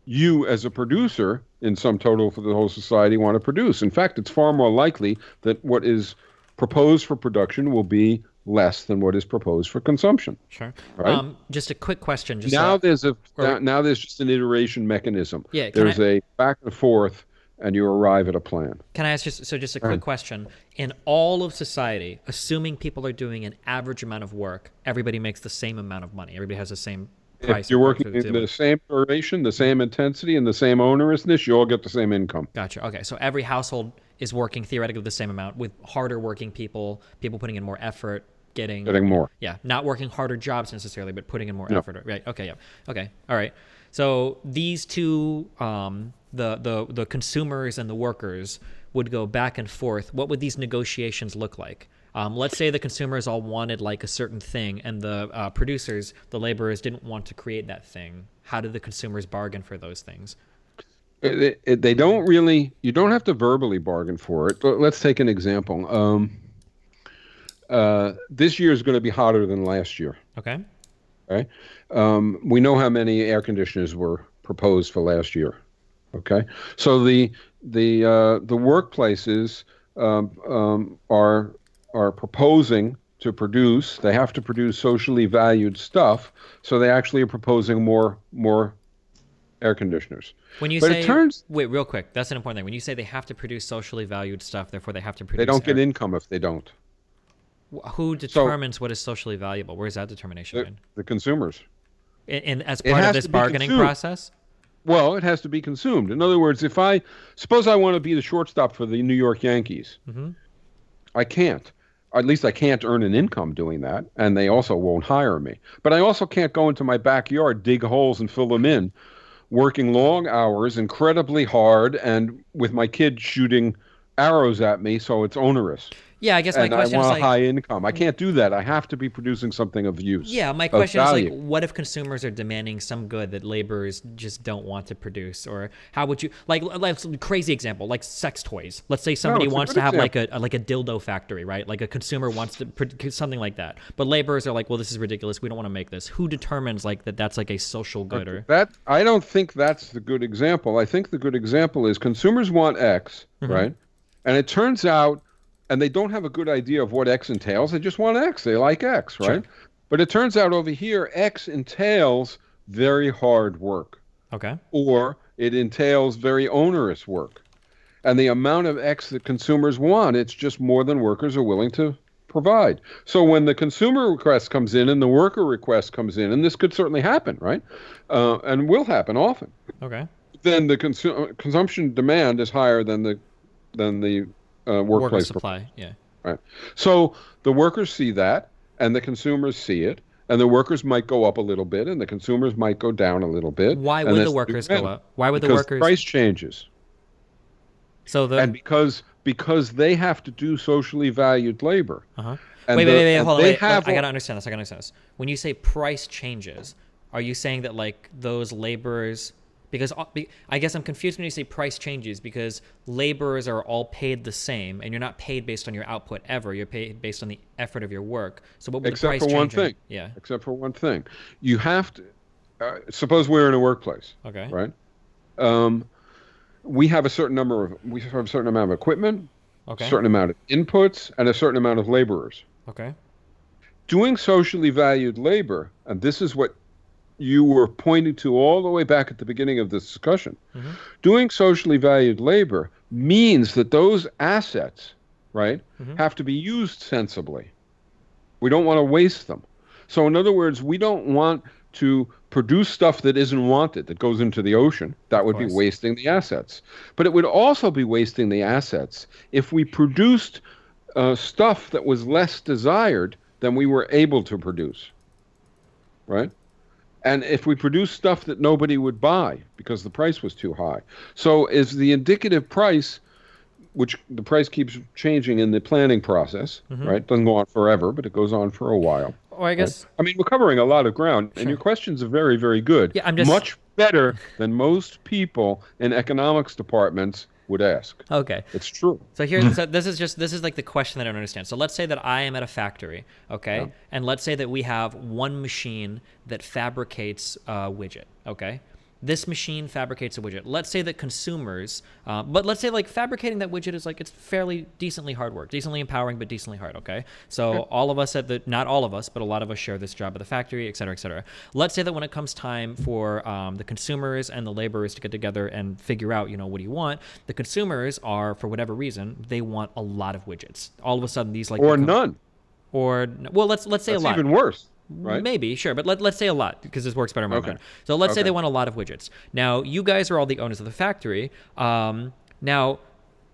you as a producer in sum total for the whole society want to produce. In fact, it's far more likely that what is proposed for production will be less than what is proposed for consumption. Sure. Right? Just a quick question. Now there's just an iteration mechanism. Yeah. There's a back and forth, and you arrive at a plan. Can I ask just a quick question? In all of society, assuming people are doing an average amount of work, everybody makes the same amount of money. Everybody has the same price. If you're working in the same duration, the same intensity, and the same onerousness, you all get the same income. Gotcha. Okay, so every household is working theoretically the same amount with harder working people putting in more effort, getting more. Yeah, not working harder jobs necessarily, but putting in more effort. Right. Okay. Yeah. Okay. All right. So these two, the consumers and the workers would go back and forth. What would these negotiations look like? Let's say the consumers all wanted like a certain thing, and the producers, the laborers, didn't want to create that thing. How did the consumers bargain for those things? They don't really. You don't have to verbally bargain for it. Let's take an example. This year is going to be hotter than last year. Okay. Okay. We know how many air conditioners were proposed for last year. Okay. So the workplaces are proposing to produce. They have to produce socially valued stuff. So they actually are proposing more air conditioners. When you wait, real quick, that's an important thing. When you say they have to produce socially valued stuff, therefore they have to produce. They don't get income if they don't. Who determines what is socially valuable? Where is that determination made? The consumers. And as part of this bargaining process? Well, it has to be consumed. In other words, suppose I want to be the shortstop for the New York Yankees, I can't. At least I can't earn an income doing that, and they also won't hire me. But I also can't go into my backyard, dig holes, and fill them in, working long hours, incredibly hard, and with my kid shooting arrows at me, so it's onerous. Yeah, I guess my question is I want a high income. I can't do that. I have to be producing something of use. Yeah, my question is like, what if consumers are demanding some good that laborers just don't want to produce? Or how would you like crazy example, like sex toys? Let's say somebody wants to have like a dildo factory, right? Like a consumer wants to produce something like that, but laborers are like, well, this is ridiculous. We don't want to make this. Who determines like that's like a social good? Or I don't think that's the good example. I think the good example is consumers want X, right? And it turns out. And they don't have a good idea of what X entails. They just want X. They like X, right? Sure. But it turns out over here, X entails very hard work. Okay. Or it entails very onerous work. And the amount of X that consumers want, it's just more than workers are willing to provide. So when the consumer request comes in and the worker request comes in, and this could certainly happen, right? And will happen often. Okay. Then the consumption demand is higher than the Worker workplace supply. Yeah. right. So the workers see that, and the consumers see it, and the workers might go up a little bit, and the consumers might go down a little bit. Why would the workers go up? Why would the because workers? price changes. So And because they have to do socially valued labor. Uh-huh. And wait, hold on. they Wait, have I gotta understand this. When you say price changes, are you saying that like those laborers? Because I guess I'm confused when you say price changes, because laborers are all paid the same, and you're not paid based on your output ever. You're paid based on the effort of your work. So what would the price Except for one changing? thing. Yeah. Except for one thing. You have to, suppose we're in a workplace. Okay. Right? We have a certain amount of equipment, Okay. a certain amount of inputs, and a certain amount of laborers. Okay. Doing socially valued labor, and this is what you were pointing to all the way back at the beginning of this discussion. Mm-hmm. Doing socially valued labor means that those assets, right, Mm-hmm. have to be used sensibly. We don't want to waste them. So in other words, we don't want to produce stuff that isn't wanted, that goes into the ocean. That would be wasting the assets. But it would also be wasting the assets if we produced stuff that was less desired than we were able to produce, right? And if we produce stuff that nobody would buy because the price was too high. So is the indicative price, which the price keeps changing in the planning process, right? Doesn't go on forever, but it goes on for a while. Or I guess. Right? I mean, we're covering a lot of ground, and your questions are very, very good. Yeah, I'm just much better than most people in economics departments would ask. Okay. It's true. So this is like the question that I don't understand. So let's say that I am at a factory, okay? Yeah. And let's say that we have one machine that fabricates a widget, okay? This machine fabricates a widget. Let's say that consumers, but let's say like fabricating that widget is like, it's fairly decently hard work, decently empowering, but decently hard, okay? So all of us not all of us, but a lot of us share this job at the factory, et cetera, et cetera. Let's say that when it comes time for the consumers and the laborers to get together and figure out, what do you want? The consumers are, for whatever reason, they want a lot of widgets. All of a sudden these like- Or none. Or, well, let's say That's a lot. even worse. Right? Maybe, sure, but let's say a lot, because this works better in my mind. So let's say they want a lot of widgets. Now, you guys are all the owners of the factory. Now,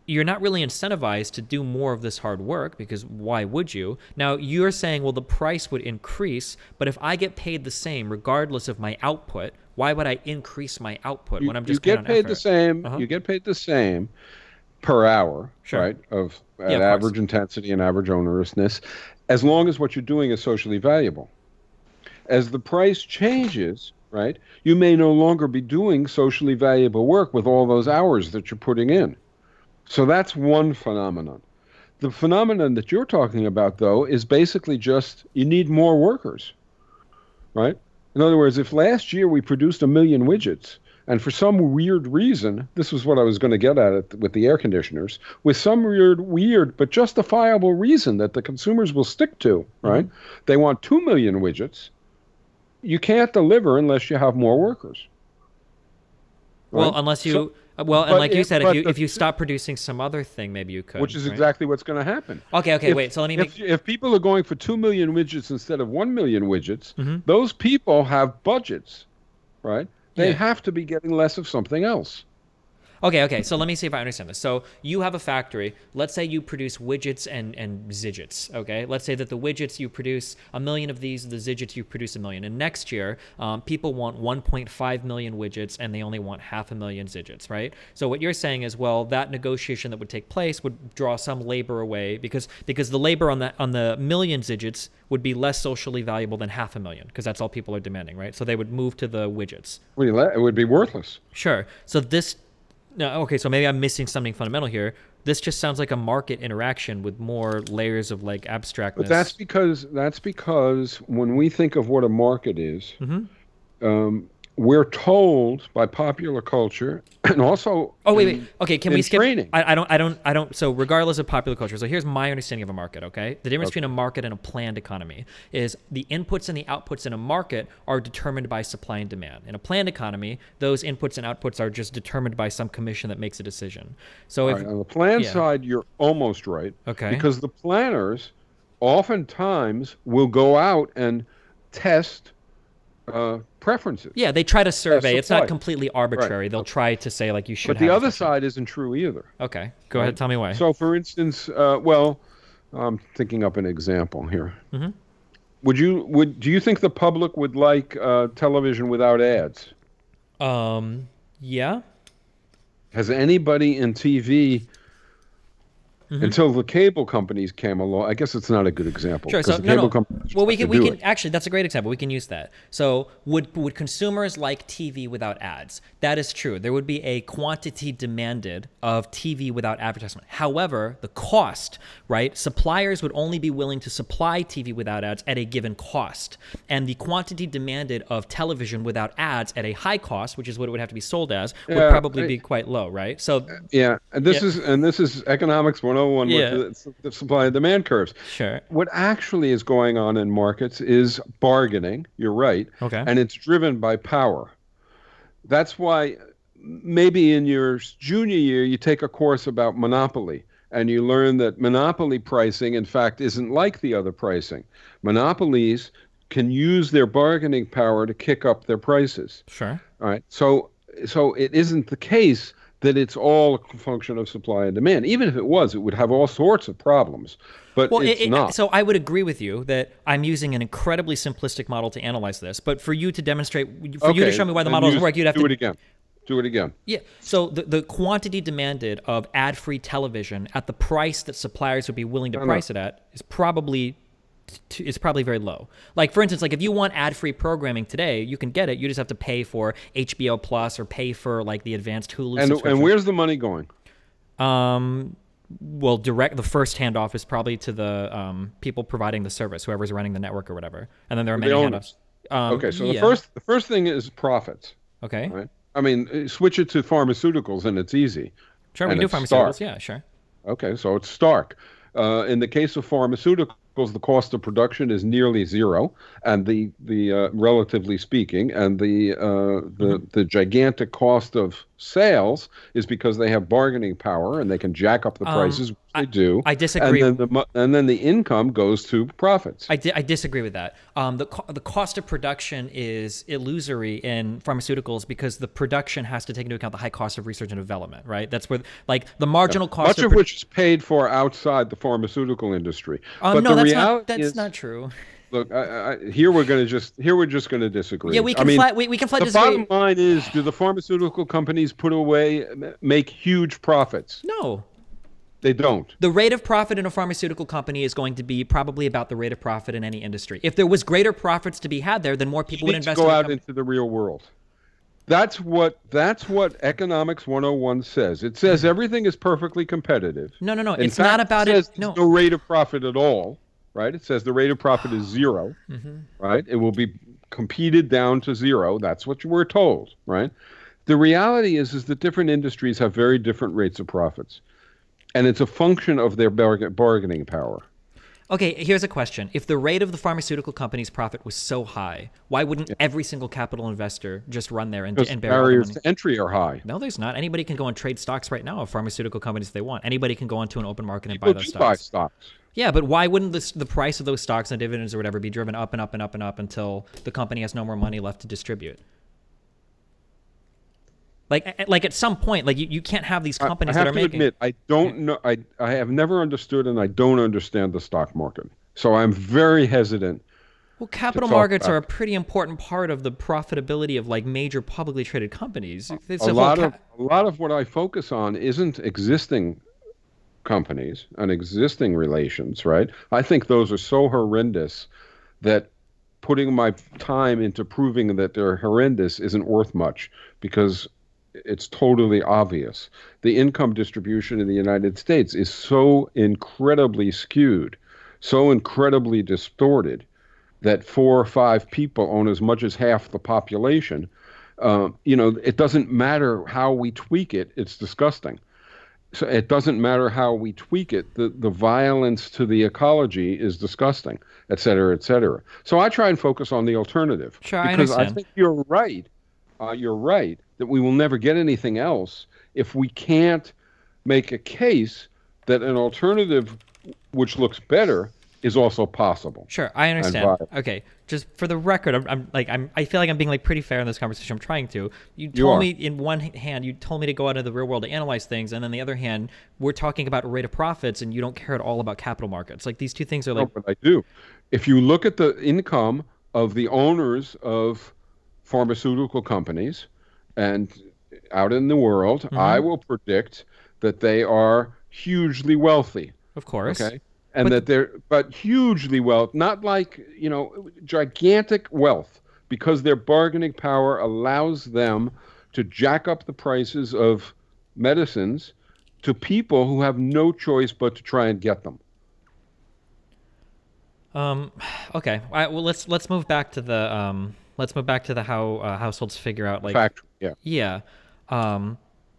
you're not really incentivized to do more of this hard work, because why would you? Now, you're saying, well, the price would increase, but if I get paid the same regardless of my output, why would I increase my output when I'm just paid on effort? You get paid the same per hour, right, of average intensity and average onerousness, as long as what you're doing is socially valuable. As the price changes, right, you may no longer be doing socially valuable work with all those hours that you're putting in. So that's one phenomenon. The phenomenon that you're talking about, though, is basically just you need more workers, right? In other words, if last year we produced 1 million widgets, and for some weird reason, this was what I was going to get at it with the air conditioners, with some weird but justifiable reason that the consumers will stick to, right? They want 2 million widgets. You can't deliver unless you have more workers. Right? Well, unless you, and like you said, if you stop producing some other thing, maybe you could. Which is right? exactly what's going to happen. Okay, wait. So let me if people are going for 2 million widgets instead of 1 million widgets, those people have budgets, right? They have to be getting less of something else. Okay. So let me see if I understand this. So you have a factory. Let's say you produce widgets and zidgets. Okay. Let's say that the widgets you produce 1 million of these, the zidgets you produce 1 million. And next year, people want 1.5 million widgets and they only want 500,000 zidgets, right? So what you're saying is, well, that negotiation that would take place would draw some labor away because the labor on the million zidgets would be less socially valuable than 500,000 because that's all people are demanding, right? So they would move to the widgets. It would be worthless. Sure. So so maybe I'm missing something fundamental here. This just sounds like a market interaction with more layers of like abstractness. But that's because when we think of what a market is, we're told by popular culture and also okay, can we skip training? I don't so regardless of popular culture, so here's my understanding of a market, okay? The difference between a market and a planned economy is the inputs and the outputs in a market are determined by supply and demand. In a planned economy, those inputs and outputs are just determined by some commission that makes a decision. So on the plan side, you're almost right. Okay. Because the planners oftentimes will go out and test preferences. Yeah, they try to survey. It's not supply. completely arbitrary. Right. They'll try to say, like, you should But have the a other function. side isn't true either. Okay, go ahead. Tell me why. So, for instance, well, I'm thinking up an example here. Mm-hmm. Do you think the public would like television without ads? Yeah. Has anybody in TV until the cable companies came along? I guess it's not a good example. Sure. So the cable companies Well, we have can to do it. actually, that's a great example. We can use that. So would consumers like TV without ads? That is true. There would be a quantity demanded of TV without advertisement. However, the cost, right? Suppliers would only be willing to supply TV without ads at a given cost, and the quantity demanded of television without ads at a high cost, which is what it would have to be sold as, would probably be quite low, right? So yeah, and this is economics 101 with the supply and demand curves. Sure. What actually is going on in markets is bargaining. You're right. Okay. And it's driven by power. That's why maybe in your junior year you take a course about monopoly and you learn that monopoly pricing, in fact, isn't like the other pricing. Monopolies can use their bargaining power to kick up their prices. Sure. All right. So it isn't the case that it's all a function of supply and demand. Even if it was, it would have all sorts of problems. But it's not. So I would agree with you that I'm using an incredibly simplistic model to analyze this. But for you to demonstrate, you to show me why the model doesn't work, you'd have to do it again. Do it again. Yeah. So the quantity demanded of ad-free television at the price that suppliers would be willing to price it at is probably very low. Like, for instance, like if you want ad-free programming today, you can get it. You just have to pay for HBO Plus or pay for like the advanced Hulu subscription. And where's the money going? Well, the first handoff is probably to the people providing the service, whoever's running the network or whatever. And then there are many handoffs. Okay, so the first thing is profits. Okay. Right? I mean, switch it to pharmaceuticals and it's easy. Sure, we do pharmaceuticals. Stark. Yeah, sure. Okay, so it's stark. In the case of pharmaceuticals, the cost of production is nearly zero, and the relatively speaking, and the gigantic cost of sales is because they have bargaining power and they can jack up the prices, which they do. I disagree. And then the income goes to profits. I disagree with that. The cost of production is illusory in pharmaceuticals because the production has to take into account the high cost of research and development, right? That's where like the marginal cost much of which is paid for outside the pharmaceutical industry. But no, that's not true. Look, here we're just going to disagree. Yeah, we can we can flat the disagree. bottom line is, do the pharmaceutical companies make huge profits? No. They don't. The rate of profit in a pharmaceutical company is going to be probably about the rate of profit in any industry. If there was greater profits to be had there, then more people would invest. Go out into the real world. That's what Economics 101 says. It says everything is perfectly competitive. No. It's not about it. No rate of profit at all. Right? It says the rate of profit is zero, right? It will be competed down to zero. That's what you were told, right? The reality is that different industries have very different rates of profits, and it's a function of their bargaining power. Okay, here's a question. If the rate of the pharmaceutical company's profit was so high, why wouldn't every single capital investor just run there and bear all the barriers money? to entry are high. No, there's not. Anybody can go and trade stocks right now of pharmaceutical companies if they want. Anybody can go onto an open market and buy those stocks. Buy stocks. Yeah, but why wouldn't the price of those stocks and dividends or whatever be driven up and up and up and up until the company has no more money left to distribute? Like at some point, like you can't have these companies that are making. I have to admit, I don't know. I have never understood and I don't understand the stock market, so I'm very hesitant. Well, capital markets are a pretty important part of the profitability of like major publicly traded companies. A lot of what I focus on isn't existing companies and existing relations, right? I think those are so horrendous that putting my time into proving that they're horrendous isn't worth much because it's totally obvious. The income distribution in the United States is so incredibly skewed, so incredibly distorted that 4 or 5 people own as much as half the population. It doesn't matter how we tweak it. It's disgusting. So it doesn't matter how we tweak it. The violence to the ecology is disgusting, et cetera, et cetera. So I try and focus on the alternative. Sure, because I understand. I think you're right. You're right that we will never get anything else if we can't make a case that an alternative which looks better is also possible. Sure, I understand. Okay, just for the record, I feel like I'm being like pretty fair in this conversation. I'm trying to. You told me in one hand, you told me to go out into the real world to analyze things, and then the other hand, we're talking about rate of profits, and you don't care at all about capital markets. Like these two things are like. No, but I do. If you look at the income of the owners of pharmaceutical companies, and out in the world, I will predict that they are hugely wealthy. Of course. Okay. And but hugely wealthy, not like, gigantic wealth, because their bargaining power allows them to jack up the prices of medicines to people who have no choice but to try and get them. Okay. Well, let's move back to the how households figure out like factory. Yeah. Yeah.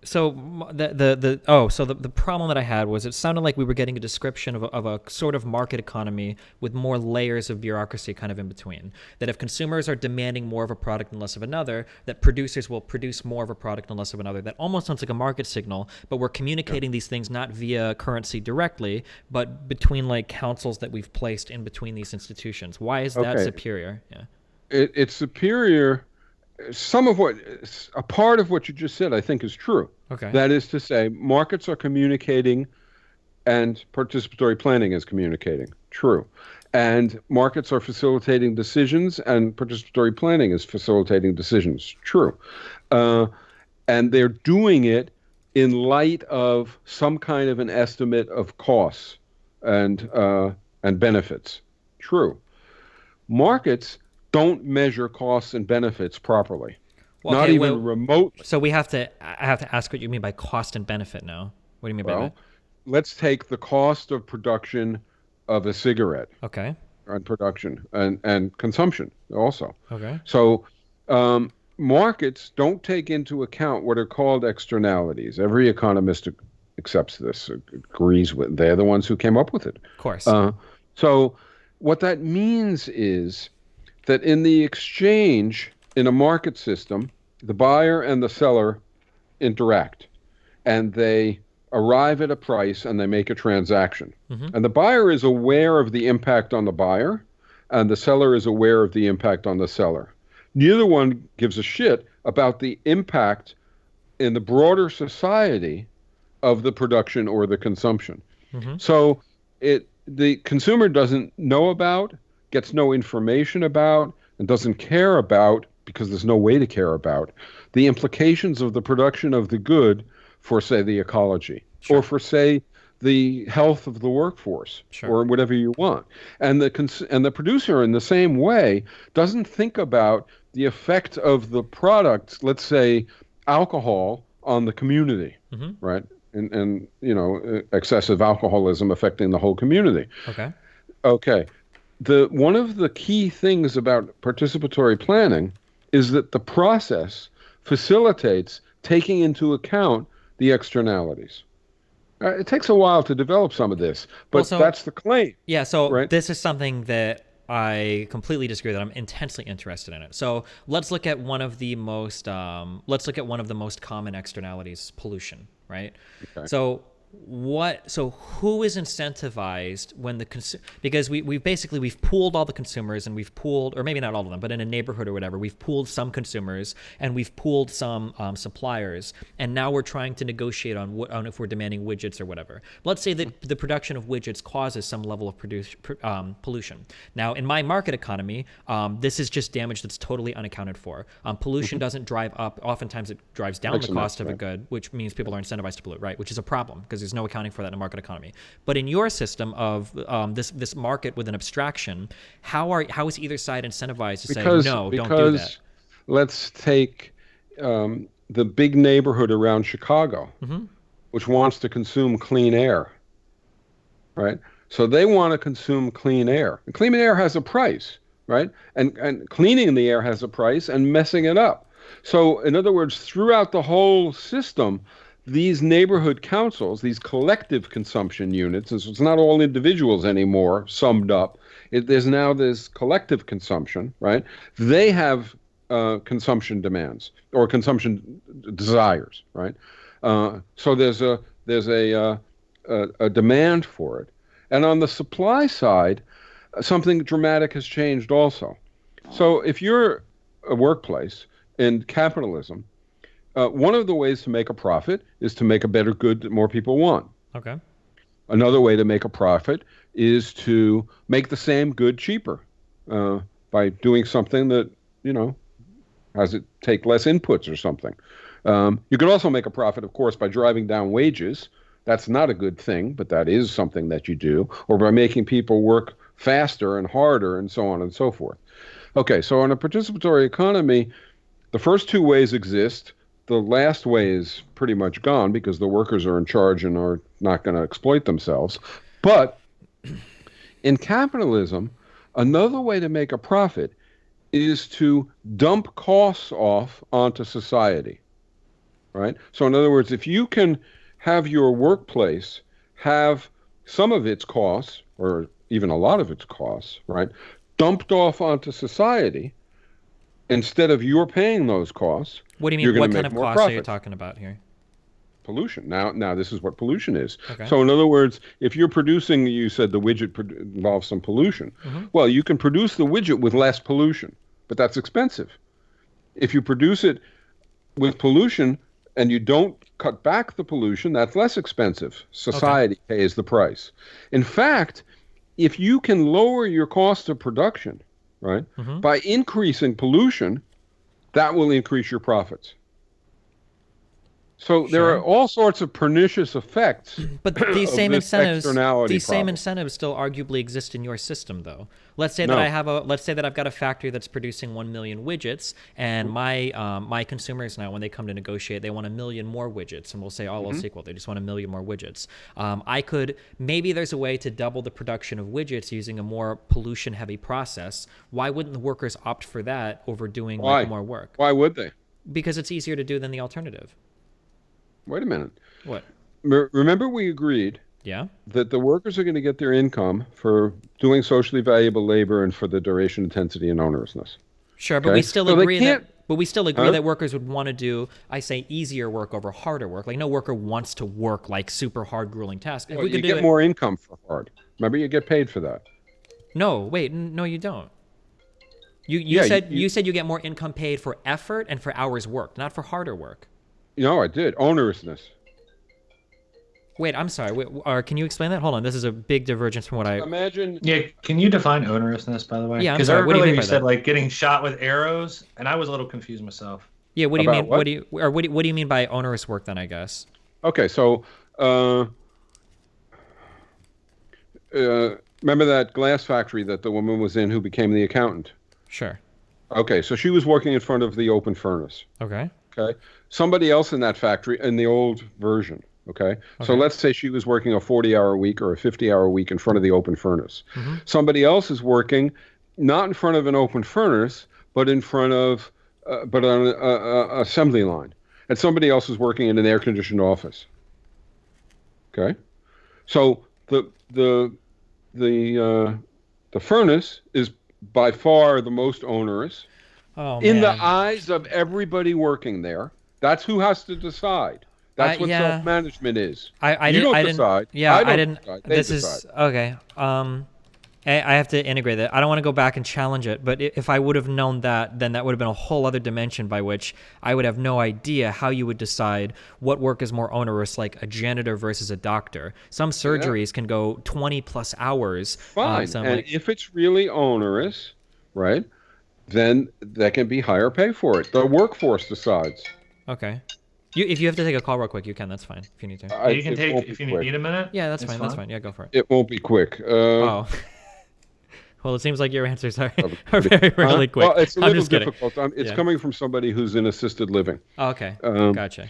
So the problem that I had was it sounded like we were getting a description of a sort of market economy with more layers of bureaucracy kind of in between. That if consumers are demanding more of a product and less of another, that producers will produce more of a product and less of another. That almost sounds like a market signal, but we're communicating these things not via currency directly, but between like councils that we've placed in between these institutions. Why is that superior? Yeah. It's superior. A part of what you just said, I think, is true. Okay. That is to say, markets are communicating and participatory planning is communicating. True. And markets are facilitating decisions and participatory planning is facilitating decisions. True. And they're doing it in light of some kind of an estimate of costs and benefits. True. Markets don't measure costs and benefits properly. Well, not even remote. So I have to ask what you mean by cost and benefit now. What do you mean by that? Let's take the cost of production of a cigarette. Okay. And production and consumption also. Okay. So markets don't take into account what are called externalities. Every economist accepts this, agrees with. They're the ones who came up with it. Of course. So what that means is that in the exchange, in a market system, the buyer and the seller interact, and they arrive at a price and they make a transaction. And the buyer is aware of the impact on the buyer, and the seller is aware of the impact on the seller. Neither one gives a shit about the impact in the broader society of the production or the consumption. So the consumer doesn't know about, gets no information about, and doesn't care about, because there's no way to care about, the implications of the production of the good for, say, the ecology, or for, say, the health of the workforce, or whatever you want. And the producer, in the same way, doesn't think about the effect of the product, let's say alcohol, on the community, right? And excessive alcoholism affecting the whole community. Okay. One of the key things about participatory planning is that the process facilitates taking into account the externalities. It takes a while to develop some of this, but that's the claim. Yeah, so this is something that I completely disagree with. I'm intensely interested in it. So let's look at one of the most common externalities: pollution, right? Okay. So who is incentivized when because we've pooled all the consumers, and we've pooled, or maybe not all of them, but in a neighborhood or whatever, we've pooled some consumers and we've pooled some suppliers, and now we're trying to negotiate on if we're demanding widgets or whatever. Let's say that the production of widgets causes some level of pollution. Now, in my market economy, this is just damage that's totally unaccounted for. Pollution doesn't drive up. Oftentimes it drives down the cost of a good, which means people are incentivized to pollute, right? Which is a problem, because there's no accounting for that in a market economy. But in your system of this market with an abstraction, how is either side incentivized to say, no, don't do that? Let's take the big neighborhood around Chicago, which wants to consume clean air, right? So they want to consume clean air. And clean air has a price, right? And cleaning the air has a price, and messing it up. So in other words, throughout the whole system, these neighborhood councils, these collective consumption units, and so it's not all individuals anymore, summed up. There's now this collective consumption, right? They have consumption demands or consumption desires, right? So there's a demand for it, And on the supply side, something dramatic has changed also. So if you're a workplace in capitalism, one of the ways to make a profit is to make a better good that more people want. Okay. Another way to make a profit is to make the same good cheaper by doing something that, has it take less inputs or something. You could also make a profit, of course, by driving down wages. That's not a good thing, but that is something that you do, or by making people work faster and harder and so on and so forth. Okay, so in a participatory economy, the first two ways exist. The last way is pretty much gone because the workers are in charge and are not going to exploit themselves. But in capitalism, another way to make a profit is to dump costs off onto society, right? So in other words, if you can have your workplace have some of its costs, or even a lot of its costs, right, dumped off onto society, instead of you're paying those costs. What do you you're mean? gonna What kind make of more costs are you profit. talking about here? Pollution. Now this is what pollution is. Okay. So in other words, if you're producing, you said the widget involves some pollution. Well, you can produce the widget with less pollution, but that's expensive. If you produce it with pollution and you don't cut back the pollution, that's less expensive. Society pays the price. In fact, if you can lower your cost of production, right, by increasing pollution, that will increase your profits. So there are all sorts of pernicious effects. But these same this incentives, externality these same problem. incentives still arguably exist in your system, though. Let's say that let's say that I've got a factory that's producing 1 million widgets, and my consumers now, when they come to negotiate, they want 1 million more widgets, and we'll say all else equal, they just want 1 million more widgets. Maybe there's a way to double the production of widgets using a more pollution-heavy process. Why wouldn't the workers opt for that over doing like more work? Why would they? Because it's easier to do than the alternative. Wait a minute. What? Remember we agreed Yeah. that the workers are going to get their income for doing socially valuable labor and for the duration, intensity, and onerousness. Sure, but Okay? we still So they agree can't- that workers would want to do, I say, easier work over harder work. Like no worker wants to work like super hard, grueling tasks. If Well, we you could do get it, more income for hard. Remember, you get paid for that. no, wait, no, you don't. You Yeah, said you- you said you get more income paid for effort and for hours worked, not for harder work. No, I did. Onerousness. Wait, I'm sorry. Can you explain that? Hold on. This is a big divergence from what I. Imagine. Yeah, can you define onerousness, by the way? Yeah, I'm because sorry, what do you earlier mean you by said that? like getting shot with arrows, and I was a little confused myself. Yeah. What do you About mean? what? What do you mean by onerous work? Then I guess. Okay, so remember that glass factory that the woman was in who became the accountant? Sure. Okay, so she was working in front of the open furnace. Okay. Okay, somebody else in that factory in the old version. Okay, so let's say she was working a 40-hour week or a 50-hour week in front of the open furnace. Somebody else is working not in front of an open furnace, but in front of but on a assembly line, and somebody else is working in an air-conditioned office. Okay, so the furnace is by far the most onerous. Oh, In the man. eyes of everybody working there, that's who has to decide. That's what yeah. self-management is. I You didn't. don't I didn't. decide. Yeah, I don't didn't. decide. They This is decide. okay. I have to integrate that. I don't want to go back and challenge it, but if I would have known that, then that would have been a whole other dimension by which I would have no idea how you would decide what work is more onerous, like a janitor versus a doctor. Some surgeries can go 20 plus hours. Fine. So I'm And like, if it's really onerous, right, then there can be higher pay for it. The workforce decides. okay. If you have to take a call real quick, you can. That's fine. If you need to. You can It take won't if be you quick. need a minute. Yeah, that's It's fine. That's fine. Yeah, go for it. It won't be quick. Oh. Well, it seems like your answers are very rarely quick. Well, it's a I'm little just kidding. difficult. It's Yeah. coming from somebody who's in assisted living. Oh, okay. Gotcha.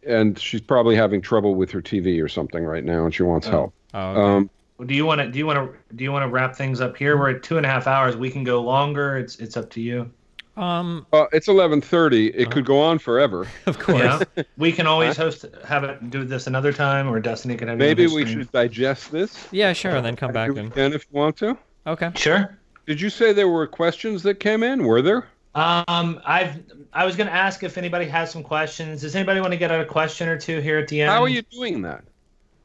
And she's probably having trouble with her TV or something right now, and she wants help. Oh, okay. Do you want to wrap things up here? We're at 2.5 hours. We can go longer. It's up to you. It's 11:30. It could go on forever. Of course. Yeah, we can always have it do this another time, or Destiny can have. Maybe another we stream. should digest this. Yeah, sure. And then come back Do it and. again if you want to. Okay. Sure. Did you say there were questions that came in? Were there? I was going to ask if anybody has some questions. Does anybody want to get out a question or two here at the end? How are you doing that?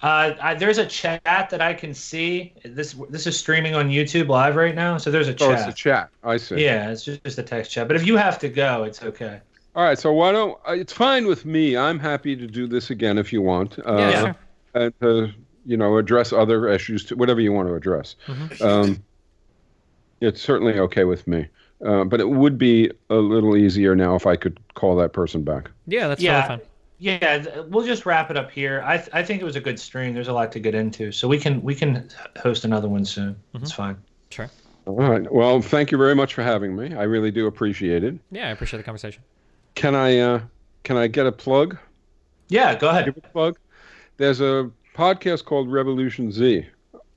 There's a chat that I can see. This is streaming on YouTube live right now, so there's a Oh, it's a chat. chat. I see. Yeah, it's just a text chat. But if you have to go, it's okay. All right, so why don't it's fine with me. I'm happy to do this again if you want. Yeah, sure. And to, address other issues, whatever you want to address. It's certainly okay with me. But it would be a little easier now if I could call that person back. Yeah, that's totally fine. Yeah, we'll just wrap it up here. I think it was a good stream. There's a lot to get into, so we can host another one soon. It's fine. Sure. All right. Well, thank you very much for having me. I really do appreciate it. Yeah, I appreciate the conversation. Can I get a plug? Yeah, go ahead. Give a plug. There's a podcast called Revolution Z.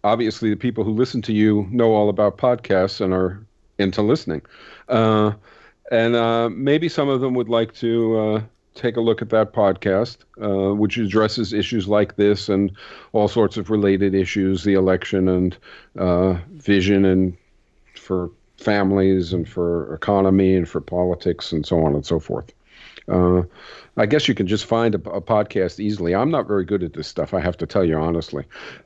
Obviously, the people who listen to you know all about podcasts and are into listening. And maybe some of them would like to take a look at that podcast, which addresses issues like this and all sorts of related issues, the election and vision and for families and for economy and for politics and so on and so forth. I guess you can just find a podcast easily. I'm not very good at this stuff, I have to tell you honestly.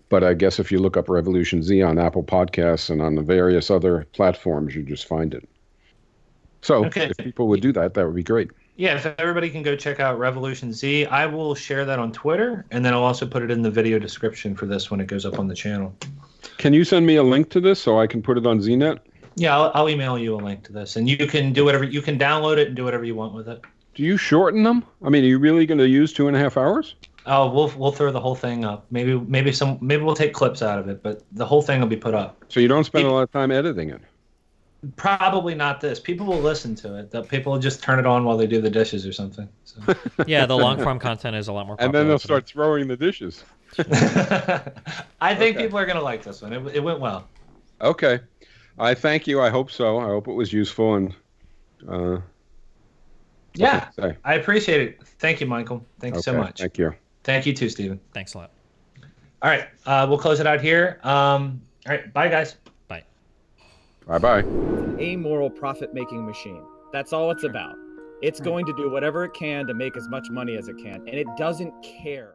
But I guess if you look up Revolution Z on Apple Podcasts and on the various other platforms, you just find it. So if people would do that, that would be great. Yeah, if everybody can go check out Revolution Z, I will share that on Twitter, and then I'll also put it in the video description for this when it goes up on the channel. Can you send me a link to this so I can put it on ZNet? Yeah, I'll email you a link to this, and you can do whatever. You can download it and do whatever you want with it. Do you shorten them? I mean, are you really going to use 2.5 hours? Oh, we'll throw the whole thing up. Maybe we'll take clips out of it, but the whole thing will be put up. So you don't spend a lot of time editing it? Probably not this. People will listen to it. People will just turn it on while they do the dishes or something. So. Yeah, the long form content is a lot more popular. And then they'll start throwing the dishes. I think people are going to like this one. It went well. Okay. I thank you. I hope so. I hope it was useful. And yeah, I appreciate it. Thank you, Michael. Thank you so much. Thank you. Thank you too, Stephen. Thanks a lot. All right. We'll close it out here. All right. Bye, guys. Bye. Bye-bye. Amoral profit-making machine. That's all it's about. It's going to do whatever it can to make as much money as it can, and it doesn't care.